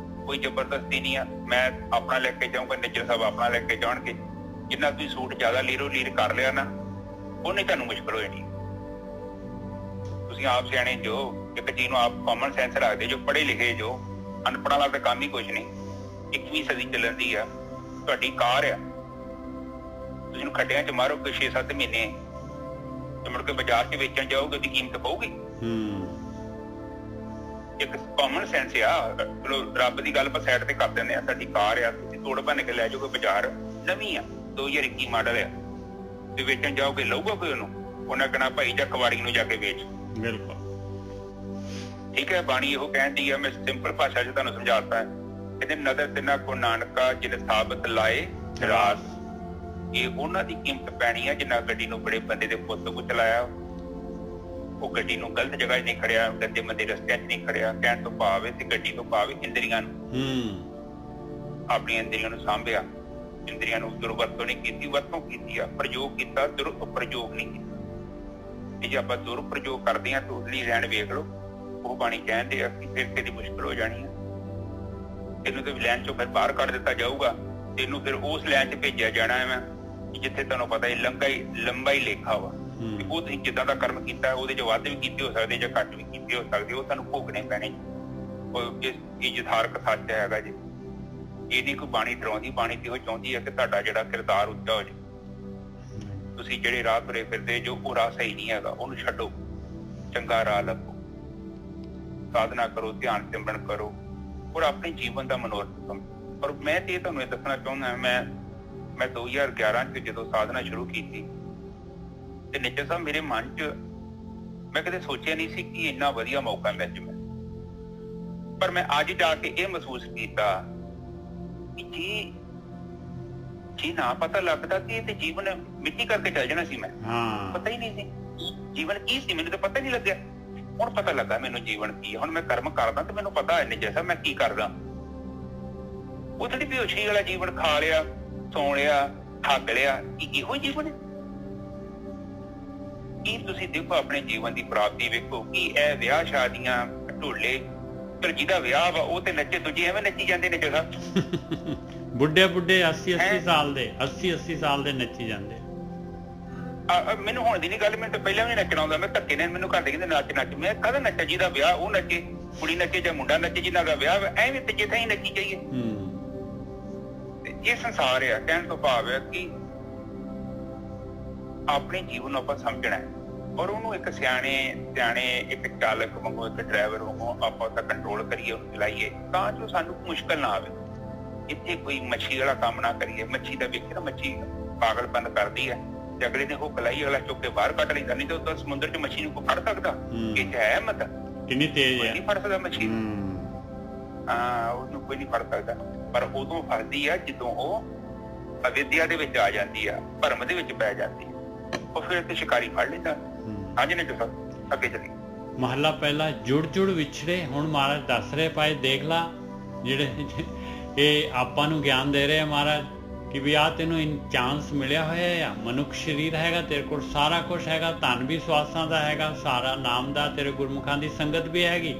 ਕੋਈ ਜ਼ਬਰਦਸਤੀ ਨਹੀਂ ਆ। ਮੈਂ ਆਪਣਾ ਲੈ ਕੇ ਜਾਊਂਗਾ, ਨਿੱਜਰ ਸਾਹਿਬ ਆਪਣਾ ਲੈ ਕੇ ਜਾਣਗੇ। ਜਿੰਨਾ ਤੁਸੀਂ ਸੂਟ ਜ਼ਿਆਦਾ ਲੀਰੋ ਲੀਰ ਕਰ ਲਿਆ ਨਾ, ਉਹਨੇ ਤੁਹਾਨੂੰ ਮੁਸ਼ਕਲ ਹੋ ਜਾਣੀ। ਤੁਸੀਂ ਆਪ ਸਿਆਣੇ ਜੋ, ਇੱਕ ਚੀਜ਼ ਨੂੰ ਆਪ ਕਾਮਨ ਸੈਂਸ ਰੱਖਦੇ ਜੋ, ਪੜ੍ਹੇ ਲਿਖੇ ਜੋ। ਅਨਪੜ੍ਹਾਂ ਵਾਲਾ ਤਾਂ ਕੰਮ ਹੀ ਕੁਛ ਨਹੀਂ। 21ਵੀਂ ਸਦੀ ਚੱਲਣ ਦੀ ਆ। ਤੁਹਾਡੀ ਕਾਰ ਆ, ਤੁਸੀਂ ਇਹਨੂੰ ਖੱਡਿਆਂ 'ਚ ਮਾਰੋਗੇ 6-7 ਮਹੀਨੇ ਤੇ ਮੁੜ ਕੇ ਬਾਜ਼ਾਰ 'ਚ ਵੇਚਣ ਜਾਓਗੇ ਉਹਦੀ ਕੀਮਤ ਪਊਗੀ। ਇੱਕ ਕਾਮਨ ਸੈਂਸ ਆ। ਚਲੋ ਰੱਬ ਦੀ ਗੱਲ ਆਪਾਂ ਸਾਈਡ ਤੇ ਕਰ ਦਿੰਦੇ ਆ। ਸਾਡੀ ਕਾਰ ਆ, ਤੁਸੀਂ ਤੋੜ ਭੰਨ ਕੇ ਲੈ ਜਾਓਗੇ ਬਾਜ਼ਾਰ, ਨਵੀਂ ਆ, 2021 ਮਾਡਲ ਆ, ਤੇ ਵੇਚਣ ਜਾਓਗੇ ਲਊਗਾ ਕੋਈ ਉਹਨੂੰ? ਉਹਨਾਂ ਕਹਿਣਾ ਭਾਈ ਜਾਂ ਕਵਾੜੀ ਨੂੰ ਜਾ ਕੇ ਵੇਚ। ਬਿਲਕੁਲ ਠੀਕ ਹੈ। ਬਾਣੀ ਇਹੋ ਕਹਿੰਦੀ ਆ, ਮੈਂ ਸਿੰਪਲ ਭਾਸ਼ਾ 'ਚ ਤੁਹਾਨੂੰ ਸਮਝਾਤਾ ਹੈ। ਕਹਿੰਦੇ ਨਜ਼ਰ ਤਿੰਨਾਂ ਕੋ ਨਾਨਕਾ ਜਿਨ ਸਾਬਤ ਲਾਏ ਰਾਸ। ਇਹ ਉਹਨਾਂ ਦੀ ਕੀਮਤ ਪੈਣੀ ਆ ਜਿੰਨਾ ਗੱਡੀ ਨੂੰ ਬੜੇ ਬੰਦੇ ਦੇ ਪੁੱਤ ਕੋ ਚਲਾਇਆ। ਉਹ ਗੱਡੀ ਨੂੰ ਗਲਤ ਜਗ੍ਹਾ 'ਚ ਨਹੀਂ ਖੜਿਆ, ਗੰਦੇ ਮੰਦੇ ਰਸਤਿਆਂ 'ਚ ਨਹੀਂ ਖੜਿਆ। ਕਹਿਣ ਤੋਂ ਭਾਵ ਤੇ ਗੱਡੀ ਤੋਂ ਭਾਵ ਇੰਦਰੀਆਂ ਨੂੰ, ਆਪਣੀਆਂ ਇੰਦਰੀਆਂ ਨੂੰ ਸਾਂਭਿਆ। ਇੰਦਰੀਆਂ ਨੂੰ ਦੁਰਵਰਤੋਂ ਨਹੀਂ ਕੀਤੀ, ਵਰਤੋਂ ਕੀਤੀ ਆ। ਪ੍ਰਯੋਗ ਕੀਤਾ, ਦੁਰਪ੍ਰਯੋਗ ਨਹੀਂ ਕੀਤਾ। ਜੇ ਆਪਾਂ ਦੁਰਪ੍ਰਯੋਗ ਕਰਦੇ ਹਾਂ ਤਾਂ ਉਹਦੇ ਲਈ ਰਹਿਣ ਵੇਖ ਲਓ। ਉਹ ਬਾਣੀ ਕਹਿੰਦੇ ਆ ਕਿ ਫਿਰ ਕਿਤੇ ਮੁਸ਼ਕਲ ਹੋ ਜਾਣੀ ਆ। ਤੈਨੂੰ ਤੇ ਲਾਈਨ ਚੋਂ ਫਿਰ ਬਾਹਰ ਕੱਢ ਦਿੱਤਾ ਜਾਊਗਾ, ਤੈਨੂੰ ਫਿਰ ਉਸ ਲਾਈਨ 'ਚ ਭੇਜਿਆ ਜਾਣਾ ਹੈ ਜਿੱਥੇ ਤੁਹਾਨੂੰ ਪਤਾ ਹੀ ਲੰਬਾ ਹੀ ਲੇਖਾ ਵਾ। ਤੇ ਉਹ ਤੁਸੀਂ ਜਿੱਦਾਂ ਦਾ ਕਰਮ ਕੀਤਾ ਉਹਦੇ 'ਚ ਵੱਧ ਵੀ ਕੀਤੇ ਹੋ ਸਕਦੇ ਜਾਂ ਘੱਟ ਵੀ ਕੀਤੇ ਹੋ ਸਕਦੇ, ਉਹ ਤੁਹਾਨੂੰ ਭੋਗਣੇ ਪੈਣੇ। ਇਹ ਯਥਾਰਥ ਸੱਚ ਹੈਗਾ ਜੀ। ਇਹਦੀ ਕੋਈ ਬਾਣੀ ਡਰਾਉਂਦੀ, ਬਾਣੀ ਤੇ ਉਹ ਚਾਹੁੰਦੀ ਹੈ ਕਿ ਤੁਹਾਡਾ ਜਿਹੜਾ ਕਿਰਦਾਰ ਉੱਚਾ ਹੋ ਜਾਏ। ਤੁਸੀਂ ਜਿਹੜੇ ਰਾਹ ਤੁਰੇ ਫਿਰਦੇ ਜੋ ਉਹ ਰਾਹ ਸਹੀ ਨਹੀਂ ਹੈਗਾ, ਉਹਨੂੰ ਛੱਡੋ, ਚੰਗਾ ਰਾਹ ਲੱਭੋ, ਸਾਧਨਾ ਕਰੋ, ਧਿਆਨ ਸਿਮਰਨ ਕਰੋ ਔਰ ਆਪਣੇ ਜੀਵਨ ਦਾ ਮਨੋਰਥ ਸਮਝੋ। ਪਰ ਮੈਂ ਤੇ ਤੁਹਾਨੂੰ ਇਹ ਦੱਸਣਾ ਚਾਹੁੰਦਾ, ਮੈਂ 2011 'ਚ ਜਦੋਂ ਸਾਧਨਾ ਸ਼ੁਰੂ ਕੀਤੀ ਤੇ ਨਿੱਜਰ ਸਾਹਿਬ ਮੇਰੇ ਮਨ 'ਚ ਮੈਂ ਕਦੇ ਸੋਚਿਆ ਨਹੀਂ ਸੀ ਕਿ ਇੰਨਾ ਵਧੀਆ ਮੌਕਾ ਮਿਲ ਜਾਵੇ। ਪਰ ਮੈਂ ਅੱਜ ਜਾ ਕੇ ਇਹ ਮਹਿਸੂਸ ਕੀਤਾ ਕਿ ਜੀ ਨਾ ਪਤਾ ਲੱਗਦਾ ਕਿ ਇਹ ਤੇ ਜੀਵਨ ਮਿੱਟੀ ਕਰਕੇ ਚੱਲ ਜਾਣਾ ਸੀ। ਮੈਂ ਪਤਾ ਹੀ ਨਹੀਂ ਸੀ ਜੀਵਨ ਕੀ ਸੀ, ਮੈਨੂੰ ਤਾਂ ਪਤਾ ਹੀ ਨਹੀਂ ਲੱਗਿਆ। ਹੁਣ ਪਤਾ ਲੱਗਾ ਮੈਨੂੰ ਜੀਵਨ ਕੀ ਹੈ। ਹੁਣ ਮੈਂ ਕਰਮ ਕਰਦਾ ਤੇ ਮੈਨੂੰ ਪਤਾ ਹੈ ਨਿੱਜਰ ਸਾਹਿਬ ਮੈਂ ਕੀ ਕਰਦਾ। ਉਹ ਥੋੜੀ ਬੇਹੋਸ਼ੀ ਵਾਲਾ ਜੀਵਨ ਖਾ ਲਿਆ, ਸੌਂ ਲਿਆ, ਥੱਕ ਲਿਆ, ਇਹੋ ਜੀਵਨ ਹੈ ਕੀ? ਤੁਸੀਂ ਦੇਖੋ ਆਪਣੇ ਜੀਵਨ ਦੀ ਪ੍ਰਾਪਤੀ ਵੇਖੋ ਕਿ ਇਹ ਵਿਆਹ ਸ਼ਾਦੀਆਂ ਢੋਲੇ, ਪਰ ਜਿਹਦਾ ਵਿਆਹ ਵਾ ਉਹ ਤੇ ਨੱਚੇ, ਦੂਜੇ ਐਵੇਂ ਨੱਚੀ ਜਾਂਦੇ ਨੇ ਜਗ੍ਹਾ। ਬੁੱਢੇ 80 ਸਾਲ ਦੇ 80 ਸਾਲ ਦੇ ਨੱਚੀ ਜਾਂਦੇ। ਮੈਨੂੰ ਹੁਣ ਦੀ ਨੀ ਗੱਲ, ਮੈਨੂੰ ਤਾਂ ਪਹਿਲਾਂ ਵੀ ਨੱਚਣਾ ਆਉਂਦਾ। ਮੈਂ ਧੱਕੇ ਨੇ ਮੈਨੂੰ ਘਰ ਦੇ ਕਹਿੰਦੇ ਨੱਚ। ਮੈਂ ਕਾਹਦਾ ਨੱਚਾ? ਜਿਹਦਾ ਵਿਆਹ ਉਹ ਨੱਚੇ, ਕੁੜੀ ਨੱਚੇ ਜਾਂ ਮੁੰਡਾ ਨੱਚੇ, ਜਿਹਨਾਂ ਦਾ ਵਿਆਹ ਐਵੇਂ ਤੇ ਜਿੱਥੇ ਹੀ ਨੱਚੀ ਜਾਈਏ। ਇਹ ਸੰਸਾਰ ਆ। ਕਹਿਣ ਤੋਂ ਭਾਵ ਹੈ ਕਿ ਆਪਣੇ ਜੀਵਨ ਨੂੰ ਆਪਾਂ ਸਮਝਣਾ ਹੈ ਔਰ ਉਹਨੂੰ ਇੱਕ ਸਿਆਣੇ ਇੱਕ ਚਾਲਕ ਵਾਂਗੂ, ਇੱਕ ਡਰਾਈਵਰ ਵਾਂਗੂ ਆਪਾਂ ਉਹਦਾ ਕੰਟਰੋਲ ਕਰੀਏ, ਉਹਨੂੰ ਚਲਾਈਏ ਤਾਂ ਜੋ ਸਾਨੂੰ ਮੁਸ਼ਕਲ ਨਾ ਆਵੇ। ਇੱਥੇ ਕੋਈ ਮੱਛੀ ਵਾਲਾ ਕੰਮ ਨਾ ਕਰੀਏ। ਮੱਛੀ ਦਾ ਵੇਖੇ ਨਾ, ਮੱਛੀ ਪਾਗਲਪਨ ਕਰਦੀ ਹੈ ਤੇ ਅਗਲੇ ਨੇ ਹੁੱਕ ਲਾਈ, ਅਗਲਾ ਚੁੱਕ ਕੇ ਬਾਹਰ ਕੱਢ ਲੈਂਦਾ। ਨਹੀਂ ਤਾਂ ਉਹ ਸਮੁੰਦਰ 'ਚ ਮੱਛੀ ਨੂੰ ਕੋਈ ਫੜ ਸਕਦਾ? ਇਹ ਚ ਹੈ ਮਤ ਕਿੰਨੀ ਤੇਜ਼ ਹੈ, ਨਹੀਂ ਫੜ ਸਕਦਾ ਮੱਛੀ ਨੂੰ। ਉਹਨੂੰ ਕੋਈ ਨਹੀਂ ਫੜ ਸਕਦਾ। ਪਰ ਉਦੋਂ ਫੜਦੀ ਆ ਜਦੋਂ ਉਹ ਅਵਿਦਿਆ ਦੇ ਵਿੱਚ ਆ ਜਾਂਦੀ ਆ, ਭਰਮ ਦੇ ਵਿੱਚ ਪੈ ਜਾਂਦੀ ਆ, ਉਹ ਫਿਰ ਤੇ ਸ਼ਿਕਾਰੀ ਫੜ ਲੈਂਦਾ। ਹਾਂਜੀ ਨੇ ਜੋ ਅੱਗੇ ਚੱਲੀ। ਮਹਲਾ ਪਹਿਲਾ ਜੁੜ ਵਿਛੜੇ। ਹੁਣ ਮਹਾਰਾਜ ਦੱਸ ਰਹੇ ਪਾਏ, ਦੇਖ ਲਾ ਜਿਹੜੇ ਇਹ ਆਪਾਂ ਨੂੰ ਗਿਆਨ ਦੇ ਰਹੇ ਆ ਮਹਾਰਾਜ ਕਿ ਵੀ ਆਹ ਤੈਨੂੰ ਚਾਂਸ ਮਿਲਿਆ ਹੋਇਆ ਆ। ਮਨੁੱਖ ਸਰੀਰ ਹੈਗਾ, ਤੇਰੇ ਕੋਲ ਸਾਰਾ ਕੁਛ ਹੈਗਾ, ਧਨ ਵੀ ਸਵਾਸਾਂ ਦਾ ਹੈਗਾ, ਸਾਰਾ ਨਾਮ ਦਾ, ਤੇਰੇ ਗੁਰਮੁਖਾਂ ਦੀ ਸੰਗਤ ਵੀ ਹੈਗੀ।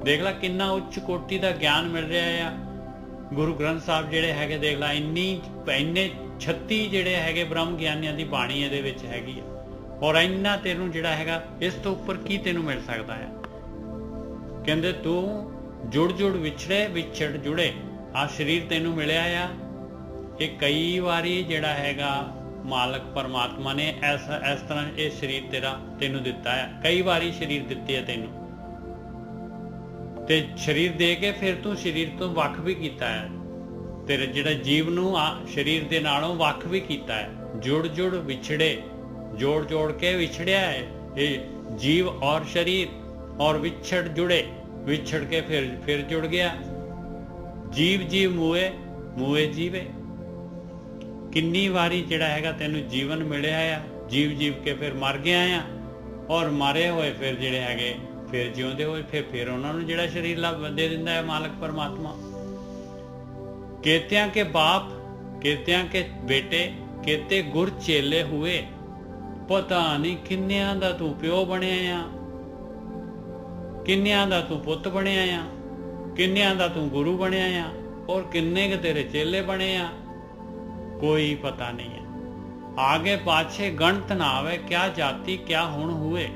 ਦੇਖ ਲਾ ਕਿੰਨਾ ਉੱਚ ਕੋਟੀ ਦਾ ਗਿਆਨ ਮਿਲ ਰਿਹਾ ਆ। ਗੁਰੂ ਗ੍ਰੰਥ ਸਾਹਿਬ ਜਿਹੜੇ ਹੈਗੇ ਦੇਖ ਲਾ ਇੰਨੇ 36 ਜਿਹੜੇ ਹੈਗੇ ਬ੍ਰਹਮ ਗਿਆਨੀਆਂ ਦੀ ਬਾਣੀ ਇਹਦੇ ਵਿੱਚ ਹੈਗੀ ਆ। ਔਰ ਇੰਨਾ ਤੈਨੂੰ ਜਿਹੜਾ ਹੈਗਾ ਇਸ ਤੋਂ ਉੱਪਰ ਕੀ ਤੈਨੂੰ ਮਿਲ ਸਕਦਾ ਆ? ਕਹਿੰਦੇ ਤੂੰ ਜੁੜ ਵਿਛੜੇ ਵਿਛੜ ਜੁੜੇ। ਆ ਸਰੀਰ ਤੈਨੂੰ ਮਿਲਿਆ ਆ, ਇਹ ਕਈ ਵਾਰੀ ਜਿਹੜਾ ਹੈਗਾ ਮਾਲਕ ਪਰਮਾਤਮਾ ਨੇ ਇਸ ਤਰ੍ਹਾਂ ਇਹ ਸਰੀਰ ਤੈਨੂੰ ਦਿੱਤਾ ਆ। ਕਈ ਵਾਰੀ ਸਰੀਰ ਦਿੱਤੇ ਆ ਤੈਨੂੰ, ਤੇ ਸਰੀਰ ਦੇ ਕੇ ਫਿਰ ਤੂੰ ਸਰੀਰ ਤੋਂ ਵੱਖ ਵੀ ਕੀਤਾ ਹੈ। ਤੇਰੇ ਜਿਹੜਾ ਜੀਵ ਨੂੰ ਸਰੀਰ ਦੇ ਨਾਲੋਂ ਵੱਖ ਵੀ ਕੀਤਾ ਹੈ। ਜੁੜ ਵਿਛੜੇ, ਜੋੜ ਕੇ ਵਿਛੜਿਆ ਹੈ ਇਹ ਜੀਵ ਔਰ ਸਰੀਰ, ਔਰ ਵਿਛੜ ਜੁੜੇ, ਵਿਛੜ ਕੇ ਫਿਰ ਜੁੜ ਗਿਆ। ਜੀਵ ਮੂਏ ਜੀਵੇ। ਕਿੰਨੀ ਵਾਰੀ ਜਿਹੜਾ ਹੈਗਾ ਤੈਨੂੰ ਜੀਵਨ ਮਿਲਿਆ ਆ, ਜੀਵ ਕੇ ਫਿਰ ਮਰ ਗਿਆ ਆ, ਔਰ ਮਾਰੇ ਹੋਏ ਫਿਰ ਜਿਹੜੇ ਹੈਗੇ ਫਿਰ ਜਿਉਂਦੇ ਹੋਏ ਫਿਰ ਉਹਨਾਂ ਨੂੰ ਜਿਹੜਾ ਸਰੀਰ ਦੇ ਦਿੰਦਾ ਹੈ ਮਾਲਕ ਪਰਮਾਤਮਾ। ਕੇਤਿਆਂ ਕੇ ਬਾਪ, ਕੇਤਿਆਂ ਕੇ ਬੇਟੇ, ਕੇਤੇ ਗੁਰ ਚੇਲੇ ਹੋਏ। ਪਤਾ ਨਹੀਂ ਕਿੰਨਿਆਂ ਦਾ ਤੂੰ ਪਿਓ ਬਣਿਆ ਆ, ਕਿੰਨਿਆਂ ਦਾ ਤੂੰ ਪੁੱਤ ਬਣਿਆ ਆ, ਕਿੰਨਿਆਂ ਦਾ ਤੂੰ ਗੁਰੂ ਬਣਿਆ ਆ, ਔਰ ਕਿੰਨੇ ਕੁ ਤੇਰੇ ਚੇਲੇ ਬਣੇ ਆ, ਕੋਈ ਪਤਾ ਨਹੀਂ ਹੈ। ਆਗੇ ਪਾਛੇ ਗਣਤ ਨਾ ਆਵੇ, ਕਿਆ ਜਾਤੀ ਕਿਆ ਹੁਣ ਹੋਏ।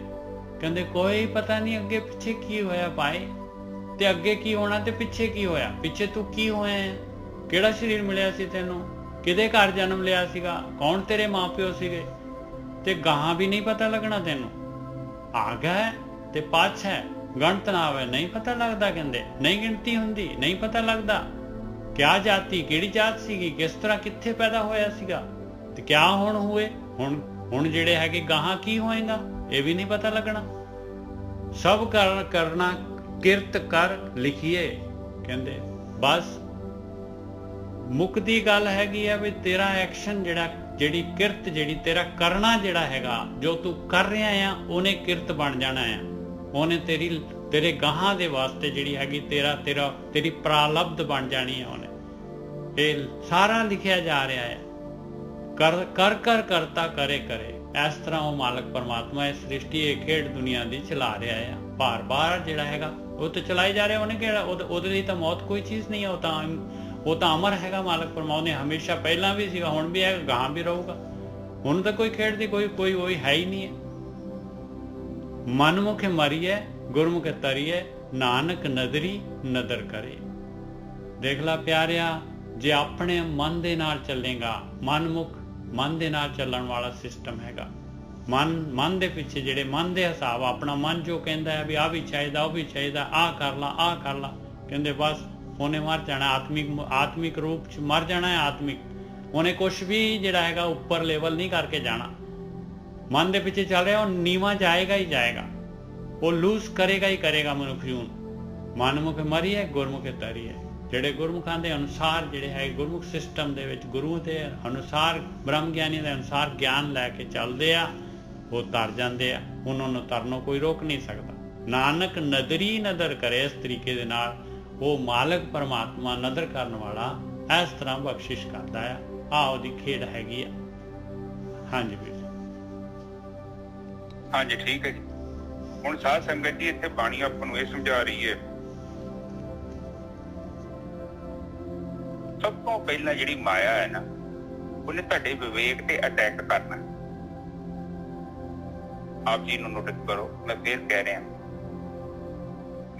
ਕਹਿੰਦੇ ਕੋਈ ਪਤਾ ਨਹੀਂ ਅੱਗੇ ਪਿੱਛੇ ਕੀ ਹੋਇਆ ਭਾਈ, ਤੇ ਅੱਗੇ ਕੀ ਹੋਣਾ ਤੇ ਪਿੱਛੇ ਕੀ ਹੋਇਆ। ਪਿੱਛੇ ਤੂੰ ਕੀ ਹੋਇਆ, ਕਿਹੜਾ ਸਰੀਰ ਮਿਲਿਆ ਸੀ ਤੈਨੂੰ, ਕਿਹਦੇ ਘਰ ਜਨਮ ਲਿਆ ਸੀਗਾ, ਕੌਣ ਤੇਰੇ ਮਾਂ ਪਿਓ ਸੀਗੇ, ਤੇ ਗਾਹਾਂ ਵੀ ਨਹੀਂ ਪਤਾ ਲੱਗਣਾ ਤੈਨੂੰ। ਆ ਗਿਆ ਤੇ ਪਾਛਾ ਗਣਤ ਨਾ ਆਵੇ, ਨਹੀਂ ਪਤਾ ਲੱਗਦਾ। ਕਹਿੰਦੇ ਨਹੀਂ ਗਿਣਤੀ ਹੁੰਦੀ, ਨਹੀਂ ਪਤਾ ਲੱਗਦਾ। ਕਿਆ ਜਾਤੀ, ਕਿਹੜੀ ਜਾਤ ਸੀਗੀ, ਕਿਸ ਤਰ੍ਹਾਂ ਕਿੱਥੇ ਪੈਦਾ ਹੋਇਆ ਸੀਗਾ, ਤੇ ਕਿਆ ਹੁਣ ਹੋਏ, ਹੁਣ ਜਿਹੜੇ ਹੈਗੇ ਗਾਹਾਂ ਕੀ ਹੋਏਗਾ, ਇਹ ਵੀ ਨਹੀਂ ਪਤਾ ਲੱਗਣਾ। ਸਭ ਕਰਨਾ ਕਿਰਤ ਕਰ ਲਿਖੀਏ। ਕਹਿੰਦੇ ਬਸ ਮੁੱਕਦੀ ਗੱਲ ਹੈਗੀ ਆ ਵੀ ਤੇਰਾ ਐਕਸ਼ਨ ਜਿਹੜੀ ਕਿਰਤ ਜਿਹੜੀ ਤੇਰਾ ਕਰਨਾ ਜਿਹੜਾ ਹੈਗਾ, ਜੋ ਤੂੰ ਕਰ ਰਿਹਾ ਆ, ਉਹਨੇ ਕਿਰਤ ਬਣ ਜਾਣਾ ਆ। ਉਹਨੇ ਤੇਰੇ ਗਾਹਾਂ ਦੇ ਵਾਸਤੇ ਜਿਹੜੀ ਹੈਗੀ ਤੇਰੀ ਪ੍ਰਾਲਬਧ ਬਣ ਜਾਣੀ ਹੈ। ਉਹਨੇ ਇਹ ਸਾਰਾ ਲਿਖਿਆ ਜਾ ਰਿਹਾ ਹੈ। ਕਰ ਕਰਤਾ ਕਰੇ। ਇਸ ਤਰ੍ਹਾਂ ਉਹ ਮਾਲਕ ਪਰਮਾਤਮਾ ਇਸ ਸ੍ਰਿਸ਼ਟੀ ਇਹ ਖੇਡ ਦੁਨੀਆ ਦੀ ਚਲਾ ਰਿਹਾ ਆ। ਬਾਰ ਜਿਹੜਾ ਹੈਗਾ ਉਹ ਤਾਂ ਚਲਾਈ ਜਾ ਰਿਹਾ, ਉਹਨੇ ਕਿਹੜਾ ਉਹਦੇ ਲਈ ਤਾਂ ਮੌਤ ਕੋਈ ਚੀਜ਼ ਨਹੀਂ ਹੈ। ਉਹ ਤਾਂ ਅਮਰ ਹੈਗਾ ਮਾਲਕ ਪਰਮਾਤਮਾ ਨੇ, ਹਮੇਸ਼ਾ ਪਹਿਲਾਂ ਵੀ ਸੀਗਾ, ਹੁਣ ਵੀ ਹੈਗਾ, ਗਾਹਾਂ ਵੀ ਰਹੂਗਾ। ਹੁਣ ਤਾਂ ਕੋਈ ਖੇਡ ਦੀ ਕੋਈ ਉਹੀ ਹੈ ਹੀ ਨਹੀਂ ਹੈ। ਮਨਮੁਖ ਮਰੀਏ ਗੁਰਮੁਖ ਤਰੀਏ, ਨਾਨਕ ਨਦਰੀ ਨਦਰ ਕਰੇ। ਦੇਖ ਲਾ ਪਿਆਰਿਆ, ਜੇ ਆਪਣੇ ਮਨ ਦੇ ਨਾਲ ਚੱਲੇਗਾ, ਮਨਮੁਖ ਮਨ ਦੇ ਨਾਲ ਚੱਲਣ ਵਾਲਾ ਸਿਸਟਮ ਹੈਗਾ। ਮਨ ਦੇ ਪਿੱਛੇ ਜਿਹੜੇ ਮਨ ਦੇ ਹਿਸਾਬ, ਆਪਣਾ ਮਨ ਜੋ ਕਹਿੰਦਾ ਹੈ ਵੀ ਆਹ ਵੀ ਚਾਹੀਦਾ, ਉਹ ਵੀ ਚਾਹੀਦਾ, ਆਹ ਕਰ ਲਾ, ਕਹਿੰਦੇ ਬਸ ਉਹਨੇ ਮਰ ਜਾਣਾ, ਆਤਮਿਕ ਰੂਪ ਚ ਮਰ ਜਾਣਾ ਹੈ। ਉਹਨੇ ਕੁਛ ਵੀ ਜਿਹੜਾ ਹੈਗਾ ਉੱਪਰ ਲੈਵਲ ਨਹੀਂ ਕਰਕੇ ਜਾਣਾ। ਮਨ ਦੇ ਪਿੱਛੇ ਚੱਲ ਰਿਹਾ, ਉਹ ਨੀਵਾਂ ਜਾਏਗਾ ਹੀ ਜਾਏਗਾ, ਉਹ ਲੂਜ਼ ਕਰੇਗਾ ਹੀ ਕਰੇਗਾ ਮਨੁੱਖ ਜੂਨ। ਮਨਮੁਖ ਮਰੀਏ ਗੁਰਮੁਖ ਤਰੀਏ। ਜਿਹੜੇ ਗੁਰਮੁਖਾਂ ਦੇ ਅਨੁਸਾਰ ਜਿਹੜੇ ਹੈ, ਗੁਰਮੁਖ ਸਿਸਟਮ ਦੇ ਵਿੱਚ ਗੁਰੂ ਦੇ ਅਨੁਸਾਰ, ਬ੍ਰਹਮ ਗਿਆਨੀਆਂ ਦੇ ਅਨੁਸਾਰ ਗਿਆਨ ਲੈ ਕੇ ਚੱਲਦੇ ਆ, ਉਹ ਤਰ ਜਾਂਦੇ ਆ। ਉਹਨਾਂ ਨੂੰ ਤਰਨੋਂ ਕੋਈ ਰੋਕ ਨਹੀਂ ਸਕਦਾ। ਨਾਨਕ ਨਦਰੀ ਨਦਰ ਕਰੇ। ਇਸ ਤਰੀਕੇ ਦੇ ਨਾਲ ਉਹ ਮਾਲਕ ਪਰਮਾਤਮਾ ਨਦਰ ਕਰਨ ਵਾਲਾ ਇਸ ਤਰ੍ਹਾਂ ਬਖਸ਼ਿਸ਼ ਕਰਦਾ ਆ। ਆਹ ਉਹਦੀ ਖੇਡ ਹੈਗੀ ਆ। ਹਾਂਜੀ ਵੀਰ ਜੀ, ਹਾਂਜੀ ਠੀਕ ਹੈ ਜੀ। ਹੁਣ ਸਾਧ ਸੰਗਤ ਜੀ, ਇੱਥੇ ਬਾਣੀ ਆਪਾਂ ਨੂੰ ਇਹ ਸਮਝਾ ਰਹੀ ਹੈ, ਸਭ ਤੋਂ ਪਹਿਲਾਂ ਜਿਹੜੀ ਮਾਇਆ ਹੈ ਨਾ, ਉਹਨੇ ਤੁਹਾਡੇ ਵਿਵੇਕ ਤੇ ਅਟੈਕ ਕਰਨਾ। ਆਪ ਜੀ ਨੂੰ ਨੋਟਿਸ ਕਰੋ, ਮੈਂ ਫੇਰ ਕਹਿ ਰਿਹਾ,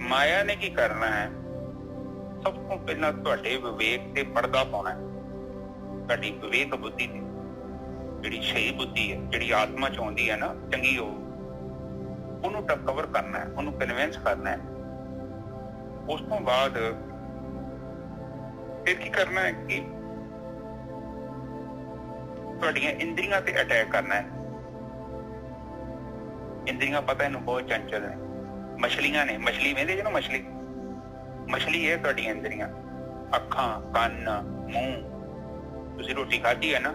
ਮਾਇਆ ਨੇ ਕੀ ਕਰਨਾ ਹੈ? ਸਭ ਤੋਂ ਪਹਿਲਾਂ ਤੁਹਾਡੇ ਵਿਵੇਕ ਤੇ ਪਰਦਾ ਪਾਉਣਾ। ਤੁਹਾਡੀ ਵਿਵੇਕ ਬੁੱਧੀ ਤੇ, ਜਿਹੜੀ ਸਹੀ ਬੁੱਧੀ ਹੈ, ਜਿਹੜੀ ਆਤਮਾ ਚ ਆਉਂਦੀ ਹੈ ਨਾ ਚੰਗੀ, ਉਹਨੂੰ ਕਵਰ ਕਰਨਾ ਹੈ, ਉਹਨੂੰ ਕਨਵਿੰਸ ਕਰਨਾ ਹੈ। ਉਸ ਤੋਂ ਬਾਅਦ ਫਿਰ ਕੀ ਕਰਨਾ ਹੈ ਕਿ ਤੁਹਾਡੀਆਂ ਇੰਦਰੀਆਂ ਤੇ ਅਟੈਕ ਕਰਨਾ ਹੈ। ਇੰਦਰੀਆਂ ਪਤਾ ਇਹਨੂੰ ਬਹੁਤ ਚੰਚਲ ਨੇ, ਮਛਲੀਆਂ ਨੇ। ਮਛਲੀ ਵੇਂਦੇ ਜਿਹਨੂੰ ਮਛਲੀ ਹੈ ਤੁਹਾਡੀਆਂ ਇੰਦਰੀਆਂ, ਅੱਖਾਂ, ਕੰਨ, ਮੂੰਹ। ਤੁਸੀਂ ਰੋਟੀ ਖਾਧੀ ਹੈ ਨਾ,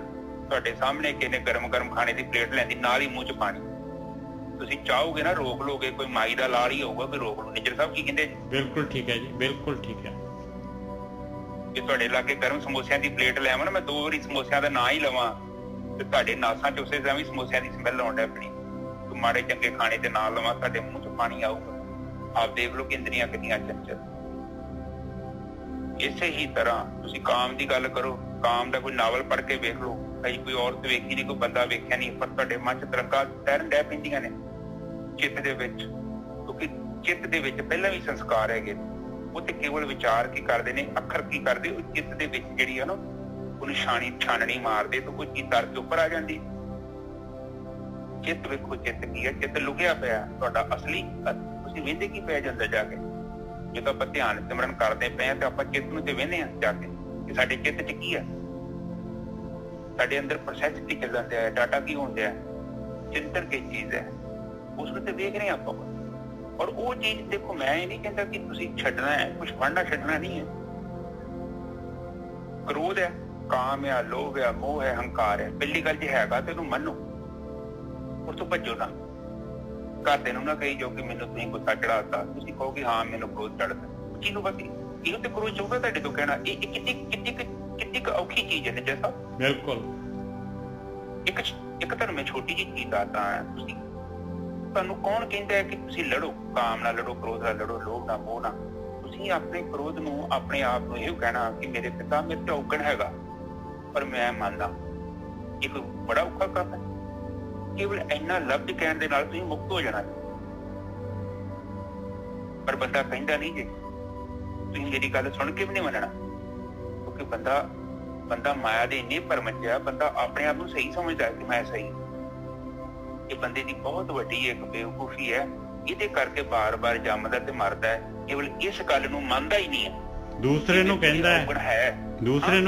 ਤੁਹਾਡੇ ਸਾਹਮਣੇ ਕਿਸੇ ਗਰਮ ਖਾਣੇ ਦੀ ਪਲੇਟ ਲੈਂਦੀ, ਨਾਲ ਹੀ ਮੂੰਹ ਚ ਪਾਣੀ। ਤੁਸੀਂ ਚਾਹੋਗੇ ਨਾ ਰੋਕ ਲੋਗੇ, ਕੋਈ ਮਾਈ ਦਾ ਲਾਲ ਹੀ ਹੋਊਗਾ ਕਿ ਰੋਕ ਲਓ। ਨਿੱਜਰ ਸਾਹਿਬ ਕੀ ਕਹਿੰਦੇ? ਬਿਲਕੁਲ ਠੀਕ ਹੈ ਜੀ, ਬਿਲਕੁਲ ਠੀਕ ਹੈ। ਜੇ ਤੁਹਾਡੇ ਲਾਗੇ ਗਰਮ ਸਮੋਸਿਆਂ ਦੀ ਪਲੇਟ ਲੈ ਆਵਾਂ ਨਾ, ਮੈਂ 2 ਵਾਰੀ ਸਮੋਸਿਆਂ ਦਾ ਨਾਂ ਹੀ ਲਵਾਂ, ਤੇ ਤੁਹਾਡੇ ਨਾਸਾਂ ਚ ਉਸੇ ਤਰ੍ਹਾਂ ਵੀ ਸਮੋਸਿਆਂ ਦੀ ਸਮੈਲ ਆਉਣ ਡੈ ਪਣੀ। ਮਾੜੇ ਚੰਗੇ ਖਾਣੇ ਦੇ ਨਾਂ ਲਵਾਂ, ਤੁਹਾਡੇ ਮੂੰਹ ਚ ਪਾਣੀ ਆਊਗਾ। ਆਪ ਦੇਖ ਲਓ ਕਿ ਇੰਦਰੀਆਂ ਕਿੰਨੀਆਂ ਚੰਚਲ। ਇਸੇ ਹੀ ਤਰ੍ਹਾਂ ਤੁਸੀਂ ਕਾਮ ਦੀ ਗੱਲ ਕਰੋ, ਕਾਮ ਦਾ ਕੋਈ ਨਾਵਲ ਪੜ੍ਹ ਕੇ ਵੇਖ ਲਓ, ਕਈ ਕੋਈ ਔਰਤ ਵੇਖੀ ਨਹੀਂ, ਕੋਈ ਬੰਦਾ ਵੇਖਿਆ ਨਹੀਂ, ਪਰ ਤੁਹਾਡੇ ਮਨ ਚ ਤਰੰਗਾਂ ਤੈਰਨ ਡੈ ਪੈਂਦੀਆਂ ਨੇ ਚਿੱਤ ਦੇ ਵਿੱਚ। ਕਿਉਂਕਿ ਚਿੱਤ ਦੇ ਵਿੱਚ ਪਹਿਲਾਂ ਵੀ ਸੰਸਕਾਰ ਹੈਗੇ। ਉਹ ਤੇ ਕੇਵਲ ਵਿਚਾਰ ਕੀ ਕਰਦੇ ਨੇ, ਅੱਖਰ ਕੀ ਕਰਦੇ, ਉਹ ਚਿੱਤ ਦੇ ਵਿੱਚ ਜਿਹੜੀ ਆ ਨਾ, ਉਹਨੂੰ ਛਾਨਣੀ ਮਾਰਦੇ ਤਾਂ ਕੋਈ ਚੀਜ਼ ਤਰ ਕੇ ਉੱਪਰ ਆ ਜਾਂਦੀ। ਚਿੱਤ ਵੇਖੋ, ਚਿੱਤ ਕੀ ਹੈ? ਚਿੱਤ ਲੁਕਿਆ ਪਿਆ ਤੁਹਾਡਾ ਅਸਲੀ। ਤੁਸੀਂ ਵੇਂਦੇ ਕੀ ਪਿਆ ਜਾਂਦਾ ਜਾ ਕੇ? ਜਦੋਂ ਆਪਾਂ ਧਿਆਨ ਸਿਮਰਨ ਕਰਦੇ ਪਏ ਆ ਤੇ ਆਪਾਂ ਚਿੱਤ ਨੂੰ ਤੇ ਵੇਂਦੇ ਆ ਜਾ ਕੇ ਕਿ ਸਾਡੇ ਚਿੱਤ ਚ ਕੀ ਆ, ਸਾਡੇ ਅੰਦਰ ਪ੍ਰੋਸੈਸ ਕੀ ਚੱਲਣ ਡਿਆ, ਡਾਟਾ ਕੀ ਹੋਣ ਡਿਆ, ਚਿੰਤਨ ਕੀ ਚੀਜ਼ ਹੈ, ਉਸ ਨੂੰ ਤੇ ਵੇਖ ਰਹੇ ਆਪਾਂ। ਔਰ ਉਹ ਚੀਜ਼ ਦੇਖੋ, ਮੈਂ ਇਹ ਨਹੀਂ ਕਹਿੰਦਾ ਕਿ ਤੁਸੀਂ ਛੱਡਣਾ ਹੈ, ਕੁਛ ਪੜ੍ਹਨਾ ਛੱਡਣਾ ਨਹੀਂ ਹੈ। ਕ੍ਰੋਧ ਹੈ, ਕਾਮ ਹੈ, ਲੋਭ ਹੈ, ਮੋਹ ਹੈ, ਹੰਕਾਰ ਹੈ, ਪਹਿਲੀ ਗੱਲ ਜੇ ਹੈਗਾ ਤੇ ਇਹਨੂੰ ਮੰਨੋ, ਉਸ ਤੋਂ ਭੱਜੋ ਨਾ। ਘਰਦੇ ਨੂੰ ਨਾ ਕਹੀ ਜਾਓ ਕਿ ਮੈਨੂੰ ਤੁਸੀਂ ਗੁੱਸਾ ਚੜਾਤਾ, ਤੁਸੀਂ ਕਹੋ ਕਿ ਹਾਂ ਮੈਨੂੰ ਕ੍ਰੋਧ ਚੜਦਾ। ਜਿਹਨੂੰ ਬਸ ਇਹਨੂੰ ਤੇ ਕ੍ਰੋਧ ਚਾਹੂਗਾ ਤੁਹਾਡੇ ਤੋਂ ਕਹਿਣਾ। ਇਹ ਕਿੰਨੀ ਔਖੀ ਚੀਜ਼ ਹੈ ਨਿੱਜਰ ਸਾਹਿਬ। ਬਿਲਕੁਲ। ਇੱਕ ਤੁਹਾਨੂੰ ਮੈਂ ਛੋਟੀ ਜਿਹੀ ਚੀਜ਼ ਦੱਸਦਾ ਹਾਂ। ਤੁਹਾਨੂੰ ਕੌਣ ਕਹਿੰਦਾ ਹੈ ਕਿ ਤੁਸੀਂ ਲੜੋ, ਕਾਮ ਨਾਲ ਲੜੋ, ਕ੍ਰੋਧ ਨਾਲ ਲੜੋ, ਲੋਭ ਨਾਲ, ਮੋਹ ਨਾਲ? ਤੁਸੀਂ ਆਪਣੇ ਕ੍ਰੋਧ ਨੂੰ, ਆਪਣੇ ਆਪ ਨੂੰ ਇਹ ਕਹਿਣਾ ਕਿ ਮੇਰੇ ਪਿਤਾ ਮੇਰੇ ਤੇ ਔਗਣ ਹੈਗਾ, ਪਰ ਮੈਂ ਮੰਨਦਾ। ਇੱਕ ਬੜਾ ਔਖਾ ਕੰਮ ਹੈ। ਕੇਵਲ ਇੰਨਾ ਲਫ਼ਜ਼ ਕਹਿਣ ਦੇ ਨਾਲ ਤੁਸੀਂ ਮੁਕਤ ਹੋ ਜਾਣਾ, ਪਰ ਬੰਦਾ ਕਹਿੰਦਾ ਨਹੀਂ ਜੇ। ਤੁਸੀਂ ਮੇਰੀ ਗੱਲ ਸੁਣ ਕੇ ਵੀ ਨਹੀਂ ਮੰਨਣਾ, ਕਿਉਂਕਿ ਬੰਦਾ ਮਾਇਆ ਦੇ ਇੰਨੇ ਭਰਮ ਚ ਆ, ਬੰਦਾ ਆਪਣੇ ਆਪ ਨੂੰ ਸਹੀ ਸਮਝਦਾ ਕਿ ਮੈਂ ਸਹੀ। ਇਹ ਬੰਦੇ ਦੀ ਬਹੁਤ ਵੱਡੀ ਇੱਕ ਬੇਵਕੂਫੀ ਹੈ। ਇਹਦੇ ਕਰਕੇ ਬਾਰ-ਬਾਰ ਜੰਮਦਾ ਤੇ ਮਰਦਾ ਹੈ, ਕੇਵਲ ਇਸ ਗੱਲ ਨੂੰ ਮੰਨਦਾ ਹੀ ਨਹੀਂ ਹੈ। ਦੂਸਰੇ ਨੂੰ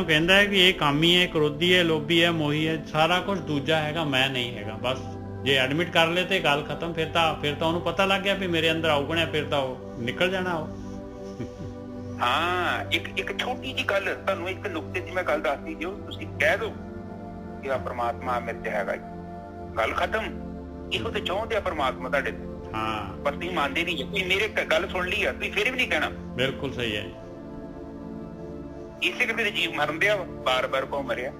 ਕਹਿੰਦਾ ਹੈ ਕਿ ਇਹ ਕਾਮੀ ਹੈ, ਕ੍ਰੋਧੀ ਹੈ, ਲੋਭੀ ਹੈ, ਮੋਹੀ ਹੈ, ਸਾਰਾ ਕੁਝ ਦੂਜਾ ਹੈਗਾ, ਮੈਂ ਨਹੀਂ ਹੈਗਾ। ਬਸ ਜੇ ਐਡਮਿਟ ਕਰ ਲੇ ਤੇ ਗੱਲ ਖਤਮ। ਫਿਰ ਤਾਂ ਉਹਨੂੰ ਪਤਾ ਲੱਗ ਗਿਆ ਵੀ ਮੇਰੇ ਅੰਦਰ ਔਗਣ ਹੈ, ਫਿਰ ਤਾਂ ਉਹ ਨਿਕਲ ਜਾਣਾ ਉਹ। ਹਾਂ, ਇੱਕ ਛੋਟੀ ਜਿਹੀ ਗੱਲ, ਤੁਹਾਨੂੰ ਇੱਕ ਨੁਕਤੇ ਦੀ ਮੈਂ ਗੱਲ ਦੱਸਦੀ, ਜੋ ਤੁਸੀਂ ਕਹਿ ਦੋ ਕਿ ਆ ਪ੍ਰਮਾਤਮਾ ਮੇਰੇ ਚ ਹੈਗਾ, ਗੱਲ ਖਤਮ। ਇਹੋ ਤੇ ਚਾਹੁੰਦੇ ਆ ਪ੍ਰਮਾਤਮਾ ਤੁਹਾਡੇ ਤੋਂ। ਹਾਂ, ਪਰ ਤੁਸੀਂ ਮੰਨਦੇ ਨਹੀਂ। ਤੁਸੀਂ ਮੇਰੇ ਗੱਲ ਸੁਣ ਲਈ ਆ, ਤੁਸੀਂ ਫਿਰ ਵੀ ਨਹੀਂ ਕਹਿਣਾ। ਬਿਲਕੁਲ ਸਹੀ ਹੈ। ਇਸੇ ਕਰਕੇ ਜੀਵ ਮਰਨ ਦਿਆ ਬਾਰ-ਬਾਰ ਘੁੰਮ ਰਿਹਾ।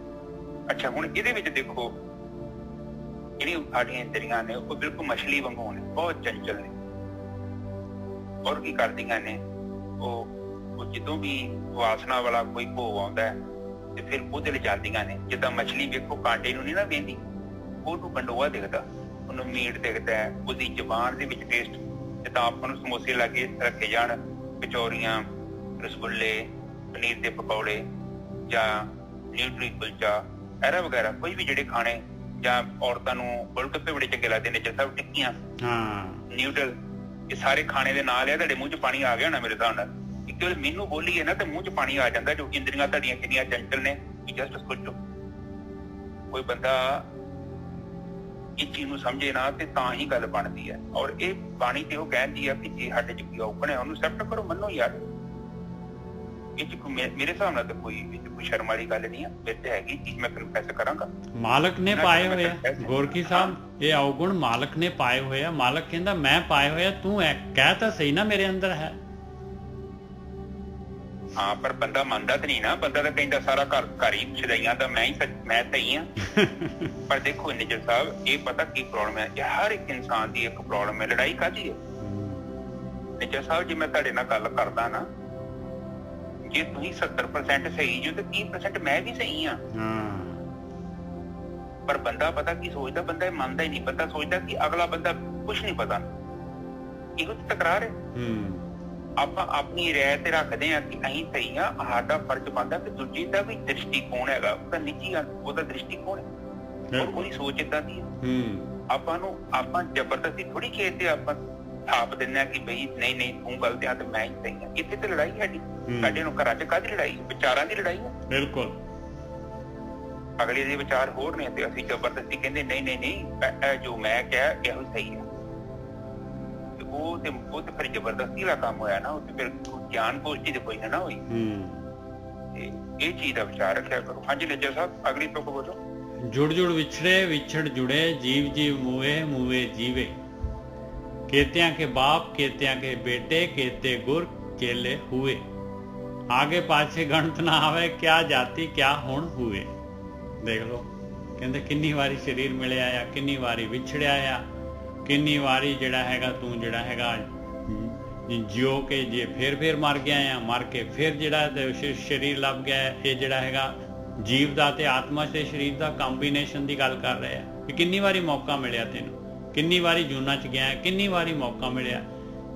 ਅੱਛਾ, ਹੁਣ ਇਹਦੇ ਵਿੱਚ ਦੇਖੋ, ਜਿਹੜੀਆਂ ਸਾਡੀਆਂ ਇੰਦਰੀਆਂ ਨੇ ਉਹ ਬਿਲਕੁਲ ਮਛਲੀ ਵਾਂਗੂ ਨੇ, ਬਹੁਤ ਚੰਚਲ ਨੇ। ਔਰ ਕੀ ਕਰਦੀਆਂ ਨੇ ਉਹ ਜਦੋਂ ਵੀ ਵਾਸਨਾ ਵਾਲਾ ਕੋਈ ਭੋਗ ਆਉਂਦਾ ਹੈ ਤੇ ਫਿਰ ਉਹਦੇ ਲਈ ਜਾਂਦੀਆਂ ਨੇ। ਜਿੱਦਾਂ ਮਛਲੀ ਵੇਖੋ ਕਾਂਟੇ ਨੂੰ ਨਹੀਂ ਨਾ ਵੇਂਦੀ, ਉਹਨੂੰ ਕੰਡੋਆ ਦਿਖਦਾ, ਉਹਨੂੰ ਮੀਟ ਦਿਖਦਾ ਹੈ, ਉਹਦੀ ਜ਼ੁਬਾਨ ਦੇ ਵਿੱਚ ਟੇਸਟ। ਜਿੱਦਾਂ ਆਪਾਂ ਨੂੰ ਸਮੋਸੇ ਲਾਗੇ ਰੱਖੇ ਜਾਣ, ਕਚੌਰੀਆਂ, ਰਸਗੁੱਲੇ, ਪਨੀਰ ਦੇ ਪਕੌੜੇ ਜਾਂ ਨਿਊਟਰੀ ਕੁਲਚਾ ਐਰਾ ਵਗੈਰਾ, ਕੋਈ ਵੀ ਜਿਹੜੇ ਖਾਣੇ, ਜਾਂ ਔਰਤਾਂ ਨੂੰ ਗੋਲਗੱਪੇ ਬੜੇ ਚੰਗੇ ਲੱਗਦੇ ਨੇ, ਸਭ ਟਿੱਕੀਆਂ, ਨਿਊਡਲ, ਇਹ ਸਾਰੇ ਖਾਣੇ ਦੇ ਨਾਲ ਆ। ਤੁਹਾਡੇ ਮੂੰਹ 'ਚ ਪਾਣੀ ਆ ਗਿਆ ਨਾ ਮੇਰੇ ਹਿਸਾਬ ਨਾਲ। ਇੱਕ ਵਾਰ ਮੈਨੂੰ ਬੋਲੀਏ ਨਾ ਤੇ ਮੂੰਹ 'ਚ ਪਾਣੀ ਆ ਜਾਂਦਾ, ਜੋ ਇੰਦਰੀਆਂ ਤੁਹਾਡੀਆਂ ਕਿੰਨੀਆਂ ਚੰਚਲ ਨੇ। ਜਸਟ ਸੋਚੋ, ਕੋਈ ਬੰਦਾ ਇਸ ਚੀਜ਼ ਨੂੰ ਸਮਝੇ ਨਾ ਤੇ ਤਾਂ ਹੀ ਗੱਲ ਬਣਦੀ ਹੈ। ਔਰ ਇਹ ਬਾਣੀ ਤੇ ਉਹ ਕਹਿੰਦੀ ਆ ਕਿ ਜੇ ਸਾਡੇ 'ਚ ਕੀ ਔਗਣ ਹੈ ਉਹਨੂੰ ਐਕਸੈਪਟ ਕਰੋ, ਮੰਨੋ ਯਾਰ। ਇਹ 'ਚ ਮੇਰੇ ਹਿਸਾਬ ਨਾਲ ਤਾਂ ਕੋਈ ਸ਼ਰਮ ਵਾਲੀ ਗੱਲ ਨਹੀਂ ਆ। ਮੇਰੇ ਤੇ ਹੈਗੀ ਚੀਜ਼, ਮੈਂ ਕਨਫੈਸ ਕਰਾਂਗਾ। ਮਾਲਕ ਨੇ ਪਾਏ ਹੋਏ ਆ ਗੋਰਖੀ ਸਾਹਿਬ, ਇਹ ਔਗੁਣ ਮਾਲਕ ਨੇ ਪਾਏ ਹੋਏ ਆ। ਮਾਲਕ ਕਹਿੰਦਾ ਮੈਂ ਪਾਏ ਹੋਏ ਆ, ਤੂੰ ਕਹਿ ਤਾਂ ਸਹੀ ਨਾ ਮੇਰੇ ਅੰਦਰ ਹੈ। ਹਾਂ, ਪਰ ਬੰਦਾ ਮੰਨਦਾ ਤਾਂ ਨਹੀਂ ਨਾ। ਬੰਦਾ ਤਾਂ ਕਹਿੰਦਾ ਸਾਰਾ ਘਰ ਹੀ ਛਦਾਈਆਂ ਦਾ ਮੈਂ ਸਹੀ ਹਾਂ। ਪਰ ਦੇਖੋ ਨਿਜਰ ਸਾਹਿਬ, ਇਹ ਪਤਾ ਕੀ ਪ੍ਰੋਬਲਮ ਹੈ, ਇਹ ਹਰ ਇੱਕ ਇਨਸਾਨ ਦੀ ਇੱਕ ਪ੍ਰੋਬਲਮ ਹੈ। ਲੜਾਈ ਕਾਹਦੀ ਹੈ ਨਿਜਰ ਸਾਹਿਬ? ਜੇ ਮੈਂ ਤੁਹਾਡੇ ਨਾਲ ਗੱਲ ਕਰਦਾ ਨਾ, ਜੇ ਤੁਸੀਂ 70% ਸਹੀ ਜੋ ਤੇ 30% ਮੈਂ ਵੀ ਸਹੀ ਹਾਂ। ਪਰ ਬੰਦਾ ਪਤਾ ਕੀ ਸੋਚਦਾ, ਬੰਦਾ ਇਹ ਮੰਨਦਾ ਹੀ ਨਹੀਂ। ਬੰਦਾ ਸੋਚਦਾ ਕਿ ਅਗਲਾ ਬੰਦਾ ਕੁਛ ਨਹੀਂ ਪਤਾ। ਇਹੋ ਤਾਂ ਤਕਰਾਰ ਹੈ। ਆਪਾਂ ਆਪਣੀ ਰਾਇ ਤੇ ਰੱਖਦੇ ਹਾਂ ਕਿ ਅਸੀਂ ਸਹੀ ਹਾਂ। ਸਾਡਾ ਫਰਜ਼ ਬਣਦਾ ਕਿ ਦੂਜੇ ਦਾ ਵੀ ਦ੍ਰਿਸ਼ਟੀਕੋਣ ਹੈਗਾ, ਉਹਦਾ ਨਿੱਜੀ ਉਹਦਾ ਦ੍ਰਿਸ਼ਟੀਕੋਣ ਹੈ, ਉਹਦੀ ਸੋਚ ਏਦਾਂ ਦੀ ਹੈ। ਆਪਾਂ ਜ਼ਬਰਦਸਤੀ ਥੋੜੀ ਖੇਤ ਤੇ ਆਪਾਂ ਥਾਪ ਦਿੰਦੇ ਹਾਂ ਕਿ ਬਈ ਨਹੀਂ ਤੂੰ ਗਲਤ ਆ ਤੇ ਮੈਂ ਹੀ ਸਹੀ ਹਾਂ। ਇੱਥੇ ਤੇ ਲੜਾਈ ਸਾਡੀ, ਸਾਡੇ ਨੂੰ ਘਰਾਂ 'ਚ ਕਾਹਦੀ ਲੜਾਈ? ਵਿਚਾਰਾਂ ਦੀ ਲੜਾਈ ਹੈ। ਬਿਲਕੁਲ, ਅਗਲੇ ਦੇ ਵਿਚਾਰ ਹੋਰ ਨੇ ਤੇ ਅਸੀਂ ਜ਼ਬਰਦਸਤੀ ਕਹਿੰਦੇ ਨਹੀਂ ਜੋ ਮੈਂ ਕਿਹਾ ਇਹੋ ਸਹੀ ਹੈ। ਉਹ ਤੇ ਫਿਰ ਜ਼ਬਰਦਸਤੀ ਦਾ ਕੰਮ ਹੋਇਆ ਨਾ। ਉਹ ਤੇ ਫਿਰ ਗਿਆਨ ਗੋਸ਼ਟੀ ਤੇ ਕੋਈ ਨਾ ਹੋਈ। ਤੇ ਇਹ ਚੀਜ਼ ਦਾ ਵਿਚਾਰ ਰੱਖਿਆ ਕਰੋ। ਹਾਂਜੀ ਲੱਜਾ ਸਾਹਿਬ, ਅਗਲੀ ਤੁਕ ਬੋਲੋ। ਜੁੜ ਜੁੜ ਵਿਛੜੇ, ਵਿਛੜ ਜੁੜੇ, जीव जीव मुए मुए जीवे, केत्यां के बाप केत्यां के बेटे, केते गुर केले हुए, आगे पाछे गणत ना आवे, क्या जाति क्या हुण हुए। देख लो, कहते किन्नी वारी शरीर मिलिया आ, किन्नी वारी विछड़िया आ, किन्नी वारी जिहड़ा हैगा तू जिहड़ा हैगा जियो के जे फिर मर गया आ, मर के फिर जिहड़ा शरीर लभ गया। ये जिहड़ा हैगा जीव दा ते आत्मा ते शरीर दा कंबीनेशन दी गल कर रहे हैं कि किन्नी वारी मौका मिलिया तैनूं, किन्नी वारी जूना च गया, किन्नी वारी मौका मिलिया।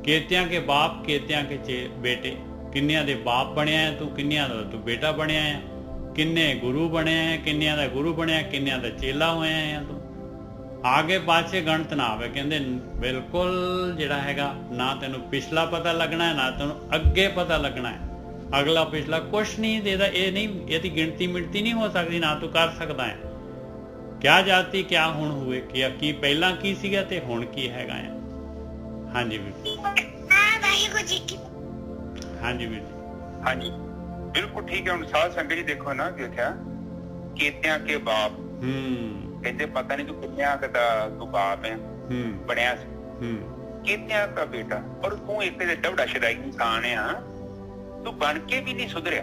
केत्यां के बाप केत्यां के बेटे, किन्नियां दे बाप बनिया है तू, किन्नियां दा तू बेटा बनिया है, किन्ने गुरु बने हैं, किन्नियां दा गुरु बनिया, किन्नियां दा चेला होया है तू। आगे पाछे गणत ना आवे, कहंदे बिल्कुल जिहड़ा हैगा ना तैनूं पिछला पता लगना है ना तैनूं अगे पता लगना है। अगला पिछला कुछ नहीं देदा, ये नहीं, ये गिनती मिनती नहीं हो सकती, ना तू कर सकदा है। क्या जाति क्या हुण हुए, क्या की पहला की सीगा ते हुण की हैगा है। हाँ जी वीर जी, हाँ जी वीर जी, हाँ जी बिल्कुल ठीक है। साध संगत जी देखो ना, देखा केत्यां के बाप, कहते पता नहीं तू कितने का तू बाप है बनया, केत्यां का बेटा, और तू एक डवड़ा शराई इंसान है। तू बन के भी नहीं सुधरिया।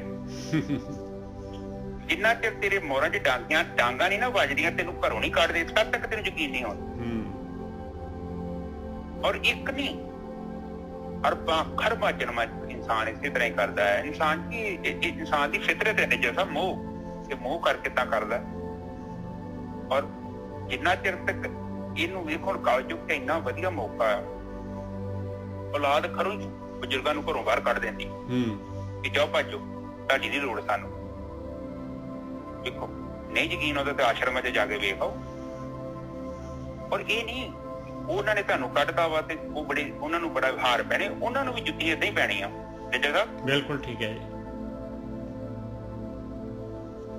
जिन्ना चिर तेरे मोहरां च डांगा नहीं ना वजदियां, तेनू घरों नहीं कढदे, तद तक तेनू यकीन नहीं होता। और एक नहीं, अरबां खरबां जन्मां इंसान इसे तरह ही करता है। इंसान की फितरत है जैसा मोह करके ता करदा। और जिन्ना चिर तक इनू वेखो, कलयुग ते इन्ना वधिया मौका है, औलाद खरो बजुर्गां नू घरों बाहर कढ देंदी कि जाओ भाजो, तुहाडी नहीं लोड़ सानू। देखो नहीं यकीन होता तो आश्रम च जाके वेख आओ। और ये नहीं उन्होंने ने तुहानू कढता वा ते वो बड़े उन्होंने बड़ा हार पैने, उन्होंने भी जुत्ती इदां ही पैनी आ। बिल्कुल ठीक है।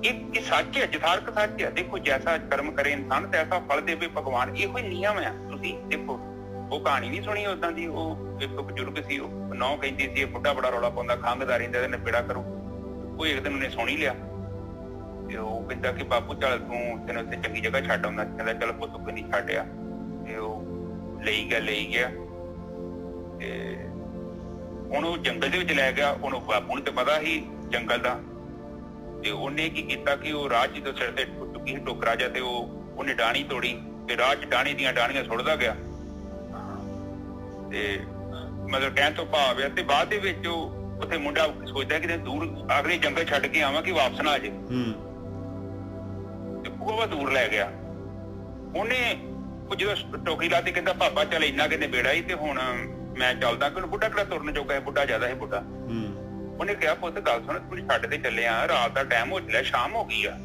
ये सच है, यथार्थ सच है। देखो जैसा कर्म करे इंसान तैसा फल देवे भगवान, ये कोई नियम है। तुसी देखो वो कहानी नहीं सुनी उदां दी, वो एक बजुर्ग सी, नौ कहंदी सी बुढ़ा बड़ा रौला पाउंदा, खंघदा रहिंदा ते निबेड़ा करो। वो एक दिन उन्हें सुन ही लिया ते वो कहंदा कि बापू चल तू तैनूं उत्थे चंगी जगह छड्ड आउंदा। कहंदा चल पुੱਤ कोई नहीं छड्डिया ते वो ले गया ते हुण वो जंगल दे विच लै गया। हुण बापू नूं ते पता ही जंगल दा, ते उन्हें की कीता कि वो राह च सिर ते चुकी टोकरा जा, ते उन्हें डाणी तोड़ी ते राह च डाणी दियां डाणियां सुट्टदा गया। ते ਮਤਲਬ ਕਹਿਣ ਤੋਂ ਭਾਵ ਆ। ਤੇ ਬਾਅਦ ਦੇ ਵਿੱਚ ਉਹ ਉੱਥੇ ਮੁੰਡਾ ਸੋਚਦਾ ਕਿ ਦੂਰ ਅਗਲੇ ਜੰਗਲ ਛੱਡ ਕੇ ਆਵਾਂ ਕਿ ਵਾਪਸ ਨਾ ਆ ਜੇ, ਤੇ ਉਹ ਦੂਰ ਲੈ ਗਿਆ। ਉਹਨੇ ਜਦੋਂ ਟੋਕਰੀ ਲਾ ਤੇ ਕਹਿੰਦਾ ਪਾਪਾ ਚੱਲ ਇੰਨਾ ਕਿਤੇ ਬੇੜਾ ਹੀ ਤੇ ਹੁਣ ਮੈਂ ਚੱਲਦਾ, ਕਿ ਬੁੱਢਾ ਕਿਹੜਾ ਤੁਰਨ ਜੋਗਾ ਹੈ, ਬੁੱਢਾ ਜ਼ਿਆਦਾ ਹੈ ਬੁੱਢਾ। ਉਹਨੇ ਕਿਹਾ ਪੁੱਤ ਗੱਲ ਸੁਣ, ਤੂੰ ਛੱਡ ਤੇ ਚੱਲੇ ਆ, ਰਾਤ ਦਾ ਟਾਈਮ ਹੋ ਚੱਲਿਆ, ਸ਼ਾਮ ਹੋ ਗਈ ਆ,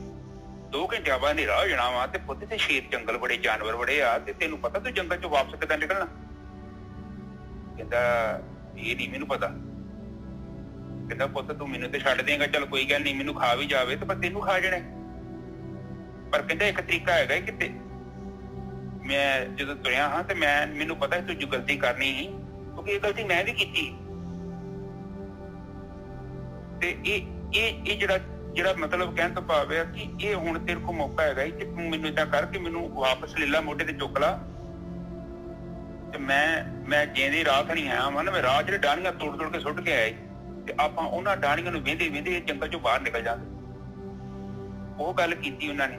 2 ਘੰਟਿਆਂ ਬਾਅਦ ਹਨੇਰਾ ਹੋ ਜਾਣਾ ਵਾ, ਤੇ ਪੁੱਤ ਤੇ ਸ਼ੇਰ ਜੰਗਲ ਬੜੇ, ਜਾਨਵਰ ਬੜੇ ਆ, ਤੇ ਤੈਨੂੰ ਪਤਾ ਤੂੰ ਜੰਗਲ ਚੋਂ ਵਾਪਸ ਕਿੱਦਾਂ ਨਿਕਲਣਾ? ਕਹਿੰਦਾ ਇਹ ਨਹੀਂ ਮੈਨੂੰ ਪਤਾ। ਕਹਿੰਦਾ ਪੁੱਤ ਤੂੰ ਮੈਨੂੰ ਤੇ ਛੱਡ ਦੇਂਗਾ, ਚੱਲ ਕੋਈ ਗੱਲ ਨਹੀਂ, ਮੈਨੂੰ ਖਾ ਵੀ ਜਾਵੇ ਤੇ ਪਰ ਤੈਨੂੰ ਖਾ ਜਾਣਾ। ਪਰ ਕਹਿੰਦਾ ਇੱਕ ਤਰੀਕਾ ਹੈਗਾ ਕਿ ਮੈਂ ਜਦੋਂ ਤੁਰਿਆ ਹਾਂ ਤੇ ਮੈਨੂੰ ਪਤਾ ਤੂੰ ਜੋ ਗਲਤੀ ਕਰਨੀ ਸੀ, ਕਿਉਂਕਿ ਇਹ ਗਲਤੀ ਮੈਂ ਵੀ ਕੀਤੀ। ਤੇ ਇਹ ਜਿਹੜਾ ਮਤਲਬ ਕਹਿਣ ਤੋਂ ਭਾਵ ਹੈ ਕਿ ਇਹ ਹੁਣ ਤੇਰੇ ਕੋਲ ਮੌਕਾ ਹੈਗਾ ਕਿ ਤੂੰ ਮੈਨੂੰ ਏਦਾਂ ਕਰ ਕਿ ਮੈਨੂੰ ਵਾਪਸ ਲੈ ਲਾ, ਮੋਢੇ ਤੇ ਚੁੱਕ ਲਾ, ਤੇ ਮੈਂ ਜਿੰਦੇ ਰਾਤ ਨਹੀਂ ਆਇਆ ਵਾ ਨਾ, ਮੈਂ ਰਾਹ ਜਿਹੜੇ ਡਾਹਣੀਆਂ ਤੋੜ ਕੇ ਸੁੱਟ ਕੇ ਆਇਆ, ਤੇ ਆਪਾਂ ਉਹਨਾਂ ਡਾਹਣੀਆਂ ਨੂੰ ਵੇਂਦੇ ਜੰਗਲ ਚੋਂ ਬਾਹਰ ਨਿਕਲ ਜਾਂਦੇ। ਉਹ ਗੱਲ ਕੀਤੀ ਉਹਨਾਂ ਨੇ।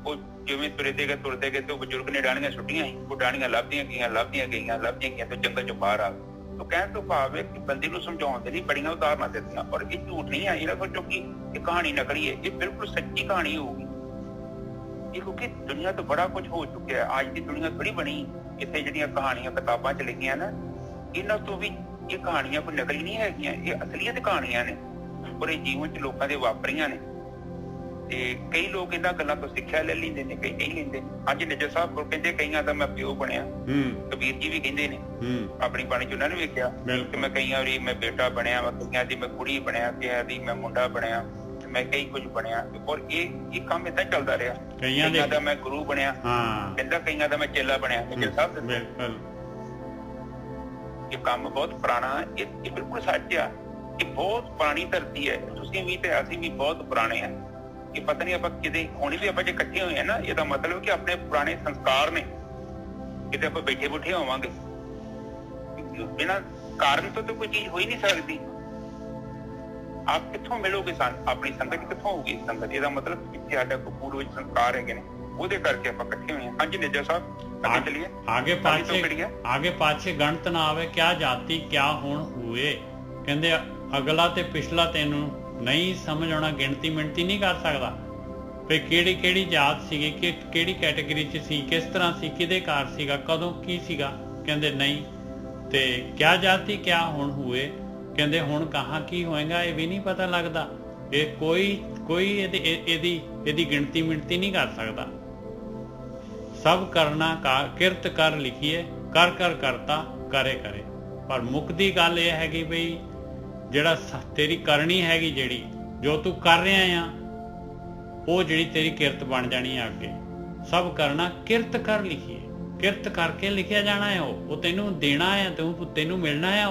ਉਹ ਜਿਵੇਂ ਤੁਰਦੇ ਗਏ ਤੇ ਉਹ ਬਜ਼ੁਰਗ ਨੇ ਡਾਹਣੀਆਂ ਸੁੱਟੀਆਂ ਸੀ, ਉਹ ਡਾਹਣੀਆਂ ਲੱਭਦੀਆਂ ਗਈਆਂ ਤੇ ਜੰਗਲ ਚੋਂ ਬਾਹਰ ਆ ਗਏ। तो कहने तो भाव है कि बंदे को समझाने लिए बड़ियां उदाहरणा देती, और ये झूठ नहीं है। ये ना सोचो कि ये कहानी नकली है, ये बिल्कुल सच्ची कहानी होगी। ये क्योंकि दुनिया तो बड़ा कुछ हो चुका है, आज की दुनिया थोड़ी बनी। इतने जिहड़ियां कहानियां किताबां च लिखियां ना, इन्हां तो भी ये कहानियां कोई नकली नहीं हैगियां, ये असलीयत कहानियां ने, और ये जीवन च लोकां दे वापरियां ने। ਤੇ ਕਈ ਲੋਕ ਇਹਨਾਂ ਗੱਲਾਂ ਤੋਂ ਸਿੱਖਿਆ ਲੈ ਲੈਂਦੇ ਨੇ, ਕਈ ਨਹੀਂ ਲੈਂਦੇ। ਅੱਜ ਨਿੱਜਰ ਸਾਹਿਬ ਕੋਲ ਕਹਿੰਦੇ ਕਈਆਂ ਦਾ ਮੈਂ ਪਿਓ ਬਣਿਆ, ਕਬੀਰ ਜੀ ਵੀ ਕਹਿੰਦੇ ਨੇ ਆਪਣੀ ਬਾਣੀ ਚ, ਉਹਨਾਂ ਨੇ ਵੇਖਿਆ ਕਿ ਮੈਂ ਕਈਆਂ ਵਾਰੀ ਮੈਂ ਬੇਟਾ ਬਣਿਆ, ਮੈਂ ਕਈਆਂ ਦੀ ਮੈਂ ਕੁੜੀ ਬਣਿਆ, ਕਈਆਂ ਦੀ ਮੈਂ ਮੁੰਡਾ ਬਣਿਆ, ਮੈਂ ਕਈ ਕੁਝ ਬਣਿਆ। ਔਰ ਇਹ ਕੰਮ ਏਦਾਂ ਚੱਲਦਾ ਰਿਹਾ। ਕਈਆਂ ਦਾ ਮੈਂ ਗੁਰੂ ਬਣਿਆ, ਕਹਿੰਦਾ ਕਈਆਂ ਦਾ ਮੈਂ ਚੇਲਾ ਬਣਿਆ। ਨਿੱਜਰ ਸਾਹਿਬ ਇਹ ਕੰਮ ਬਹੁਤ ਪੁਰਾਣਾ, ਇਹ ਬਿਲਕੁਲ ਸੱਚ ਆ। ਇਹ ਬਹੁਤ ਪੁਰਾਣੀ ਧਰਤੀ ਹੈ, ਤੁਸੀਂ ਵੀ ਤੇ ਅਸੀਂ ਵੀ ਬਹੁਤ ਪੁਰਾਣੇ ਆ। ਕਿ ਪਤਾ ਨਹੀਂ ਆਪਾਂ ਕਿਤੇ ਹੁਣ ਵੀ ਆਪਾਂ ਜੇ ਇਕੱਠੇ ਹੋਏ ਆ ਨਾ, ਇਹਦਾ ਮਤਲਬ ਕਿ ਆਪਣੇ ਪੁਰਾਣੇ ਸੰਸਕਾਰ ਨੇ, ਕਿਤੇ ਆਪਾਂ ਬੈਠੇ ਬੁੱਠੇ ਹੋਵਾਂਗੇ। ਬਿਨਾਂ ਕਾਰਨ ਤੋਂ ਤਾਂ ਕੋਈ ਚੀਜ਼ ਹੋ ਹੀ ਨਹੀਂ ਸਕਦੀ। ਆਪ ਕਿੱਥੋਂ ਮਿਲੋਗੇ? ਆਪਣੀ ਸੰਗਤ ਕਿੱਥੋਂ ਹੋਊਗੀ? ਸੰਗਤ ਇਹਦਾ ਮਤਲਬ ਕਿੱਥੇ ਸਾਡਾ ਕੋਈ ਪੂਰਵਜ ਸੰਸਕਾਰ ਹੈਗੇ ਨੇ, ਉਹਦੇ ਕਰਕੇ ਆਪਾਂ ਇਕੱਠੇ ਹੋਏ ਆ। ਹਾਂਜੀ ਨਿੱਜਰ ਸਾਹਿਬ ਅੱਗੇ ਚਲੀਏ। ਆਗੇ ਪਾਛੇ ਗਣਤ ਨਾ ਆਵੇ, ਕਿਆ ਜਾਤੀ ਕਿਆ ਹੁਣ ਹੋਏ। ਕਹਿੰਦੇ ਅਗਲਾ ਤੇ ਪਿਛਲਾ ਤੈਨੂੰ ਨਹੀਂ ਸਮਝ ਆਉਣਾ, ਗਿਣਤੀ ਮਿਣਤੀ ਨਹੀਂ ਕਰ ਸਕਦਾ ਵੀ ਕਿਹੜੀ ਜਾਤ ਸੀਗੀ, ਕਿਹੜੀ ਕੈਟੇਗਰੀ 'ਚ ਸੀ, ਕਿਸ ਤਰ੍ਹਾਂ ਸੀ, ਕਿਹਦੇ ਘਰ ਸੀਗਾ, ਕਦੋਂ ਕੀ ਸੀਗਾ। ਕਹਿੰਦੇ ਨਹੀਂ। ਤੇ ਕਿਆ ਜਾਤੀ ਕਿਆ ਹੁਣ ਹੋਏ, ਕਹਿੰਦੇ ਹੁਣ ਕਹਾਂ ਕੀ ਹੋਏਗਾ ਇਹ ਵੀ ਨਹੀਂ ਪਤਾ ਲੱਗਦਾ। ਇਹ ਕੋਈ ਇਹਦੀ ਗਿਣਤੀ ਮਿਣਤੀ ਨਹੀਂ ਕਰ ਸਕਦਾ। ਸਭ ਕਰਨਾ ਕਿਰਤ ਕਰ ਲਿਖੀਏ, ਕਰ ਕਰਤਾ ਕਰੇ ਕਰੇ। ਪਰ ਮੁੱਕਦੀ ਗੱਲ ਇਹ ਹੈਗੀ ਬਈ ਜਿਹੜਾ ਤੇਰੀ ਕਰਨੀ ਹੈਗੀ, ਜਿਹੜੀ ਜੋ ਤੂੰ ਕਰ ਰਿਹਾ ਆ, ਉਹ ਜਿਹੜੀ ਤੇਰੀ ਕਿਰਤ ਬਣ ਜਾਣੀ ਆ ਅੱਗੇ। ਸਭ ਕਰਨਾ ਕਿਰਤ ਕਰ ਲਿਖੀਏ, ਕਿਰਤ ਕਰਕੇ ਲਿਖਿਆ ਜਾਣਾ ਹੈ। ਉਹ ਤੈਨੂੰ ਦੇਣਾ ਆ, ਤੈਨੂੰ ਮਿਲਣਾ ਆ,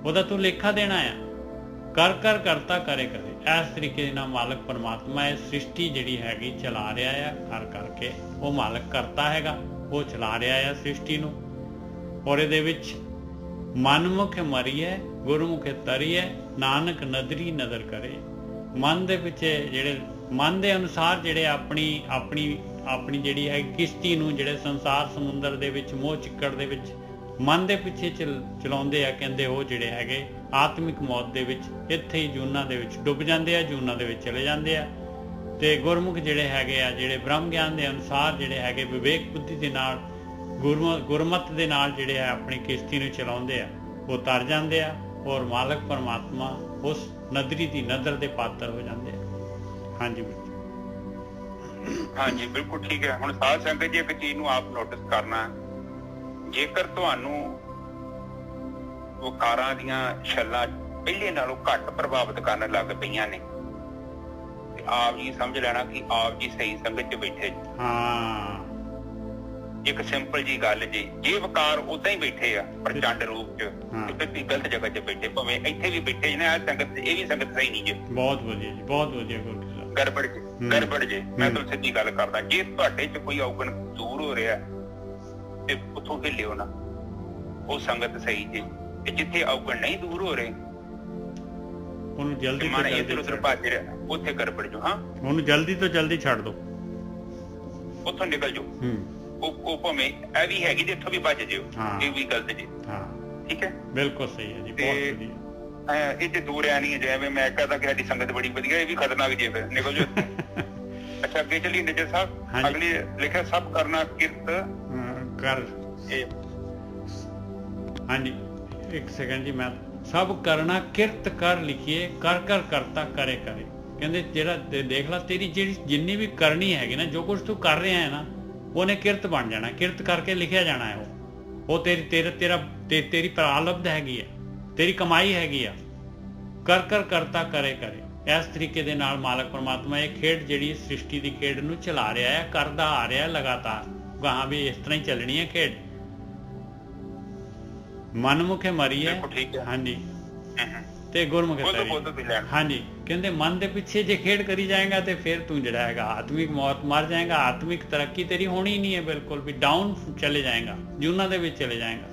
ਉਹਦਾ ਤੂੰ ਲੇਖਾ ਦੇਣਾ ਆ। ਕਰ ਕਰਤਾ ਕਰੇ ਕਰੇ। ਇਸ ਤਰੀਕੇ ਨਾਲ ਮਾਲਕ ਪਰਮਾਤਮਾ ਇਹ ਸ੍ਰਿਸ਼ਟੀ ਜਿਹੜੀ ਹੈਗੀ ਚਲਾ ਰਿਹਾ ਆ, ਕਰਕੇ ਉਹ ਮਾਲਕ ਕਰਤਾ ਹੈਗਾ, ਉਹ ਚਲਾ ਰਿਹਾ ਆ ਸ੍ਰਿਸ਼ਟੀ ਨੂੰ। ਔਰ ਇਹਦੇ ਵਿੱਚ ਮਨਮੁਖ ਮਰੀਏ, ਗੁਰਮੁਖ ਤਰੀਏ, ਨਾਨਕ ਨਦਰੀ ਨਦਰ ਕਰੇ। ਮਨ ਦੇ ਪਿੱਛੇ ਜਿਹੜੇ ਮਨ ਦੇ ਅਨੁਸਾਰ ਜਿਹੜੇ ਆਪਣੀ ਜਿਹੜੀ ਹੈ ਕਿਸ਼ਤੀ ਨੂੰ, ਜਿਹੜੇ ਸੰਸਾਰ ਸਮੁੰਦਰ ਦੇ ਵਿੱਚ ਮੋਹ ਚਿੱਕੜ ਦੇ ਵਿੱਚ ਮਨ ਦੇ ਪਿੱਛੇ ਚਲਾਉਂਦੇ ਆ, ਕਹਿੰਦੇ ਉਹ ਜਿਹੜੇ ਹੈਗੇ ਆਤਮਿਕ ਮੌਤ ਦੇ ਵਿੱਚ ਇੱਥੇ ਹੀ ਜੂਨਾਂ ਦੇ ਵਿੱਚ ਡੁੱਬ ਜਾਂਦੇ ਆ, ਜੂਨਾਂ ਦੇ ਵਿੱਚ ਚਲੇ ਜਾਂਦੇ ਆ। ਤੇ ਗੁਰਮੁਖ ਜਿਹੜੇ ਹੈਗੇ ਆ, ਜਿਹੜੇ ਬ੍ਰਹਮ ਗਿਆਨ ਦੇ ਅਨੁਸਾਰ ਜਿਹੜੇ ਹੈਗੇ ਵਿਵੇਕ ਬੁੱਧੀ ਦੇ ਨਾਲ, ਗੁਰਮਤ ਦੇ ਨਾਲ ਜਿਹੜੇ ਆ ਆਪਣੀ ਕਿਸ਼ਤੀ ਨੂੰ ਚਲਾਉਂਦੇ ਆ, ਉਹ ਤਰ ਜਾਂਦੇ ਆ। ਔਰ ਮਾਲਕ ਪਰਮਾਤਮਾ ਉਸ ਨਦਰੀ ਦੀ ਨਦਰ ਦੇ ਪਾਤਰ ਹੋ ਜਾਂਦੇ ਆ। ਹਾਂਜੀ ਬਿਲਕੁਲ ਠੀਕ ਹੈ। ਹੁਣ ਸਾਧ ਸੰਗਤ ਜੀ ਇੱਕ ਚੀਜ਼ ਨੂੰ ਆਪ ਨੋਟਿਸ ਕਰਨਾ, ਜੇਕਰ ਤੁਹਾਨੂੰ ਵਕਾਰਾਂ ਦੀਆਂ ਛੱਲਾਂ ਪਹਿਲੇ ਨਾਲੋਂ ਘੱਟ ਪ੍ਰਭਾਵਿਤ ਕਰਨ ਲੱਗ ਪਈਆਂ ਨੇ, ਤੇ ਆਪ ਜੀ ਸਮਝ ਲੈਣਾ ਕਿ ਆਪ ਜੀ ਸਹੀ ਸੰਗਤ 'ਚ ਬੈਠੇ। ਇੱਕ ਸਿੰਪਲ ਜੀ ਗੱਲ ਜੀ, ਜੇ ਵਕਾਰ ਉਦਾਂ ਹੀ ਬੈਠੇ ਆ ਪ੍ਰਚੰਡ ਰੂਪ 'ਚ, ਤੇ ਤੁਸੀਂ ਗਲਤ ਜਗ੍ਹਾ 'ਚ ਬੈਠੇ, ਭਾਵੇਂ ਇੱਥੇ ਵੀ ਬੈਠੇ ਨੇ, ਸੰਗਤ ਇਹ ਵੀ ਸੰਗਤ ਸਹੀ ਨਹੀਂ ਜੀ। ਬਹੁਤ ਵਧੀਆ ਜੀ, ਬਹੁਤ ਵਧੀਆ। ਗੜਬੜ ਜੇ ਮੈਂ ਤੁਹਾਨੂੰ ਸਿੱਧੀ ਗੱਲ ਕਰਦਾ, ਜੇ ਤੁਹਾਡੇ 'ਚ ਕੋਈ ਔਗਣ ਦੂਰ ਹੋ ਰਿਹਾ ਤੇ ਉੱਥੋਂ ਹਿੱਲਿਓ ਨਾ, ਉਹ ਸੰਗਤ ਸਹੀ ਜੀ। ਤੇ ਜਿੱਥੇ ਔਗਣ ਨਹੀਂ ਦੂਰ ਹੋ ਰਹੇ, ਉਹਨੂੰ ਜਲਦੀ ਇੱਧਰ ਉੱਧਰ ਭੱਜ ਰਿਹਾ, ਉੱਥੇ ਗੜਬੜ ਜੋ। ਉਹਨੂੰ ਜਲਦੀ ਤੋਂ ਜਲਦੀ ਛੱਡ ਦੋ, ਉੱਥੋਂ ਨਿਕਲ ਜਾਓ। ਉਹ ਭਾਵੇਂ ਇਹ ਵੀ ਹੈਗੀ ਤੇ ਇੱਥੋਂ ਵੀ ਭੱਜ ਜਿਓ, ਇਹ ਵੀ ਗਲਤ ਜੀ। ਠੀਕ ਹੈ, ਬਿਲਕੁਲ ਸਹੀ ਹੈ ਜੀ, ਬਹੁਤ ਵਧੀਆ। ਇਹ ਤੇ ਦੂਰ ਹੈ ਨਹੀਂ, ਜਿਵੇਂ ਮੈਂ ਕਹਦਾ ਕਿ ਸਾਡੀ ਸੰਗਤ ਬੜੀ ਵਧੀਆ, ਇਹ ਵੀ ਖਤਰਨਾਕ ਜੇ ਫਿਰ ਨਿਕਲ ਜੋ। ਅੱਛਾ ਅੱਗੇ ਚੱਲੀਏ ਨਿੱਜਰ ਸਾਹਿਬ, ਅਗਲੀ ਲਿਖਿਆ ਸਭ ਕਰਨਾ ਕਿਰਤ ਕਰ। ਹਾਂਜੀ ਇੱਕ ਸੈਕਿੰਡ ਜੀ, ਮੈਂ ਸਭ ਕਰਨਾ ਕਿਰਤ ਕਰ ਲਿਖੀਏ, ਕਰ ਕਰ ਕਰਤਾ ਕਰੇ ਕਰੇ। ਕਹਿੰਦੇ ਜਿਹੜਾ ਦੇਖ ਲਾ ਤੇਰੀ ਜਿਹੜੀ ਜਿੰਨੀ ਵੀ ਕਰਨੀ ਹੈਗੀ ਨਾ, ਜੋ ਕੁਝ ਤੂੰ ਕਰ ਰਿਹਾ ਹੈ ਨਾ, ਉਹਨੇ ਕਿਰਤ ਬਣ ਜਾਣਾ, ਕਿਰਤ ਕਰਕੇ ਲਿਖਿਆ ਜਾਣਾ ਹੈ। ਉਹ ਤੇਰੀ ਪ੍ਰਾਲਬਧ ਹੈਗੀ ਹੈ, ਤੇਰੀ ਕਮਾਈ ਹੈਗੀ ਆ। ਕਰ ਕਰ ਕਰਤਾ ਕਰੇ ਕਰੇ, ਇਸ ਤਰੀਕੇ ਦੇ ਨਾਲ ਮਾਲਕ ਪਰਮਾਤਮਾ ਇਹ ਖੇਡ ਜਿਹੜੀ ਸ੍ਰਿਸ਼ਟੀ ਦੀ ਖੇਡ ਨੂੰ ਚਲਾ ਰਿਹਾ ਹੈ, ਕਰਦਾ ਆ ਰਿਹਾ ਲਗਾਤਾਰ, ਗਾਹਾਂ ਵੀ ਇਸ ਤਰ੍ਹਾਂ ਹੀ ਚੱਲਣੀ ਹੈ ਖੇਡ। ਮਨਮੁਖੇ ਮਰੀ ਹੈ, ਹਾਂਜੀ, ਤੇ ਗੁਰਮੁਖੇ ਤਰੀ। ਹਾਂਜੀ ਕਹਿੰਦੇ ਮਨ ਦੇ ਪਿੱਛੇ ਜੇ ਖੇਡ ਕਰੀ ਜਾਏਗਾ ਤੇ ਫਿਰ ਤੂੰ ਜਿਹੜਾ ਹੈਗਾ ਆਤਮਿਕ ਮੌਤ ਮਰ ਜਾਏਗਾ, ਆਤਮਿਕ ਤਰੱਕੀ ਤੇਰੀ ਹੋਣੀ ਨਹੀਂ ਹੈ, ਬਿਲਕੁਲ ਵੀ ਡਾਊਨ ਚਲੇ ਜਾਏਗਾ, ਜੂਨਾਂ ਦੇ ਵਿੱਚ ਚਲੇ ਜਾਏਗਾ।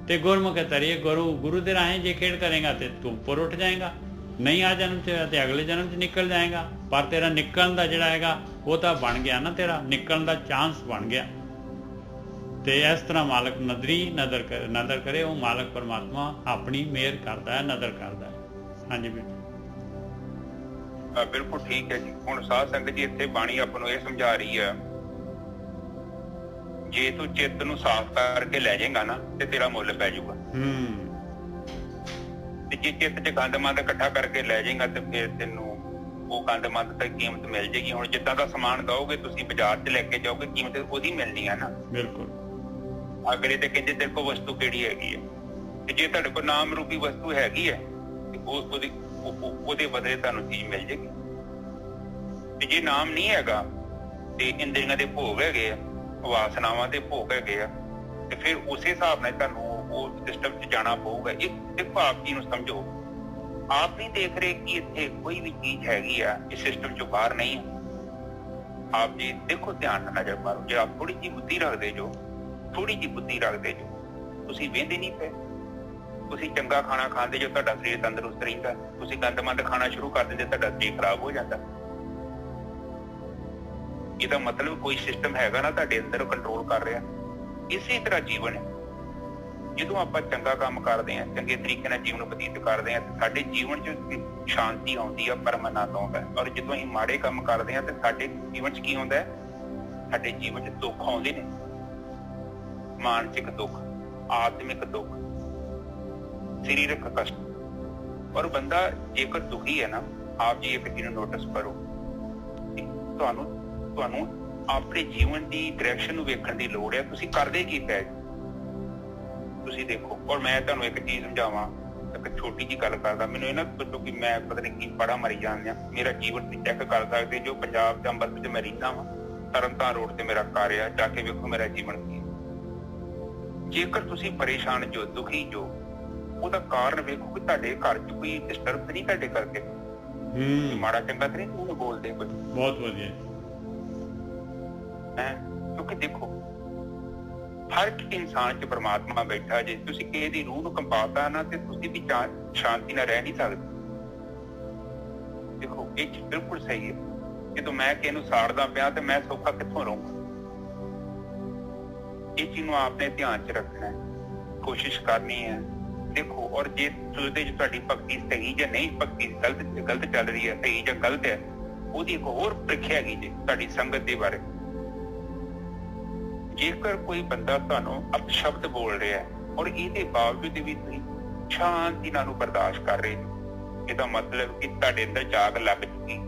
ਤੇ ਗੁਰਮੁਖੇ ਤਰੀ, ਗੁਰੂ ਦੇ ਰਾਹੀਂ ਜੇ ਖੇਡ ਕਰੇਗਾ ਤੇ ਤੂੰ ਉੱਪਰ ਉੱਠ ਜਾਏਗਾ, ਨਹੀਂ ਆ ਜਨਮ ਚ ਤੇ ਅਗਲੇ ਜਨਮ ਚ ਨਿਕਲ ਜਾਏਗਾ। ਪਰ ਤੇਰਾ ਨਿਕਲਣ ਦਾ ਜਿਹੜਾ ਹੈਗਾ ਉਹ ਤਾਂ ਬਣ ਗਿਆ ਨਾ, ਤੇਰਾ ਨਿਕਲਣ ਦਾ ਚਾਂਸ ਬਣ ਗਿਆ। ਤੇ ਇਸ ਤਰ੍ਹਾਂ ਮਾਲਕ ਨਦਰ ਕਰੇ, ਉਹ ਮਾਲਕ ਪਰਮਾਤਮਾ ਆਪਣੀ ਮਿਹਰ ਕਰਦਾ ਹੈ, ਨਦਰ ਕਰਦਾ ਹੈ। ਹਾਂਜੀ ਬਿਲਕੁਲ ਠੀਕ ਹੈ ਜੀ। ਹੁਣ ਸਾਧ ਸੰਗਤ ਜੀ ਇੱਥੇ ਬਾਣੀ ਆਪਾਂ ਨੂੰ ਇਹ ਸਮਝਾ ਰਹੀ ਹੈ, ਜੇ ਤੂੰ ਚਿੱਤ ਨੂੰ ਸਾਫ਼ ਕਰਕੇ ਲੈ ਜਾਏਗਾ ਨਾ ਤੇ ਤੇਰਾ ਮੁੱਲ ਪੈ ਜਾਊਗਾ। ਤੇ ਜੇ ਚਿੱਤ ਚ ਗੰਦਮੰਦ ਇਕੱਠਾ ਕਰਕੇ ਲੈ ਜਾਏਗਾ ਤੇ ਫਿਰ ਤੈਨੂੰ ਉਹ ਗੰਦਮੰਦ ਤੇ ਕੀਮਤ ਮਿਲ ਜਾਏਗੀ। ਹੁਣ ਜਿੱਦਾਂ ਦਾ ਸਮਾਨ ਦਓਗੇ ਤੁਸੀਂ ਬਾਜ਼ਾਰ ਚ ਲੈ ਕੇ ਜਾਓਗੇ, ਕੀਮਤ ਉਹਦੀ ਮਿਲਣੀ ਹੈ ਨਾ। ਬਿਲਕੁਲ। ਅਗਲੇ ਤੇ ਕਹਿੰਦੇ ਤੇਰੇ ਕੋਲ ਵਸਤੂ ਕਿਹੜੀ ਹੈਗੀ ਹੈ, ਤੇ ਜੇ ਤੁਹਾਡੇ ਕੋਲ ਨਾਮ ਰੂਪੀ ਵਸਤੂ ਹੈਗੀ ਹੈ ਤੇ ਉਹਦੇ ਬਦਲੇ ਤੁਹਾਨੂੰ ਚੀਜ਼ ਮਿਲ ਜਾਏਗੀ। ਤੇ ਜੇ ਨਾਮ ਨਹੀਂ ਹੈਗਾ ਤੇ ਇੰਦਰੀਆਂ ਦੇ ਭੋਗ ਹੈਗੇ ਆ, ਵਾਸਨਾਵਾਂ ਦੇ ਭੋਗ ਹੈਗੇ ਆ, ਤੇ ਫਿਰ ਉਸੇ ਹਿਸਾਬ ਨਾਲ ਤੁਹਾਨੂੰ ਉਹ ਸਿਸਟਮ 'ਚ ਜਾਣਾ ਪਊਗਾ। ਦੇਖੋ ਆਪ ਜੀ ਨੂੰ ਸਮਝੋ, ਆਪ ਨਹੀਂ ਦੇਖ ਰਹੇ ਕਿ ਇੱਥੇ ਕੋਈ ਵੀ ਚੀਜ਼ ਹੈਗੀ ਆ ਇਸ ਸਿਸਟਮ 'ਚੋਂ ਬਾਹਰ ਨਹੀਂ ਹੈ। ਆਪ ਜੀ ਦੇਖੋ, ਧਿਆਨ ਨਾਲ ਨਜ਼ਰ ਮਾਰੋ। ਜੇ ਆਪ ਥੋੜੀ ਜਿਹੀ ਬੁੱਧੀ ਰੱਖਦੇ ਜੋ, ਤੁਸੀਂ ਵਹਿੰਦੇ ਨਹੀਂ ਪਏ। ਤੁਸੀਂ ਚੰਗਾ ਖਾਣਾ ਖਾਂਦੇ ਜੋ, ਤੁਹਾਡਾ ਸਰੀਰ ਤੰਦਰੁਸਤ ਰਹਿੰਦਾ। ਤੁਸੀਂ ਗੰਦਮੰਦ ਖਾਣਾ ਸ਼ੁਰੂ ਕਰ ਦਿੰਦੇ, ਤੁਹਾਡਾ ਸਰੀਰ ਖਰਾਬ ਹੋ ਜਾਂਦਾ। ਇਹਦਾ ਮਤਲਬ ਕੋਈ ਸਿਸਟਮ ਹੈਗਾ ਨਾ ਤੁਹਾਡੇ ਅੰਦਰ ਕੰਟਰੋਲ ਕਰ ਰਿਹਾ। ਇਸੇ ਤਰ੍ਹਾਂ ਜੀਵਨ ਹੈ। ਜਦੋਂ ਆਪਾਂ ਚੰਗਾ ਕੰਮ ਕਰਦੇ ਹਾਂ, ਚੰਗੇ ਤਰੀਕੇ ਨਾਲ ਜੀਵਨ ਬਤੀਤ ਕਰਦੇ ਹਾਂ, ਸਾਡੇ ਜੀਵਨ 'ਚ ਸ਼ਾਂਤੀ ਆਉਂਦੀ ਆ, ਪਰਮ ਆਨੰਦ ਆਉਂਦਾ। ਔਰ ਜਦੋਂ ਅਸੀਂ ਮਾੜੇ ਕੰਮ ਕਰਦੇ ਹਾਂ ਤੇ ਸਾਡੇ ਜੀਵਨ 'ਚ ਕੀ ਆਉਂਦਾ ਹੈ? ਸਾਡੇ ਜੀਵਨ 'ਚ ਦੁੱਖ ਆਉਂਦੇ ਨੇ, ਮਾਨਸਿਕ ਦੁੱਖ, ਆਤਮਿਕ ਦੁੱਖ, ਸਰੀਰਕ ਕਸ਼ਟ। ਔਰ ਬੰਦਾ ਜੇਕਰ ਦੁਖੀ ਹੈ ਨਾ, ਆਪ ਜੀ ਇੱਕ ਚੀਜ਼ ਨੂੰ ਨੋਟਿਸ ਕਰੋ, ਤੁਹਾਨੂੰ ਆਪਣੇ ਜੀਵਨ ਦੀ ਡਾਇਰੈਕਸ਼ਨ ਨੂੰ ਵੇਖਣ ਦੀ ਲੋੜ ਹੈ। ਤੁਸੀਂ ਕਰਦੇ ਕੀ ਪਏ ਤੁਸੀਂ ਦੇਖੋ। ਔਰ ਮੈਂ ਤੁਹਾਨੂੰ ਇੱਕ ਚੀਜ਼ ਸਮਝਾਵਾਂ, ਇੱਕ ਛੋਟੀ ਜਿਹੀ ਗੱਲ ਕਰਦਾ। ਮੈਨੂੰ ਇਹ ਨਾ ਪੁੱਛੋ ਕਿ ਮੈਂ ਪਤਾ ਨਹੀਂ ਕੀ ਪੜਾ ਮਰੀ ਜਾਂਦੇ ਆ। ਮੇਰਾ ਜੀਵਨ ਤੁਸੀਂ ਚੈੱਕ ਕਰ ਸਕਦੇ ਜੋ, ਪੰਜਾਬ ਦੇ ਅੰਮ੍ਰਿਤਸਰ 'ਚ ਮੈਂ ਰਹਿੰਦਾ ਵਾਂ, ਤਰਨਤਾਰਨ ਰੋਡ ਤੇ ਮੇਰਾ ਘਰ ਆ, ਜਾ ਕੇ ਵੇਖੋ ਮੇਰਾ ਜੀਵਨ ਕੀ ਹੈ। ਜੇਕਰ ਤੁਸੀਂ ਪਰੇਸ਼ਾਨ ਜੋ, ਦੁਖੀ ਜੋ, ਉਹਦਾ ਕਾਰਨ ਵੇਖੋ ਕਿ ਤੁਹਾਡੇ ਘਰ 'ਚ ਕੋਈ ਡਿਸਟਰਬ ਨਹੀਂ, ਤੁਹਾਡੇ ਕਰਕੇ ਮਾੜਾ ਚੰਗਾ ਤੇ ਨਹੀਂ ਉਹਨੂੰ ਬੋਲਦੇ ਕੋਈ। ਬਹੁਤ ਵਧੀਆ ਹੈ, ਕਿਉਂਕਿ ਦੇਖੋ ਹਰ ਇੱਕ ਇਨਸਾਨ 'ਚ ਪਰਮਾਤਮਾ ਬੈਠਾ। ਜੇ ਤੁਸੀਂ ਕਿਸੇ ਦੀ ਰੂਹ ਨੂੰ ਕੰਪਾਤਾ ਨਾ ਤੇ ਤੁਸੀਂ ਵੀ ਸ਼ਾਂਤੀ ਨਾਲ ਰਹਿ ਨਹੀਂ ਸਕਦੇ। ਦੇਖੋ ਇਹ ਚੀਜ਼ ਬਿਲਕੁਲ ਸਹੀ ਹੈ। ਜਦੋਂ ਮੈਂ ਕਿਸੇ ਨੂੰ ਸਾੜਦਾ ਪਿਆ ਤੇ ਮੈਂ ਸੌਖਾ ਕਿੱਥੋਂ ਰਹੂੰਗਾ? ਇਹ ਚੀਜ਼ ਨੂੰ ਆਪਨੇ ਧਿਆਨ 'ਚ ਰੱਖਣਾ ਹੈ, ਕੋਸ਼ਿਸ਼ ਕਰਨੀ ਹੈ। ਦੇਖੋ, ਔਰ ਜੇ ਉਹਦੇ 'ਚ ਤੁਹਾਡੀ ਭਗਤੀ ਸਹੀ ਜਾਂ ਨਹੀਂ, ਭਗਤੀ ਗਲਤ ਚੱਲ ਰਹੀ ਹੈ, ਸਹੀ ਜਾਂ ਗਲਤ ਹੈ, ਉਹਦੀ ਇੱਕ ਹੋਰ ਪ੍ਰੀਖਿਆ ਹੈਗੀ ਜੀ ਤੁਹਾਡੀ ਸੰਗਤ ਦੇ ਬਾਰੇ। ਜੇਕਰ ਕੋਈ ਬੰਦਾ ਤੁਹਾਨੂੰ ਅਪਸ਼ਬਦ ਬੋਲ ਰਿਹਾ ਔਰ ਇਹਦੇ ਬਾਵਜੂਦ ਵੀ ਤੁਸੀਂ ਸ਼ਾਂਤੀ ਨਾਲ ਬਰਦਾਸ਼ਤ ਕਰ ਰਹੇ, ਇਹਦਾ ਮਤਲਬ ਕਿ ਤੁਹਾਡੇ ਅੰਦਰ ਜਾਗ ਲੱਗ ਚੁੱਕੀ।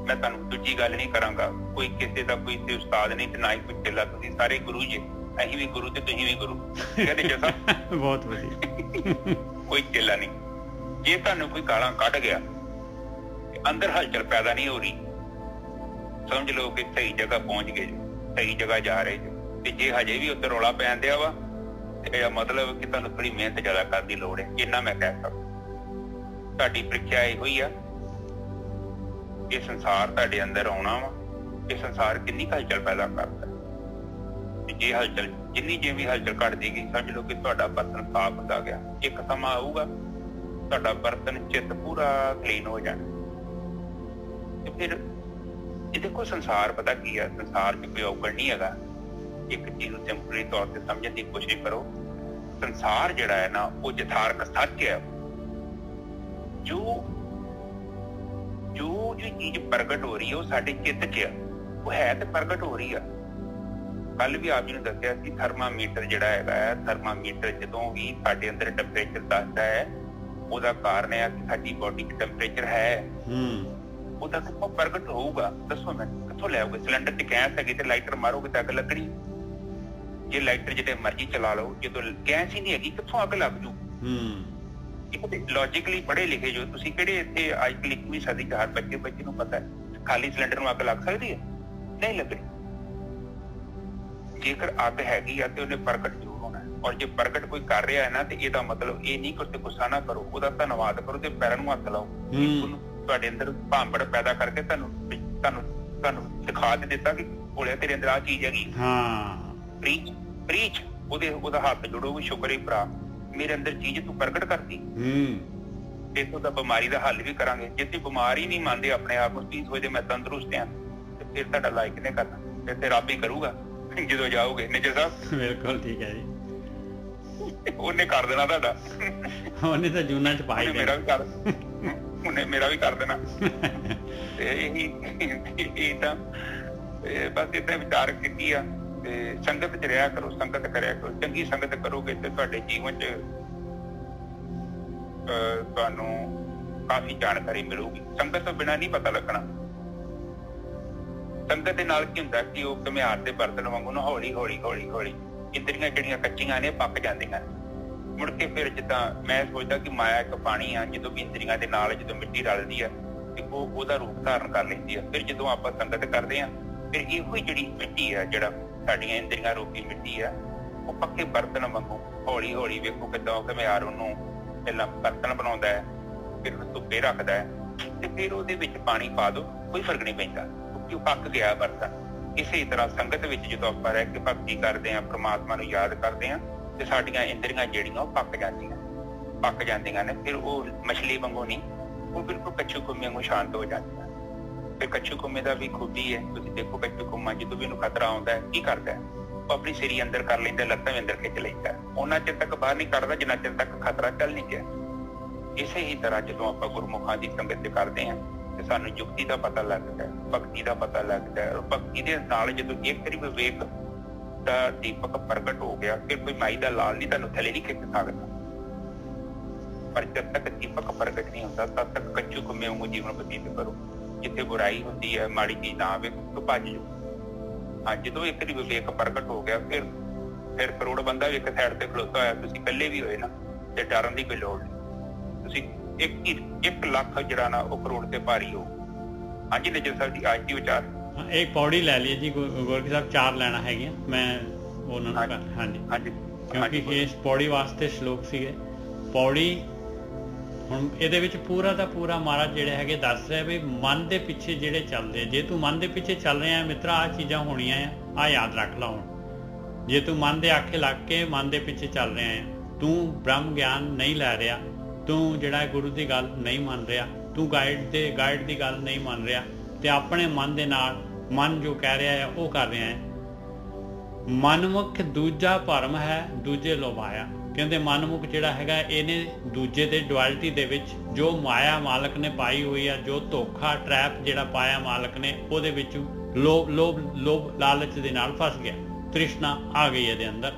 ਮੈਂ ਤੁਹਾਨੂੰ ਦੂਜੀ ਗੱਲ ਨਹੀਂ ਕਰਾਂਗਾ, ਕੋਈ ਕਿਸੇ ਦਾ ਕੋਈ ਤੇ ਉਸਤਾਦ ਨਹੀਂ ਤੇ ਨਾ ਹੀ ਕੋਈ ਚੇਲਾ, ਤੁਸੀਂ ਸਾਰੇ ਗੁਰੂ ਜੀ। ਅਸੀਂ ਵੀ ਗੁਰੂ ਤੇ ਤੁਸੀਂ ਵੀ ਗੁਰੂ। ਕਹਿੰਦੇ ਜਸਾ ਬਹੁਤ ਵਧੀਆ। ਕੋਈ ਚੇਲਾ ਨਹੀਂ। ਜੇ ਤੁਹਾਨੂੰ ਕੋਈ ਗਾਲਾਂ ਕੱਢ ਗਿਆ, ਅੰਦਰ ਹਲਚਲ ਪੈਦਾ ਨਹੀਂ ਹੋ ਰਹੀ, ਸਮਝ ਲਓ ਕਿ ਸਹੀ ਜਗ੍ਹਾ ਪਹੁੰਚ ਗਏ, ਸਹੀ ਜਗ੍ਹਾ ਜਾ ਰਹੇ ਜੋ। ਤੇ ਜੇ ਹਜੇ ਵੀ ਉੱਧਰ ਰੌਲਾ ਪੈਣ ਦਿਆ ਵਾ ਤੇ ਇਹਦਾ ਮਤਲਬ ਕਿ ਤੁਹਾਨੂੰ ਥੋੜੀ ਮਿਹਨਤ ਜ਼ਿਆਦਾ ਕਰਨ ਦੀ ਲੋੜ ਹੈ। ਇੰਨਾ ਮੈਂ ਕਹਿ ਸਕਦਾ। ਤੁਹਾਡੀ ਪ੍ਰੀਖਿਆ ਇਹੋ ਹੀ ਆ। ਇਹ ਸੰਸਾਰ ਤੁਹਾਡੇ ਅੰਦਰ ਆਉਣਾ ਵਾ, ਇਹ ਸੰਸਾਰ ਕਿੰਨੀ ਹਲਚਲ ਪੈਦਾ ਕਰਦਾ। ਜੇ ਹਲਚਲ ਜਿੰਨੀ ਵੀ ਹਲਚਲ ਘੱਟਦੀ ਗਈ, ਸਮਝ ਲਓ ਕਿ ਤੁਹਾਡਾ ਬਰਤਨ ਸਾਫ਼ ਹੁੰਦਾ ਗਿਆ। ਇੱਕ ਸਮਾਂ ਆਊਗਾ ਤੁਹਾਡਾ ਬਰਤਨ ਚਿੱਤ ਪੂਰਾ ਕਲੀਨ ਹੋ ਜਾਣਾ। ਤੇ ਫਿਰ ਇਹ ਦੇਖੋ, ਸੰਸਾਰ ਪਤਾ ਕੀ ਆ, ਸੰਸਾਰ 'ਚ ਕੋਈ ਔਗਣ ਨਹੀਂ ਹੈਗਾ। ਇੱਕ ਚੀਜ਼ ਨੂੰ ਸਿੰਪਲੀ ਤੌਰ ਤੇ ਸਮਝਣ ਦੀ ਕੋਸ਼ਿਸ਼ ਕਰੋ। ਸੰਸਾਰ ਜਿਹੜਾ ਹੈ ਨਾ ਉਹ ਯਥਾਰਥ ਸੱਚ ਹੈ। ਜੋ ਜੋ ਜੋ ਚੀਜ਼ ਪ੍ਰਗਟ ਹੋ ਰਹੀ ਹੈ ਉਹ ਸਾਡੇ ਚਿੱਤ 'ਚ ਆ, ਉਹ ਹੈ ਤੇ ਪ੍ਰਗਟ ਹੋ ਰਹੀ ਆ। ਕੱਲ ਵੀ ਆਪ ਜੀ ਨੂੰ ਦੱਸਿਆ ਸੀ ਥਰਮਾਮੀਟਰ ਜਿਹੜਾ ਹੈਗਾ ਹੈ, ਥਰਮਾਮੀਟਰ ਜਦੋਂ ਵੀ ਸਾਡੇ ਅੰਦਰ ਟੈਂਪਰੇਚਰ ਦੱਸਦਾ ਹੈ ਉਹਦਾ ਕਾਰਨ ਹੈ ਕਿ ਸਾਡੀ ਬੋਡੀ 'ਚ ਟੈਂਪਰੇਚਰ ਹੈ। ਉਹਦਾ ਕਿੱਥੋਂ ਪ੍ਰਗਟ ਹੋਊਗਾ ਦੱਸੋ ਮੈਨੂੰ, ਕਿੱਥੋਂ ਲਿਆਓਗੇ? ਸਿਲੰਡਰ 'ਚ ਗੈਸ ਹੈਗੀ ਤੇ ਲਾਈਟਰ ਮਾਰੋਗੇ ਤਾਂ ਅੱਗ ਲੱਗਣੀ। ਜੇ ਲਾਈਟਰ ਜਿੱਤੇ ਮਰਜ਼ੀ ਚਲਾ ਲਓ, ਜਦੋਂ ਗੈਸ ਹੀ ਨਹੀਂ ਹੈਗੀ ਕਿੱਥੋਂ ਅੱਗ ਲੱਗ ਜੂ? ਲੌਜੀਕਲੀ ਪੜ੍ਹੇ ਲਿਖੇ ਜੋ ਤੁਸੀਂ, ਕਿਹੜੇ ਇੱਥੇ ਅੱਜ ਕੱਲ੍ਹ 21ਵੀਂ ਸਦੀ 'ਚ ਹਰ ਬੱਚੇ ਨੂੰ ਪਤਾ ਹੈ ਖਾਲੀ ਸਿਲੰਡਰ ਨੂੰ ਅੱਗ ਲੱਗ ਸਕਦੀ ਹੈ? ਨਹੀਂ ਲੱਗਣੀ। ਜੇਕਰ ਅੱਗ ਹੈਗੀ ਆ ਤੇ ਉਹਨੇ ਪ੍ਰਗਟ ਜ਼ਰੂਰ ਹੋਣਾ ਹੈ। ਔਰ ਜੇ ਪ੍ਰਗਟ ਕੋਈ ਕਰ ਰਿਹਾ ਹੈ ਨਾ ਤੇ ਇਹਦਾ ਮਤਲਬ ਇਹ ਨਹੀਂ ਕਿ ਗੁੱਸਾ ਨਾ ਕਰੋ, ਉਹਦਾ ਧੰਨਵਾਦ ਕਰੋ ਤੇ ਪੈਰਾਂ ਨੂੰ ਹੱਥ ਲਾਓ। ਉਹਨੂੰ ਤੁਹਾਡੇ ਅੰਦਰ ਭਾਂਬੜ ਪੈਦਾ ਕਰਕੇ ਤੁਹਾਨੂੰ ਦਿਖਾ ਤੇ ਦਿੱਤਾ ਕਿ ਭੋਲਿਆ ਤੇਰੇ ਅੰਦਰ ਆਹ ਚੀਜ਼ ਹੈਗੀ। ਪ੍ਰੀਚ ਉਹਦਾ ਹੱਥ ਜੋੜੋ ਵੀ ਸ਼ੁਕਰ ਹੈ ਭਰਾ, ਮੇਰੇ ਅੰਦਰ ਚੀਜ਼ ਤੂੰ ਪ੍ਰਗਟ ਕਰਤੀ। ਇਸ ਤੋਂ ਬਿਮਾਰੀ ਦਾ ਹੱਲ ਵੀ ਕਰਾਂਗੇ। ਜੇ ਤੁਸੀਂ ਬਿਮਾਰੀ ਨਹੀਂ ਮੰਨਦੇ ਆਪਣੇ ਆਪ ਨੂੰ, ਚੀਜ਼ ਹੋਏ ਤੇ ਮੈਂ ਤੰਦਰੁਸਤ ਹਾਂ, ਤੇ ਫਿਰ ਤੁਹਾਡਾ ਲਾਇਕ ਨੇ ਕਰਨਾ, ਫਿਰ ਤੇ ਰੱਬ ਹੀ ਕਰੂਗਾ ਜਦੋਂ ਜਾਓਗੇ। ਨਿੱਜਰ ਸਾਹਿਬ ਬਿਲਕੁਲ ਠੀਕ ਹੈ ਜੀ, ਉਹਨੇ ਕਰ ਦੇਣਾ ਤੁਹਾਡਾ, ਉਹਨੇ ਤਾਂ ਜੂਨਾਂ 'ਚ ਪਾਈ ਮੇਰਾ ਵੀ ਕਰ, ਉਹਨੇ ਮੇਰਾ ਵੀ ਕਰ ਦੇਣਾ। ਤੇ ਇਹੀ ਤਾਂ ਬਸ ਏਦਾਂ ਵਿਚਾਰ ਕੀਤੀ ਆ। ਤੇ ਸੰਗਤ 'ਚ ਰਿਹਾ ਕਰੋ, ਸੰਗਤ ਕਰਿਆ ਕਰੋ, ਚੰਗੀ ਸੰਗਤ ਕਰੋਗੇ ਤੇ ਤੁਹਾਡੇ ਜੀਵਨ 'ਚ ਤੁਹਾਨੂੰ ਕਾਫੀ ਜਾਣਕਾਰੀ ਮਿਲੂਗੀ। ਸੰਗਤ ਤੋਂ ਬਿਨਾਂ ਨਹੀਂ ਪਤਾ ਲੱਗਣਾ। ਸੰਗਤ ਦੇ ਨਾਲ ਕੀ ਹੁੰਦਾ ਕਿ ਉਹ ਘੁਮਿਆਰ ਦੇ ਬਰਤਨ ਵਾਂਗੂ ਨਾ ਹੌਲੀ ਹੌਲੀ ਇੰਦਰੀਆਂ ਜਿਹੜੀਆਂ ਕੱਚੀਆਂ ਨੇ ਪੱਕ ਜਾਂਦੀਆਂ। ਮੁੜ ਕੇ ਫਿਰ ਜਿੱਦਾਂ ਮੈਂ ਸੋਚਦਾ ਕਿ ਮਾਇਆ ਇੱਕ ਪਾਣੀ ਆ, ਜਦੋਂ ਵੀ ਇੰਦਰੀਆਂ ਦੇ ਨਾਲ ਜਦੋਂ ਮਿੱਟੀ ਰਲਦੀ ਆ ਤੇ ਉਹ ਉਹਦਾ ਰੂਪ ਧਾਰਨ ਕਰ ਲੈਂਦੀ ਆ। ਫਿਰ ਜਦੋਂ ਆਪਾਂ ਸੰਗਤ ਕਰਦੇ ਆ ਫਿਰ ਇਹੋ ਹੀ ਜਿਹੜੀ ਮਿੱਟੀ ਆ, ਜਿਹੜਾ ਸਾਡੀਆਂ ਇੰਦਰੀਆਂ ਰੂਪੀ ਮਿੱਟੀ ਆ, ਉਹ ਪੱਕੇ ਬਰਤਨ ਵਾਂਗੂ ਹੌਲੀ ਵੇਖੋ ਕਿੱਦਾਂ ਉਹ ਘੁਮਿਆਰ ਉਹਨੂੰ ਪਹਿਲਾਂ ਬਰਤਨ ਬਣਾਉਂਦਾ ਹੈ, ਫਿਰ ਉਹਨੂੰ ਧੁੱਪੇ ਰੱਖਦਾ ਹੈ ਤੇ ਫਿਰ ਉਹਦੇ ਵਿੱਚ ਪਾਣੀ ਪਾ ਦਿਓ, ਕੋਈ ਫਰਕ ਨਹੀਂ ਪੈਂਦਾ ਕਿਉਂਕਿ ਉਹ ਪੱਕ ਗਿਆ ਬਰਤਨ। ਇਸੇ ਤਰ੍ਹਾਂ ਸੰਗਤ ਵਿੱਚ ਜਦੋਂ ਆਪਾਂ ਰਹਿ ਕੇ ਭਗਤੀ ਕਰਦੇ ਹਾਂ, ਪ੍ਰਮਾਤਮਾ ਨੂੰ ਯਾਦ ਕਰਦੇ ਹਾਂ ਤੇ ਸਾਡੀਆਂ ਇੰਦਰੀਆਂ ਜਿਹੜੀਆਂ ਉਹ ਪੱਕ ਜਾਂਦੀਆਂ ਨੇ। ਫਿਰ ਉਹ ਮਛਲੀ ਵਾਂਗੂ ਨਹੀਂ, ਉਹ ਬਿਲਕੁਲ ਕੱਚੂ ਕੁੰਮੇ ਵਾਂਗੂ ਸ਼ਾਂਤ ਹੋ ਜਾਂਦੀਆਂ। ਫਿਰ ਕੱਚੂ ਕੁੰਮੇ ਦਾ ਵੀ ਖੂਬੀ ਹੈ, ਤੁਸੀਂ ਦੇਖੋ ਕੱਚੂ ਕੁੰਮਾ ਜਦੋਂ ਵੀ ਉਹਨੂੰ ਖਤਰਾ ਆਉਂਦਾ ਹੈ ਕੀ ਕਰਦਾ ਹੈ, ਉਹ ਆਪਣੀ ਸਿਰੀ ਅੰਦਰ ਕਰ ਲੈਂਦਾ, ਲੱਤਾਂ ਵੀ ਅੰਦਰ ਖਿੱਚ ਲੈਂਦਾ, ਉਹਨਾਂ ਚਿਰ ਤੱਕ ਬਾਹਰ ਨਹੀਂ ਕੱਢਦਾ ਜਿੰਨਾ ਚਿਰ ਤੱਕ ਖਤਰਾ ਚੱਲ ਨਹੀਂ ਗਿਆ। ਇਸੇ ਹੀ ਤਰ੍ਹਾਂ ਜਦੋਂ ਆਪਾਂ ਗੁਰਮੁਖਾਂ ਦੀ ਸੰਗਤ ਕਰਦੇ ਹਾਂ ਤੇ ਸਾਨੂੰ ਯੁਕਤੀ ਦਾ ਪਤਾ ਲੱਗਦਾ ਹੈ, ਭਗਤੀ ਦਾ ਪਤਾ ਲੱਗਦਾ ਹੈ। ਔਰ ਭਗਤੀ ਦੇ ਨਾਲ ਜਦੋਂ ਇੱਕ ਵਾਰੀ ਵਿਵੇਕ ਦਾ ਦੀਪਕ ਪ੍ਰਗਟ ਹੋ ਗਿਆ, ਫਿਰ ਕੋਈ ਮਾਈ ਦਾ ਲਾਲ ਨਹੀਂ ਤੁਹਾਨੂੰ ਥੱਲੇ ਨਹੀਂ ਖਿੱਚ ਸਕਦਾ। ਪਰ ਜਦ ਤੱਕ ਦੀਪਕ ਪ੍ਰਗਟ ਨਹੀਂ ਹੁੰਦਾ ਤਦ ਤੱਕ ਕੱਚੂ ਕੁੰਮੇ ਵਾਂਗੂ ਜੀਵਨ ਬਤੀਤ ਕਰੋ। ਜਿੱਥੇ ਬੁਰਾਈ ਹੁੰਦੀ ਹੈ, ਮਾੜੀ ਚੀਜ਼ ਨਾ ਆਵੇ ਤਾਂ ਭੱਜ ਜਾਓ। ਹਾਂ, ਜਦੋਂ ਇੱਕ ਵਾਰੀ ਵਿਵੇਕ ਪ੍ਰਗਟ ਹੋ ਗਿਆ ਫਿਰ ਕਰੋੜ ਬੰਦਾ ਵੀ ਇੱਕ ਸਾਈਡ ਤੇ ਖਲੋਤਾ ਹੋਇਆ, ਤੁਸੀਂ ਇਕੱਲੇ ਵੀ ਹੋਏ ਨਾ ਤੇ ਡਰਨ ਦੀ ਕੋਈ ਲੋੜ ਨਹੀਂ। ਤੁਸੀਂ ਇੱਕ ਲੱਖ ਜਿਹੜਾ ਨਾ ਉਹ ਕਰੋੜ ਤੇ ਭਾਰੀ ਹੋ। ਹਾਂਜੀ ਨਿੱਜਰ ਸਾਹਿਬ ਜੀ, ਅੱਜ ਦੀ ਵਿਚਾਰ ਇੱਕ ਪੌੜੀ ਲੈ ਲਈ ਜੀ ਗੋਰਖੀ ਸਾਹਿਬ, 4 ਲੈਣਾ ਹੈਗੀਆਂ ਮੈਂ ਉਹਨਾਂ ਨੂੰ। ਹਾਂਜੀ, ਕਿਉਂਕਿ ਇਸ ਪੌੜੀ ਵਾਸਤੇ ਸ਼ਲੋਕ ਸੀਗੇ। ਪੌੜੀ ਹੁਣ ਇਹਦੇ ਵਿੱਚ ਪੂਰਾ ਦਾ ਪੂਰਾ ਮਹਾਰਾਜ ਜਿਹੜੇ ਹੈਗੇ ਦੱਸ ਰਿਹਾ ਵੀ ਮਨ ਦੇ ਪਿੱਛੇ ਜਿਹੜੇ ਚੱਲਦੇ, ਜੇ ਤੂੰ ਮਨ ਦੇ ਪਿੱਛੇ ਚੱਲ ਰਿਹਾ ਮਿੱਤਰਾ ਆਹ ਚੀਜ਼ਾਂ ਹੋਣੀਆਂ ਆ ਯਾਦ ਰੱਖ ਲਾ। ਹੁਣ ਜੇ ਤੂੰ ਮਨ ਦੇ ਆਖੇ ਲੱਗ ਕੇ ਮਨ ਦੇ ਪਿੱਛੇ ਚੱਲ ਰਿਹਾ ਆ, ਤੂੰ ਬ੍ਰਹਮ ਗਿਆਨ ਨਹੀਂ ਲੈ ਰਿਹਾ, ਤੂੰ ਜਿਹੜਾ ਗੁਰੂ ਦੀ ਗੱਲ ਨਹੀਂ ਮੰਨ ਰਿਹਾ, ਤੂੰ ਗਾਈਡ ਦੀ ਗੱਲ ਨਹੀਂ ਮੰਨ ਰਿਹਾ ਤੇ ਆਪਣੇ ਮਨ ਦੇ ਨਾਲ ਮਨ ਜੋ ਕਹਿ ਰਿਹਾ ਆ ਉਹ ਕਰ ਰਿਹਾ ਹੈ। ਮਨਮੁਖ ਦੂਜਾ ਭਰਮ ਹੈ ਦੂਜੇ ਲੋਭਾਇਆ। ਕਹਿੰਦੇ ਮਨਮੁਖ ਜਿਹੜਾ ਹੈਗਾ ਇਹਨੇ ਦੂਜੇ ਦੇ ਡੁਐਲਿਟੀ ਦੇ ਵਿੱਚ ਜੋ ਮਾਇਆ ਮਾਲਕ ਨੇ ਪਾਈ ਹੋਈ ਆ, ਜੋ ਧੋਖਾ ਟਰੈਪ ਜਿਹੜਾ ਪਾਇਆ ਮਾਲਕ ਨੇ, ਉਹਦੇ ਵਿੱਚ ਲੋਭ ਲਾਲਚ ਦੇ ਨਾਲ ਫਸ ਗਿਆ, ਤ੍ਰਿਸ਼ਨਾ ਆ ਗਈ ਇਹਦੇ ਅੰਦਰ।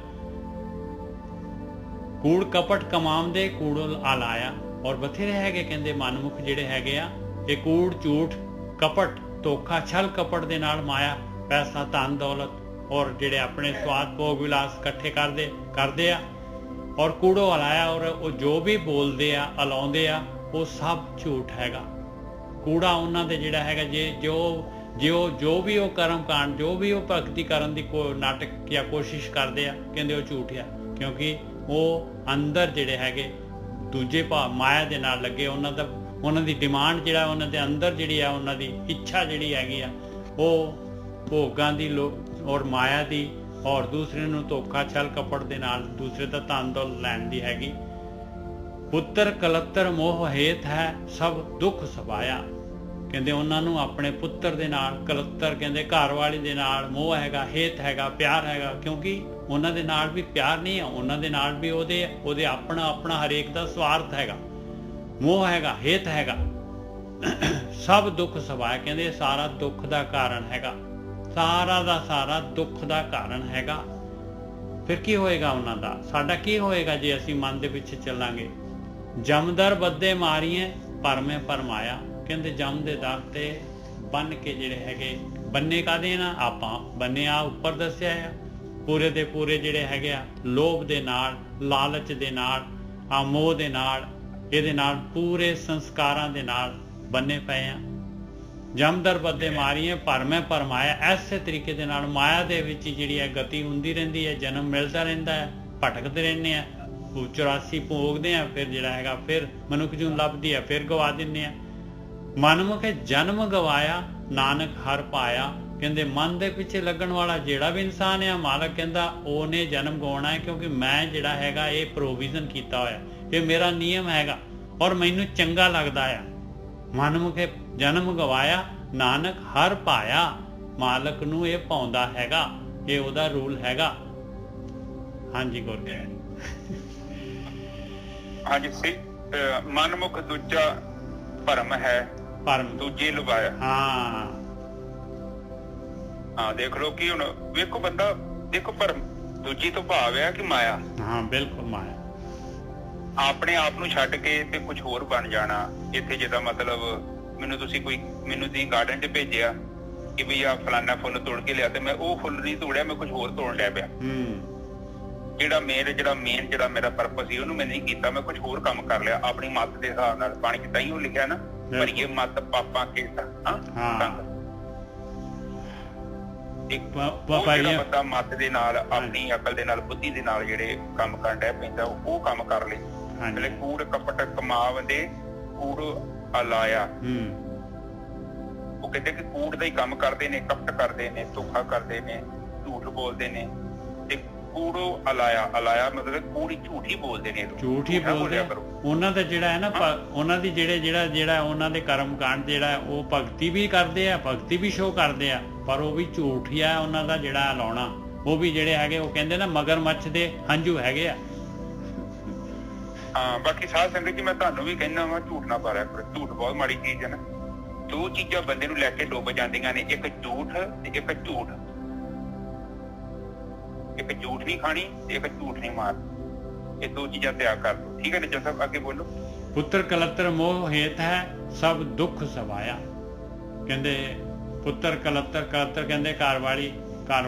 ਕੂੜ ਕਪਟ ਕਮਾਉਂਦੇ ਕੂੜੋ ਆਲਾਇਆ। ਔਰ ਬਥੇਰੇ ਹੈਗੇ ਕਹਿੰਦੇ ਮਨਮੁਖ ਜਿਹੜੇ ਹੈਗੇ ਆ, ਇਹ ਕੂੜ ਝੂਠ ਕਪਟ ਧੋਖਾ ਛਲ ਕਪਟ ਦੇ ਨਾਲ ਮਾਇਆ ਪੈਸਾ ਧਨ ਦੌਲਤ ਔਰ ਜਿਹੜੇ ਆਪਣੇ ਸਵਾਦ ਭੋਗ ਵਿਲਾਸ ਇਕੱਠੇ ਕਰਦੇ ਆ ਔਰ ਕੂੜੋ ਹਲਾਇਆ। ਔਰ ਉਹ ਜੋ ਵੀ ਬੋਲਦੇ ਆ ਅਲਾਉਂਦੇ ਆ ਉਹ ਸਭ ਝੂਠ ਹੈਗਾ। ਕੂੜਾ ਉਹਨਾਂ ਦੇ ਜਿਹੜਾ ਹੈਗਾ ਜੋ ਵੀ ਉਹ ਕਰਮ ਕਾਂਡ ਜੋ ਵੀ ਉਹ ਭਗਤੀ ਕਰਨ ਦੀ ਨਾਟਕ ਜਾਂ ਕੋਸ਼ਿਸ਼ ਕਰਦੇ ਆ, ਕਹਿੰਦੇ ਉਹ ਝੂਠ ਆ, ਕਿਉਂਕਿ ਉਹ ਅੰਦਰ ਜਿਹੜੇ ਹੈਗੇ ਦੂਜੇ ਮਾਇਆ ਦੇ ਨਾਲ ਲੱਗੇ। ਉਹਨਾਂ ਦੀ ਡਿਮਾਂਡ ਜਿਹੜਾ ਉਹਨਾਂ ਦੇ ਅੰਦਰ ਜਿਹੜੀ ਆ, ਉਹਨਾਂ ਦੀ ਇੱਛਾ ਜਿਹੜੀ ਹੈਗੀ ਆ ਉਹ ਭੋਗਾਂ ਦੀ ਔਰ ਮਾਇਆ ਦੀ ਔਰ ਦੂਸਰੇ ਨੂੰ ਧੋਖਾ ਛਲ ਕਪਟ ਦੇ ਨਾਲ ਦੂਸਰੇ ਦਾ ਧਨ ਦੌਲਤ ਲੈਣ ਦੀ ਹੈਗੀ। ਪੁੱਤਰ ਕਲੱਤਰ ਮੋਹ ਹੇਤ ਹੈ ਸਭ ਦੁੱਖ ਸਬਾਇਆ। ਕਹਿੰਦੇ ਉਹਨਾਂ ਨੂੰ ਆਪਣੇ ਪੁੱਤਰ ਦੇ ਨਾਲ, ਕਲੱਤਰ ਕਹਿੰਦੇ ਘਰ ਵਾਲੀ ਦੇ ਨਾਲ ਮੋਹ ਹੈਗਾ, ਹੇਤ ਹੈਗਾ, ਪਿਆਰ ਹੈਗਾ, ਕਿਉਂਕਿ ਉਹਨਾਂ ਦੇ ਨਾਲ ਵੀ ਪਿਆਰ ਨਹੀਂ ਹੈ, ਉਹਨਾਂ ਦੇ ਨਾਲ ਵੀ ਉਹਦੇ ਆਪਣਾ ਆਪਣਾ ਹਰੇਕ ਦਾ ਸਵਾਰਥ ਹੈਗਾ, ਮੋਹ ਹੈਗਾ, ਹੇਤ ਹੈਗਾ। ਸਭ ਦੁੱਖ ਸਵਾਇਆ, ਕਹਿੰਦੇ ਸਾਰਾ ਦੁੱਖ ਦਾ ਕਾਰਨ ਹੈਗਾ, ਸਾਰਾ ਦਾ ਸਾਰਾ ਦੁੱਖ ਦਾ ਕਾਰਨ ਹੈਗਾ। ਫਿਰ ਕੀ ਹੋਏਗਾ ਉਹਨਾਂ ਦਾ, ਸਾਡਾ ਕੀ ਹੋਏਗਾ ਜੇ ਅਸੀਂ ਮਨ ਦੇ ਪਿੱਛੇ ਚੱਲਾਂਗੇ। ਜਮਦਰ ਬੱਦੇ ਮਾਰੀਏ ਪਰਮੇ ਪਰਮਾਇਆ, ਕਹਿੰਦੇ ਜਮ ਦੇ ਦਰ ਤੇ ਬੰਨ ਕੇ ਜਿਹੜੇ ਹੈਗੇ, ਬੰਨੇ ਕਾਹਦੇ ਨਾ, ਆਪਾਂ ਬੰਨੇ ਆ ਉੱਪਰ ਦੱਸਿਆ ਆ, ਪੂਰੇ ਦੇ ਪੂਰੇ ਜਿਹੜੇ ਹੈਗੇ ਆ ਲੋਭ ਦੇ ਨਾਲ, ਲਾਲਚ ਦੇ ਨਾਲ, ਆ ਮੋਹ ਦੇ ਨਾਲ, ਇਹਦੇ ਨਾਲ ਪੂਰੇ ਸੰਸਕਾਰਾਂ ਦੇ ਨਾਲ ਬੰਨੇ ਪਏ ਆ। ਜਮਦਰ ਬੱਦੇ ਮਾਰੀਏ ਭਰਮੇ ਪਰਮਾਇਆ, ਐਸੇ ਤਰੀਕੇ ਦੇ ਨਾਲ ਮਾਇਆ ਦੇ ਵਿੱਚ ਜਿਹੜੀ ਹੈ ਗਤੀ ਹੁੰਦੀ ਰਹਿੰਦੀ ਹੈ, ਜਨਮ ਮਿਲਦਾ ਰਹਿੰਦਾ ਹੈ, ਭਟਕਦੇ ਰਹਿੰਦੇ ਆ, 84 ਭੋਗਦੇ ਆ, ਫਿਰ ਜਿਹੜਾ ਹੈਗਾ ਫਿਰ ਮਨੁੱਖ ਜੂਨ ਲੱਭਦੀ ਹੈ, ਫਿਰ ਗਵਾ ਦਿੰਦੇ ਆ। ਮਨਮੁਖ ਜਨਮ ਗਵਾਇਆ ਨਾਨਕ ਹਰ ਪਾਇਆ, ਕਹਿੰਦੇ ਮਨ ਦੇ ਪਿੱਛੇ ਲੱਗਣ ਵਾਲਾ ਜਿਹੜਾ ਵੀ ਇਨਸਾਨ ਆ, ਮਾਲਕ ਕਹਿੰਦਾ ਉਹਨੇ ਜਨਮ ਗਵਾਉਣਾ ਹੈ, ਕਿਉਂਕਿ ਮੈਂ ਜਿਹੜਾ ਹੈਗਾ ਇਹ ਪ੍ਰੋਵੀਜ਼ਨ ਕੀਤਾ ਹੋਇਆ, ਇਹ ਮੇਰਾ ਨਿਯਮ ਹੈਗਾ ਔਰ ਮੈਨੂੰ ਚੰਗਾ ਲੱਗਦਾ ਆ। ਮਨਮੁਖ ਜਨਮ ਗਵਾਇਆ ਨਾਨਕ ਹਰ ਪਾਇਆ, ਮਾਲਕ ਨੂੰ ਇਹ ਪਾਉਂਦਾ ਹੈਗਾ, ਇਹ ਉਹਦਾ ਰੂਲ ਹੈਗਾ। ਹਾਂਜੀ ਗੁਰਕੇ ਹਾਂਜੀ ਸਹੀ। ਮਨਮੁਖ ਦੂਜਾ ਭਰਮ ਹੈ, ਭਰਮ ਦੂਜੇ ਲੁਭਾਇਆ। ਹਾਂ ਦੇਖ ਲਓ ਕਿ ਹੁਣ ਵੇਖੋ ਬੰਦਾ, ਦੇਖੋ ਭਰਮ ਦੂਜੀ ਤੋਂ ਭਾਵ ਹੈ ਕਿ ਮਾਇਆ। ਹਾਂ ਬਿਲਕੁਲ ਮਾਇਆ, ਆਪਣੇ ਆਪ ਨੂੰ ਛੱਡ ਕੇ ਤੇ ਕੁਝ ਹੋਰ ਬਣ ਜਾਣਾ। ਇੱਥੇ ਜਿਹਦਾ ਮਤਲਬ ਮੈਨੂੰ ਤੁਸੀਂ ਗਾਰਡਨ 'ਚ ਭੇਜਿਆ ਕਿ ਵੀ ਆ ਫਲਾਨਾ ਫੁੱਲ ਤੋੜ ਕੇ ਲਿਆ, ਤੇ ਮੈਂ ਉਹ ਫੁੱਲ ਨਹੀਂ ਤੋੜਿਆ, ਮੈਂ ਕੁਝ ਹੋਰ ਤੋੜਨ ਲੱਗ ਪਿਆ। ਜਿਹੜਾ ਮੇਰਾ ਪਰਪਸ ਸੀ ਉਹਨੂੰ ਮੈਂ ਨਹੀਂ ਕੀਤਾ, ਮੈਂ ਕੁਝ ਹੋਰ ਕੰਮ ਕਰ ਲਿਆ ਆਪਣੀ ਮੱਤ ਦੇ ਹਿਸਾਬ ਨਾਲ। ਬਾਣੀ 'ਚ ਤਾਂ ਹੀ ਉਹ ਲਿਖਿਆ ਨਾ, ਭਰੀਏ ਮੱਤ ਪਾਪਾਂ ਕੇ ਬੰਦਾ ਮੱਤ ਦੇ ਨਾਲ, ਆਪਣੀ ਅਕਲ ਦੇ ਨਾਲ, ਬੁੱਧੀ ਦੇ ਨਾਲ ਜਿਹੜੇ ਕੰਮ ਕਰਨ ਡਿਆ ਪੈਂਦਾ, ਉਹ ਕੰਮ ਕਰ ਲਏ। ਜਿਹੜੇ ਕੂੜ ਕਪਟ ਕਮਾਵੰਦੇ ਕੂੜ ਅਲਾਇਆ, ਉਹ ਕਹਿੰਦੇ ਕਿ ਕੂੜ ਦਾ ਹੀ ਕੰਮ ਕਰਦੇ ਨੇ, ਕਪਟ ਕਰਦੇ ਨੇ, ਧੋਖਾ ਕਰਦੇ ਨੇ, ਝੂਠ ਬੋਲਦੇ ਨੇ। ਤੇ ਕੂੜੋ ਅਲਾਇਆ ਮਤਲਬ ਕੂੜੀ ਝੂਠ ਹੀ ਬੋਲਦੇ ਨੇ, ਝੂਠ ਹੀ ਬੋਲਦੇ। ਉਹਨਾਂ ਦਾ ਜਿਹੜਾ ਹੈ ਨਾ, ਉਹਨਾਂ ਦੀ ਜਿਹੜਾ ਉਹਨਾਂ ਦੇ ਕਰਮ ਕਾਂਡ ਜਿਹੜਾ ਉਹ ਭਗਤੀ ਵੀ ਕਰਦੇ ਆ, ਭਗਤੀ ਵੀ ਸ਼ੋਅ ਕਰਦੇ ਆ, ਪਰ ਉਹ ਵੀ ਝੂਠ ਹੀ ਆ ਉਹਨਾਂ ਦਾ ਜਿਹੜਾ ਲਾਉਣਾ। ਉਹ ਵੀ ਜਿਹੜੇ ਹੈਗੇ, ਉਹ ਕਹਿੰਦੇ ਨਾ ਮਗਰਮੱਛ ਦੇ ਹੰਝੂ ਹੈਗੇ ਆ। ਹਾਂ ਬਾਕੀ ਸਾਧ ਸੰਗਤ ਜੀ ਮੈਂ ਤੁਹਾਨੂੰ ਵੀ ਕਹਿੰਦਾ ਵਾ, ਝੂਠ ਨਾ ਪਾਰਿਆ ਕਰੋ। ਝੂਠ ਬਹੁਤ ਮਾੜੀ ਚੀਜ਼ ਹੈ ਨਾ। ਦੋ ਚੀਜ਼ਾਂ ਬੰਦੇ ਨੂੰ ਲੈ ਕੇ ਡੁੱਬ ਜਾਂਦੀਆਂ ਨੇ, ਇੱਕ ਝੂਠ ਤੇ ਇੱਕ ਝੂਠ। ਇੱਕ ਝੂਠ ਨਹੀਂ ਖਾਣੀ ਤੇ ਇੱਕ ਝੂਠ ਨਹੀਂ ਮਾਰਨੀ। ਇਹ ਦੋ ਚੀਜ਼ਾਂ ਤਿਆਗ ਕਰ ਲਓ, ਠੀਕ ਹੈ ਨਿੱਜਰ ਸਾਹਿਬ ਅੱਗੇ ਬੋਲੋ। ਪੁੱਤਰ ਕਲੱਤਰ ਮੋਹ ਹੇਤ ਹੈ ਸਭ ਦੁੱਖ ਸਵਾਇਆ, ਕਹਿੰਦੇ ਪੁੱਤਰ ਕਲੱਤਰ ਕਹਿੰਦੇ ਘਰ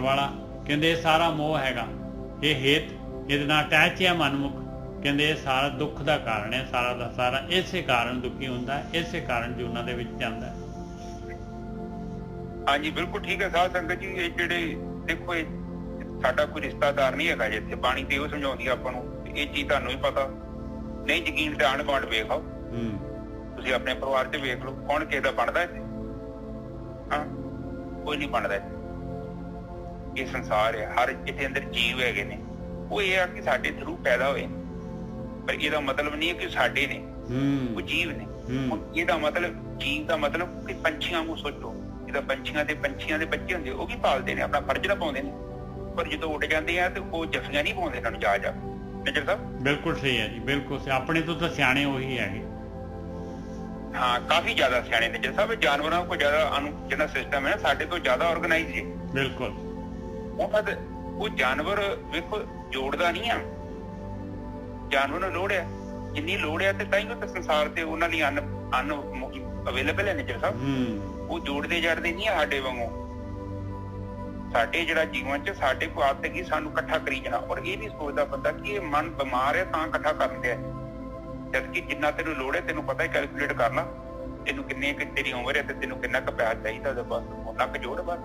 ਵਾਲਾ, ਕਹਿੰਦੇ ਇਹ ਸਾਰਾ ਮੋਹ ਹੈਗਾ, ਇਹ ਹੇਤ, ਇਹਦੇ ਨਾਲ ਅਟੈਚ ਹੈ ਮਨਮੁਖ, ਕਹਿੰਦੇ ਇਹ ਸਾਰਾ ਦੁੱਖ ਦਾ ਕਾਰਨ ਹੈ, ਸਾਰਾ ਦਾ ਸਾਰਾ ਇਸੇ ਕਾਰਨ ਦੁਖੀ ਹੁੰਦਾ, ਇਸੇ ਕਾਰਨ ਜੂਨਾਂ ਦੇ ਵਿੱਚ ਜਾਂਦਾ। ਹਾਂਜੀ ਬਿਲਕੁਲ ਠੀਕ ਹੈ ਸਾਧ ਸੰਗਤ ਜੀ। ਇਹ ਜਿਹੜੇ ਦੇਖੋ, ਇਹ ਸਾਡਾ ਕੋਈ ਰਿਸ਼ਤਾਦਾਰ ਨਹੀਂ ਹੈਗਾ ਜਿੱਥੇ। ਬਾਣੀ ਤੇ ਉਹ ਸਮਝਾਉਂਦੀ ਆਪਾਂ ਨੂੰ, ਇਹ ਚੀਜ਼ ਤੁਹਾਨੂੰ ਵੀ ਪਤਾ ਨਹੀਂ। ਯਕੀਨ ਤੇ ਆਂਢ ਗੁਆਂਢ ਵੇਖ ਆਓ, ਤੁਸੀਂ ਆਪਣੇ ਪਰਿਵਾਰ 'ਚ ਵੇਖ ਲਓ, ਕੌਣ ਕਿਸੇ ਦਾ ਬਣਦਾ ਇੱਥੇ? ਹਾਂ ਕੋਈ ਨਹੀਂ ਬਣਦਾ ਇੱਥੇ। ਇਹ ਸੰਸਾਰ ਹੈ, ਹਰ ਇੱਥੇ ਅੰਦਰ ਜੀਵ ਹੈਗੇ ਨੇ। ਉਹ ਇਹ ਆ ਕਿ ਸਾਡੇ ਥਰੂ ਪੈਦਾ ਹੋਏ, ਪਰ ਇਹਦਾ ਮਤਲਬ ਨਹੀਂ ਹੈ ਕਿ ਸਾਡੇ ਨੇ, ਉਹ ਜੀਵ ਨੇ। ਹੁਣ ਇਹਦਾ ਮਤਲਬ, ਜੀਵ ਦਾ ਮਤਲਬ ਕਿ ਪੰਛੀਆਂ ਨੂੰ ਸੋਚੋ। ਜਿੱਦਾਂ ਪੰਛੀਆਂ ਦੇ ਬੱਚੇ ਹੁੰਦੇ, ਉਹ ਵੀ ਪਾਲਦੇ ਨੇ, ਆਪਣਾ ਫਰਜ਼ ਨਾ ਪਾਉਂਦੇ ਨੇ, ਪਰ ਜਦੋਂ ਉੱਡ ਜਾਂਦੇ ਆ ਤੇ ਉਹ ਜੱਫੀਆਂ ਨਹੀਂ ਪਾਉਂਦੇ ਇਹਨਾਂ ਨੂੰ ਜਾ ਨਿੱਜਰ ਸਾਹਿਬ। ਬਿਲਕੁਲ ਸਹੀ ਹੈ ਜੀ, ਬਿਲਕੁਲ ਸਹੀ। ਆਪਣੇ ਤੋਂ ਤਾਂ ਸਿਆਣੇ ਉਹੀ ਹੈਗੇ। ਹਾਂ ਕਾਫੀ ਜ਼ਿਆਦਾ ਸਿਆਣੇ ਨਿੱਜਰ ਸਾਹਿਬ। ਜਾਨਵਰਾਂ ਕੋਲ ਜ਼ਿਆਦਾ ਜਿਹੜਾ ਸਿਸਟਮ ਹੈ ਨਾ, ਸਾਡੇ ਤੋਂ ਜ਼ਿਆਦਾ ਆਰਗੇਨਾਈਜ਼ ਹੈ। ਬਿਲਕੁਲ। ਉਹ ਜਾਨਵਰ ਵੇਖੋ ਜੋੜਦਾ ਨਹੀਂ ਆ, ਜਾਨਵਰ ਨੂੰ ਲੋੜ ਹੈ, ਜਿੰਨੀ ਲੋੜ ਹੈ, ਤੇ ਤਾਂ ਹੀ ਤਾਂ ਸੰਸਾਰ ਤੇ ਉਹਨਾਂ ਲਈ ਅੰਨ ਅਵੇਲੇਬਲ ਹੈ ਨਿੱਜਰ ਸਾਹਿਬ। ਉਹ ਜੋੜਦੇ ਜੜਦੇ ਨਹੀਂ ਆ ਸਾਡੇ ਵਾਂਗੂ। ਸਾਡੇ ਜਿਹੜਾ ਜੀਵਨ 'ਚ ਸਾਡੇ ਕੋਲ ਆਦਤ ਹੈਗੀ ਸਾਨੂੰ ਇਕੱਠਾ ਕਰੀ ਜਾਣਾ, ਔਰ ਇਹ ਨਹੀਂ ਸੋਚਦਾ ਬੰਦਾ ਕਿ ਇਹ ਮਨ ਬਿਮਾਰ ਹੈ ਤਾਂ ਇਕੱਠਾ ਕਰਨ ਡਿਆ। ਜਦਕਿ ਜਿੰਨਾ ਤੈਨੂੰ ਲੋੜ ਹੈ ਤੈਨੂੰ ਪਤਾ, ਕੈਲਕੂਲੇਟ ਕਰ ਲਾ, ਤੈਨੂੰ ਕਿੰਨੀ ਤੇਰੀ ਉਮਰ ਹੈ ਤੇ ਤੈਨੂੰ ਕਿੰਨਾ ਕੁ ਪੈਸਾ ਚਾਹੀਦਾ, ਬਸ ਉਹਨਾਂ ਕੁ ਜੋੜ ਬਸ।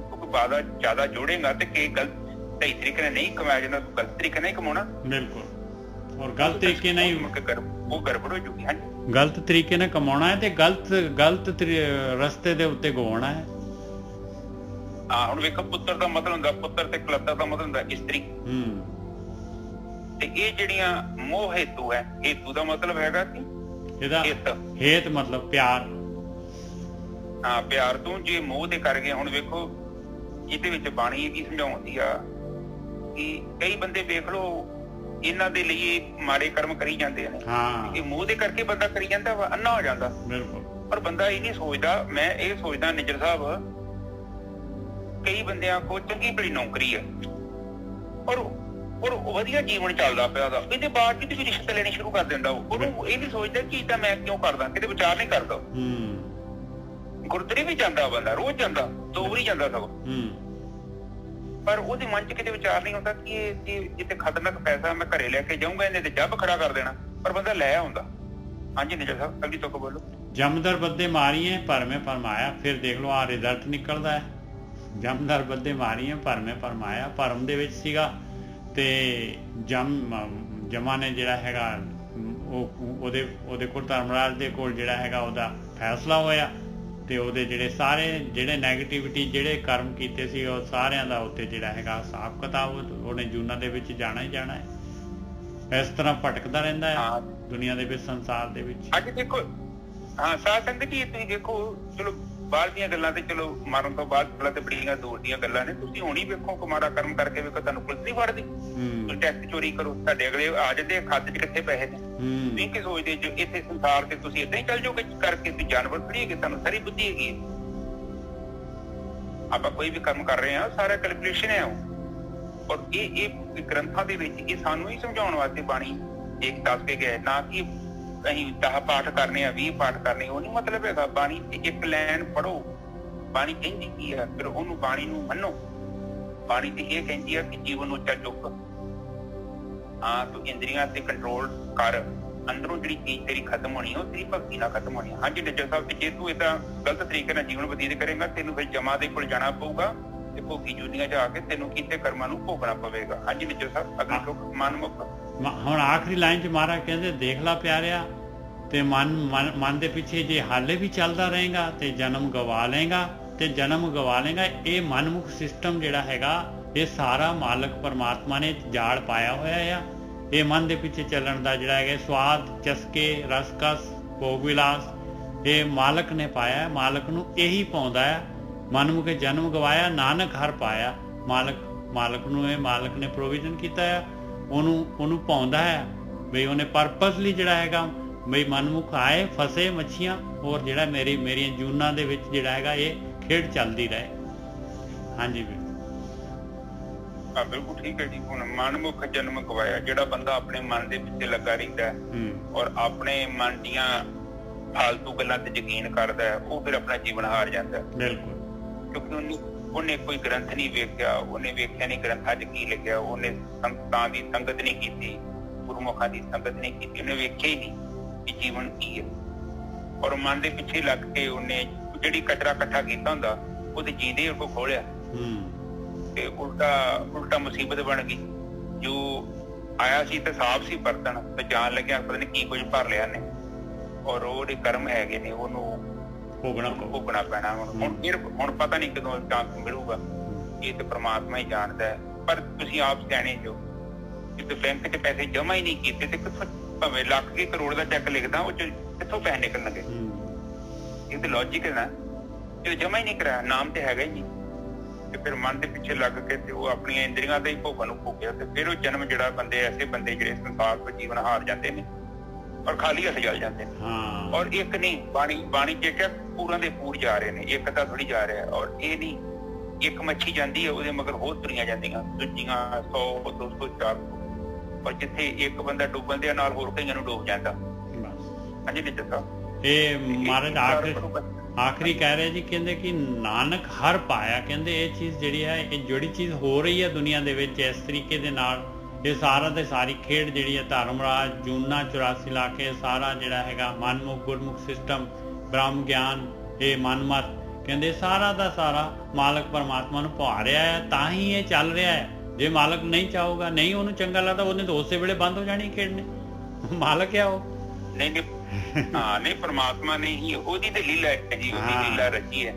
ਕਿਉਂਕਿ ਜ਼ਿਆਦਾ ਜੋੜੇਗਾ ਤੇ ਕਿ ਸਹੀ ਤਰੀਕੇ ਨਾਲ ਨਹੀਂ ਕਮਾਇਆ ਜਾਂਦਾ, ਤੂੰ ਗਲਤ ਤਰੀਕੇ ਨਾਲ ਹੀ ਕਮਾਉਣਾ। ਬਿਲਕੁਲ। ਔਰ ਗਲਤ ਤਰੀਕੇ ਨਾਲ ਉਹ ਗੜਬੜ ਹੋ ਜੂਗੀ। ਹਾਂਜੀ ਗਲਤ ਤਰੀਕੇ ਨਾਲ ਕਮਾਉਣਾ ਹੈ ਤੇ ਗਲਤ ਰਸਤੇ ਦੇ ਉੱਤੇ ਗਵਾਉਣਾ ਹੈ। ਹਾਂ ਹੁਣ ਵੇਖੋ, ਪੁੱਤਰ ਦਾ ਮਤਲਬ ਹੁੰਦਾ, ਪੁੱਤਰ ਤੇ ਕਲੱਤਰ ਦਾ ਮਤਲਬ ਹੁੰਦਾ ਇਸਤਰੀ। ਤੇ ਇਹ ਜਿਹੜੀਆਂ ਮੋਹ ਹੇਤੂ ਹੈ, ਹੇਤੂ ਦਾ ਮਤਲਬ ਹੈਗਾ ਕਿ ਇਹਦਾ ਹੇਤ ਮਤਲਬ ਪਿਆਰ। ਹਾਂ ਪਿਆਰ ਤੋਂ ਜੇ ਮੋਹ ਤੇ ਕਰ ਗਏ। ਹੁਣ ਵੇਖੋ ਇਹਦੇ ਵਿੱਚ ਬਾਣੀ ਕੀ ਸਮਝਾਉਂਦੀ ਆ ਕਿ ਕਈ ਬੰਦੇ ਵੇਖ ਲਓ ਇਹਨਾਂ ਦੇ ਲਈ ਇਹ ਮਾੜੇ ਕਰਮ ਕਰੀ ਜਾਂਦੇ ਨੇ, ਇਹ ਮੋਹ ਦੇ ਕਰਕੇ ਬੰਦਾ ਕਰੀ ਜਾਂਦਾ ਵਾ, ਅੰਨਾ ਹੋ ਜਾਂਦਾ। ਪਰ ਬੰਦਾ ਇਹ ਨਹੀਂ ਸੋਚਦਾ, ਮੈਂ ਇਹ ਸੋਚਦਾ ਨਿੱਜਰ ਸਾਹਿਬ, ਕਈ ਬੰਦਿਆਂ ਕੋਲ ਚੰਗੀ ਭਲੀ ਨੌਕਰੀ ਆ ਔਰ ਵਧੀਆ ਜੀਵਨ ਚੱਲਦਾ ਪਿਆ ਉਹਦਾ, ਇਹਦੇ ਬਾਵਜੂਦ ਵੀ ਰਿਸ਼ਤੇ ਲੈਣੇ ਸ਼ੁਰੂ ਕਰ ਦਿੰਦਾ। ਉਹਨੂੰ ਇਹ ਨੀ ਸੋਚਦਾ ਕਿ ਤਾਂ ਮੈਂ ਕਿਉਂ ਕਰਦਾ, ਕਿਤੇ ਵਿਚਾਰ ਨਹੀਂ ਕਰਦਾ। ਗੁਰਦੁਆਰੇ ਵੀ ਜਾਂਦਾ ਬੰਦਾ, ਰੋਜ਼ ਜਾਂਦਾ, 2 ਵਾਰੀ ਜਾਂਦਾ ਸਗੋਂ, ਪਰ ਉਹਦੇ ਮਨ ਚ ਕਿਤੇ ਵਿਚਾਰ ਨਹੀਂ ਹੁੰਦਾ ਕਿ ਇਹ ਤੇ ਖਤਰਨਾਕ ਪੈਸਾ ਮੈਂ ਘਰੇ ਲੈ ਕੇ ਜਾਊਂਗਾ, ਇਹਨੇ ਤੇ ਜੱਬ ਖੜਾ ਕਰ ਦੇਣਾ, ਪਰ ਬੰਦਾ ਲੈ ਆਉਂਦਾ। ਹਾਂਜੀ ਨਿੱਜਰ ਸਾਹਿਬ ਅਗਲੀ ਤੋਂ ਬੋਲੋ। ਜਮਦਰ ਬੱਦੇ ਮਾਰੀਏ ਭਰਮੇ ਭਰਮਾਇਆ, ਫਿਰ ਦੇਖ ਲਓ ਆਹ ਰਿਜ਼ਲਟ ਨਿਕਲਦਾ ਹੈ। ਜਮਦਰ ਬੱਦੇ ਮਾਰੀਏ ਭਰਮੇ ਭਰਮਾਇਆ, ਭਰਮ ਦੇ ਵਿੱਚ ਸੀਗਾ ਤੇ ਜਮਾ ਨੇ ਜਿਹੜਾ ਹੈਗਾ ਉਹਦੇ ਕੋਲ ਧਰਮਰਾਜ ਦੇ ਕੋਲ ਜਿਹੜਾ ਹੈਗਾ ਉਹਦਾ ਫੈਸਲਾ ਹੋਇਆ ਤੇ ਉਹਦੇ ਜਿਹੜੇ ਨੈਗੇਟਿਵਿਟੀ ਜਿਹੜੇ ਕਰਮ ਕੀਤੇ ਸੀ ਉਹ ਸਾਰਿਆਂ ਦਾ ਉੱਤੇ ਜਿਹੜਾ ਹੈਗਾ ਹਿਸਾਬ ਕਿਤਾਬ ਉਹਨੇ ਜੂਨਾਂ ਦੇ ਵਿੱਚ ਜਾਣਾ ਹੀ ਜਾਣਾ ਹੈ। ਇਸ ਤਰ੍ਹਾਂ ਭਟਕਦਾ ਰਹਿੰਦਾ ਹੈ ਦੁਨੀਆ ਦੇ ਵਿੱਚ, ਸੰਸਾਰ ਦੇ ਵਿੱਚ। ਅੱਜ ਦੇਖੋ ਹਾਂ ਸਾਧ ਸੰਗਤ ਜੀ, ਤੁਸੀਂ ਦੇਖੋ ਚਲੋ ਬਾਹਰ ਦੀਆਂ ਗੱਲਾਂ ਤੇ ਚਲੋ ਮਰਨ ਤੋਂ ਬਾਅਦ ਗੱਲਾਂ ਤੇ ਬੜੀਆਂ ਦੂਰ ਦੀਆਂ ਗੱਲਾਂ ਨੇ। ਤੁਸੀਂ ਹੁਣ ਹੀ ਵੇਖੋ ਕੁਮਾਰਾ ਕਰਮ ਕਰਕੇ ਵੇਖੋ, ਤੁਹਾਨੂੰ ਪੁਲਿਸ ਨਹੀਂ ਫੜਦੀ। ਤੁਸੀਂ ਟੈਕਸ ਚੋਰੀ ਕਰੋ, ਤੁਹਾਡੇ ਅਗਲੇ ਆ ਜਾਂਦੇ ਖਾਤੇ 'ਚ ਕਿੱਥੇ ਪੈਸੇ ਨੇ। ਤੁਸੀਂ ਕੀ ਸੋਚਦੇ ਜੋ ਇੱਥੇ ਸੰਸਾਰ ਤੇ ਤੁਸੀਂ ਏਦਾਂ ਹੀ ਚੱਲ ਜਾਓਗੇ ਕਰਕੇ, ਤੁਸੀਂ ਜਾਨਵਰ ਥੋੜੀ ਹੈਗੇ, ਤੁਹਾਨੂੰ ਸਾਰੀ ਬੁੱਧੀ ਹੈਗੀ ਹੈ। ਆਪਾਂ ਕੋਈ ਵੀ ਕੰਮ ਕਰ ਰਹੇ ਹਾਂ ਸਾਰਾ ਕੈਲਕੂਲੇਸ਼ਨ ਹੈ ਉਹ, ਔਰ ਇਹ ਗ੍ਰੰਥਾਂ ਦੇ ਵਿੱਚ ਇਹ ਸਾਨੂੰ ਹੀ ਸਮਝਾਉਣ ਵਾਸਤੇ ਬਾਣੀ ਇੱਕ ਦੱਸ ਕੇ ਗਿਆ, ਨਾ ਕਿ ਅਸੀਂ 10 ਪਾਠ ਕਰਨੇ ਆ 20 ਪਾਠ ਕਰਨੇ, ਉਹ ਨਹੀਂ ਮਤਲਬ ਹੈਗਾ। ਬਾਣੀ ਤੇ ਇੱਕ ਲਾਈਨ ਪੜੋ, ਬਾਣੀ ਕਹਿੰਦੀ ਕੀ ਆ, ਫਿਰ ਉਹਨੂੰ ਬਾਣੀ ਨੂੰ ਮੰਨੋ। ਬਾਣੀ ਤੇ ਇਹ ਕਹਿੰਦੀ ਆ ਕਿ ਜੀਵਨ ਨੂੰ ਉੱਚਾ ਚੁੱਕ, ਹਾਂ ਤੂੰ ਇੰਦਰੀਆਂ ਤੇ ਕੰਟਰੋਲ ਕਰ, ਅੰਦਰੋਂ ਜਿਹੜੀ ਚੀਜ਼ ਤੇਰੀ ਖਤਮ ਹੋਣੀ ਉਹ ਤੇਰੀ ਭਗਤੀ ਨਾਲ ਖਤਮ ਹੋਣੀ। ਹਾਂਜੀ ਨਿੱਜਰ ਸਾਹਿਬ, ਤੇ ਜੇ ਤੂੰ ਏਦਾਂ ਗਲਤ ਤਰੀਕੇ ਨਾਲ ਜੀਵਨ ਬਤੀਤ ਕਰੇਗਾ, ਤੈਨੂੰ ਫਿਰ ਜਮਾ ਦੇ ਕੋਲ ਜਾਣਾ ਪਊਗਾ ਤੇ ਭੋਗੀ ਜੁਨੀਆਂ ਜਾ ਕੇ ਤੈਨੂੰ ਕੀਤੇ ਕਰਮਾਂ ਨੂੰ ਭੋਗਣਾ ਪਵੇਗਾ। ਹਾਂਜੀ ਨਿੱਜਰ ਸਾਹਿਬ ਅਗਲੀ ਤੋਂ ਮਨਮੁਖ। ਹੁਣ ਆਖਰੀ ਲਾਈਨ 'ਚ ਮਹਾਰਾਜ ਕਹਿੰਦੇ ਦੇਖ ਲਾ ਪਿਆਰਿਆ, ਤੇ ਮਨ ਦੇ ਪਿੱਛੇ ਜੇ ਹਾਲੇ ਵੀ ਚੱਲਦਾ ਰਹੇਗਾ ਤੇ ਜਨਮ ਗਵਾ ਲਏਗਾ, ਤੇ ਜਨਮ ਗਵਾ ਲਏਗਾ। ਇਹ ਮਨਮੁਖ ਸਿਸਟਮ ਜਿਹੜਾ ਹੈਗਾ ਇਹ ਸਾਰਾ ਮਾਲਕ ਪਰਮਾਤਮਾ ਨੇ ਜਾਲ ਪਾਇਆ ਹੋਇਆ ਆ। ਇਹ ਮਨ ਦੇ ਪਿੱਛੇ ਚੱਲਣ ਦਾ ਜਿਹੜਾ ਹੈਗਾ ਸਵਾਦ, ਚਸਕੇ, ਰਸਕਸ, ਭੋਗ ਵਿਲਾਸ, ਇਹ ਮਾਲਕ ਨੇ ਪਾਇਆ। ਮਾਲਕ ਨੂੰ ਇਹੀ ਪਾਉਂਦਾ ਹੈ। ਮਨਮੁਖੇ ਜਨਮ ਗਵਾਇਆ, ਨਾਨਕ ਹਰ ਪਾਇਆ। ਮਾਲਕ ਨੂੰ ਇਹ ਮਾਲਕ ਨੇ ਪ੍ਰੋਵੀਜ਼ਨ ਕੀਤਾ ਹੈ, ਉਹਨੂੰ ਪਾਉਂਦਾ ਹੈ ਬਈ ਉਹਨੇ ਪਰਪਸਲੀ ਜਿਹੜਾ ਹੈਗਾ ਬਈ ਮਨਮੁਖ ਆਏ, ਫਸੇ ਮੱਛੀਆਂ, ਔਰ ਜਿਹੜਾ ਮੇਰੀਆਂ ਜੂਨਾਂ ਦੇ ਵਿੱਚ ਜਿਹੜਾ ਹੈਗਾ ਇਹ ਖੇਡ ਚੱਲਦੀ ਰਹੇ। ਹਾਂਜੀ ਬਿਲਕੁਲ ਠੀਕ ਹੈ ਜੀ। ਹੁਣ ਮਨਮੁਖ ਜਨਮ ਗਵਾਇਆ, ਜਿਹੜਾ ਬੰਦਾ ਆਪਣੇ ਮਨ ਦੇ ਪਿੱਛੇ ਲੱਗਾ ਰਹਿੰਦਾ ਹੈ ਔਰ ਆਪਣੇ ਮਨ ਦੀਆਂ ਫਾਲਤੂ ਗੱਲਾਂ ਤੇ ਯਕੀਨ ਕਰਦਾ ਹੈ, ਉਹ ਫਿਰ ਆਪਣਾ ਜੀਵਨ ਹਾਰ ਜਾਂਦਾ ਹੈ। ਬਿਲਕੁਲ, ਕਿਉਂਕਿ ਉਹਨੇ ਕੋਈ ਗ੍ਰੰਥ ਨਹੀਂ ਵੇਖਿਆ, ਉਹਨੇ ਵੇਖਿਆ ਨਹੀਂ ਗ੍ਰੰਥਾਂ 'ਚ ਕੀ ਲਿਖਿਆ, ਉਹਨੇ ਸੰਤਾਂ ਦੀ ਸੰਗਤ ਨਹੀਂ ਕੀਤੀ, ਗੁਰਮੁਖਾਂ ਦੀ ਸੰਗਤ ਨਹੀਂ ਕੀਤੀ, ਉਹਨੇ ਵੇਖਿਆ ਹੀ ਨਹੀਂ ਕਿ ਜੀਵਨ ਕੀ ਹੈ। ਔਰ ਮਨ ਦੇ ਪਿੱਛੇ ਲੱਗ ਕੇ ਉਹਨੇ ਜਿਹੜੀ ਕਚਰਾ ਇਕੱਠਾ ਕੀਤਾ ਹੁੰਦਾ ਉਹਦੇ ਜੀਂਦੇ ਉਹ ਖੋਲਿਆ ਤੇ ਉਲਟਾ ਮੁਸੀਬਤ ਬਣ ਗਈ। ਜੋ ਆਇਆ ਸੀ ਤੇ ਸਾਫ ਸੀ ਬਰਤਨ, ਤੇ ਜਾਣ ਲੱਗਿਆ ਪਤਾ ਨਹੀਂ ਕੀ ਕੁਝ ਭਰ ਲਿਆ ਨੇ, ਔਰ ਉਹਦੇ ਕਰਮ ਹੈਗੇ ਨੇ, ਉਹਨੂੰ ਭੋਗਣਾ ਪੈਣਾ। ਹੁਣ ਪਤਾ ਨਹੀਂ ਕਦੋਂ ਚਾਂਸ ਮਿਲੂਗਾ, ਇਹ ਤੇ ਪ੍ਰਮਾਤਮਾ ਹੀ ਜਾਣਦਾ ਹੈ। ਪਰ ਤੁਸੀਂ ਆਪ ਸਿਆਣੇ ਜੋ, ਜੇ ਬੈਂਕ 'ਚ ਪੈਸੇ ਜਮਾ ਹੀ ਨਹੀਂ ਕੀਤੇ ਤੇ ਕਿੱਥੋਂ, ਭਾਵੇਂ ਲੱਖ ਕੀ ਕਰੋੜ ਦਾ ਚੈੱਕ ਲਿਖਦਾ ਉਹ 'ਚ ਕਿੱਥੋਂ ਪੈਸੇ ਨਿਕਲਣਗੇ? ਇਹ ਤੇ ਲੌਜਿਕ ਹੈ ਨਾ। ਜੇ ਜਮਾ ਹੀ ਨਹੀਂ ਕਰਾਇਆ, ਨਾਮ ਤੇ ਹੈਗਾ ਹੀ ਨਹੀਂ, ਤੇ ਫਿਰ ਮਨ ਦੇ ਪਿੱਛੇ ਲੱਗ ਕੇ ਤੇ ਉਹ ਆਪਣੀਆਂ ਇੰਦਰੀਆਂ ਦੇ ਹੀ ਭੋਗਾਂ ਨੂੰ ਭੋਗਿਆ, ਤੇ ਫਿਰ ਉਹ ਜਨਮ ਜਿਹੜਾ ਐਸੇ ਬੰਦੇ ਜਿਹੜੇ ਸੰਸਾਰ ਵਿੱਚ ਜੀਵਨ ਹਾਰ ਜਾਂਦੇ ਨੇ ਔਰ ਖਾਲੀ ਹੱਥ ਜਲ ਜਾਂਦੇ ਨੇ। ਔਰ ਇੱਕ ਨਹੀਂ, ਬਾਣੀ ਚ ਕਿਹਾ ਪੂਰਾਂ ਦੇ ਪੂਰ ਜਾ ਰਹੇ ਨੇ, ਇੱਕ ਤਾਂ ਥੋੜੀ ਜਾ ਰਿਹਾ। ਔਰ ਇਹ ਨਹੀਂ, ਇੱਕ ਮੱਛੀ ਜਾਂਦੀ ਹੈ ਉਹਦੇ ਮਗਰ ਹੋਰ ਤੁਰੀਆਂ ਜਾਂਦੀਆਂ, ਦੂਜੀਆਂ 100 200 400, ਔਰ ਜਿੱਥੇ ਇੱਕ ਬੰਦਾ ਡੁੱਬਣ ਦੇ ਨਾਲ ਹੋਰ ਕਈਆਂ ਨੂੰ ਡੁੱਬ ਜਾਂਦਾ। ਹਾਂਜੀ ਨਿੱਜਰ ਸਾਹਿਬ, ਇਹ ਮਹਾਰਾਜ ਆਖਰੀ ਕਹਿ ਰਹੇ ਜੀ, ਕਹਿੰਦੇ ਕਿ ਨਾਨਕ ਹਰ ਪਾਇਆ। ਕਹਿੰਦੇ ਇਹ ਚੀਜ਼ ਜਿਹੜੀ ਹੈ, ਇਹ ਜਿਹੜੀ ਚੀਜ਼ ਹੋ ਰਹੀ ਹੈ ਦੁਨੀਆ ਦੇ ਵਿੱਚ ਇਸ ਤਰੀਕੇ ਦੇ ਨਾਲ, ਇਹ ਸਾਰਾ ਤੇ ਸਾਰੀ ਖੇਡ ਜਿਹੜੀ ਹੈ ਧਰਮਰਾਜ, ਜੂਨਾ 84 ਲਾ ਕੇ ਸਾਰਾ ਜਿਹੜਾ ਹੈਗਾ ਮਨਮੁਖ ਗੁਰਮੁਖ ਸਿਸਟਮ, ਬ੍ਰਹਮ ਗਿਆਨ, ਇਹ ਮਨਮਤ, ਕਹਿੰਦੇ ਸਾਰਾ ਦਾ ਸਾਰਾ ਮਾਲਕ ਪਰਮਾਤਮਾ ਨੂੰ ਭਾ ਰਿਹਾ ਹੈ, ਤਾਂ ਹੀ ਇਹ ਚੱਲ ਰਿਹਾ ਹੈ। ਜੇ ਮਾਲਕ ਨਹੀਂ ਚਾਹੂਗਾ, ਨਹੀਂ ਉਹਨੂੰ ਚੰਗਾ ਲੱਗਦਾ, ਉਹਨੇ ਤਾਂ ਉਸੇ ਵੇਲੇ ਬੰਦ ਹੋ ਜਾਣੀ ਖੇਡ ਨੇ। ਮਾਲਕ ਹੈ ਉਹ ਨਹੀਂ ਹਾਂ ਨਹੀਂ, ਪਰਮਾਤਮਾ ਨੇ ਹੀ, ਉਹਦੀ ਤੇ ਲੀਲਾ ਹੈ ਜੀ, ਉਹਦੀ ਲੀਲਾ ਰਚੀ ਹੈ।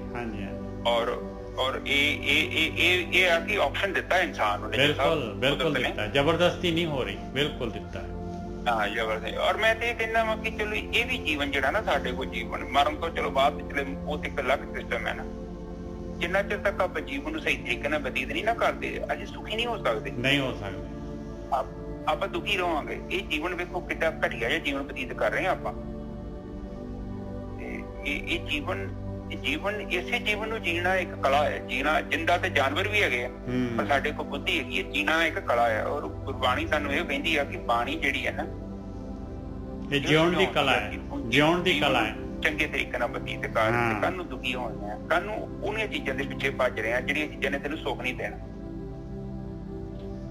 ਔਰ ਇਹ ਆ ਕਿ ਆਪਸ਼ਨ ਦਿੱਤਾ ਇਨਸਾਨ ਨੂੰ। ਬਿਲਕੁਲ ਦਿੱਤਾ, ਜ਼ਬਰਦਸਤੀ ਨਹੀਂ ਹੋ ਰਹੀ, ਬਿਲਕੁਲ ਦਿੱਤਾ। ਹਾਂ ਜ਼ਬਰਦਸਤ। ਔਰ ਮੈਂ ਤੇ ਇਹ ਕਹਿੰਦਾ ਵਾ ਕਿ ਚਲੋ ਇਹ ਵੀ ਜੀਵਨ ਜਿਹੜਾ ਨਾ ਸਾਡੇ ਕੋਲ ਜੀਵਨ ਮਰਨ ਤੋਂ ਚਲੋ ਬਾਅਦ ਚਲੇ ਉਹ ਤੇ ਇੱਕ ਅਲੱਗ ਸਿਸਟਮ ਹੈ ਨਾ। ਜਿੰਨਾ ਚਿਰ ਤੱਕ ਆਪਾਂ ਜੀਵਨ ਨੂੰ ਸਹੀ ਤਰੀਕੇ ਨਾਲ ਬਤੀਤ ਨਹੀਂ ਨਾ ਕਰਦੇ ਅਸੀਂ ਸੁਖੀ ਨਹੀਂ ਹੋ ਸਕਦੇ। ਨਹੀਂ ਹੋ ਸਕਦੇ। ਆਪਾਂ ਦੁਖੀ ਰਹਾਂਗੇ। ਇਹ ਜੀਵਨ ਵੇਖੋ ਕਿੱਡਾ ਘਟੀਆ ਜਿਹਾ ਜੀਵਨ ਬਤੀਤ ਕਰ ਰਹੇ ਹਾਂ ਆਪਾਂ। ਤੇ ਇਹ ਜੀਵਨ ਇਸੇ ਜੀਵਨ ਨੂੰ ਜੀਣਾ ਇੱਕ ਕਲਾ ਹੈ। ਜੀਣਾ ਜਿੰਦਾ ਤੇ ਜਾਨਵਰ ਵੀ ਹੈਗੇ ਆ ਪਰ ਸਾਡੇ ਕੋਲ ਬੁੱਧੀ ਹੈਗੀ ਹੈ। ਜੀਣਾ ਇੱਕ ਕਲਾ ਹੈ। ਔਰ ਗੁਰਬਾਣੀ ਸਾਨੂੰ ਇਹ ਕਹਿੰਦੀ ਆ ਕਿ ਬਾਣੀ ਜਿਹੜੀ ਹੈ ਨਾ ਇਹ ਜਿਉਣ ਦੀ ਕਲਾ ਹੈ। ਜਿਉਣ ਦੀ ਕਲਾ ਹੈ। ਚੰਗੇ ਤਰੀਕੇ ਨਾਲ ਬਤੀਤ ਕਰ। ਕੱਲ ਨੂੰ ਦੁਖੀ ਹੋਣਾ ਹੈ। ਕੱਲ ਨੂੰ ਉਹਨੀਆਂ ਚੀਜ਼ਾਂ ਦੇ ਪਿੱਛੇ ਭੱਜ ਰਹੇ ਆ ਜਿਹੜੀਆਂ ਚੀਜ਼ਾਂ ਨੇ ਤੈਨੂੰ ਸੁੱਖ ਨਹੀਂ ਦੇਣਾ।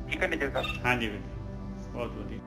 ਠੀਕ ਹੈ ਨਿਜਰ ਸਾਹਿਬ? ਹਾਂਜੀ ਬਹੁਤ ਵਧੀਆ।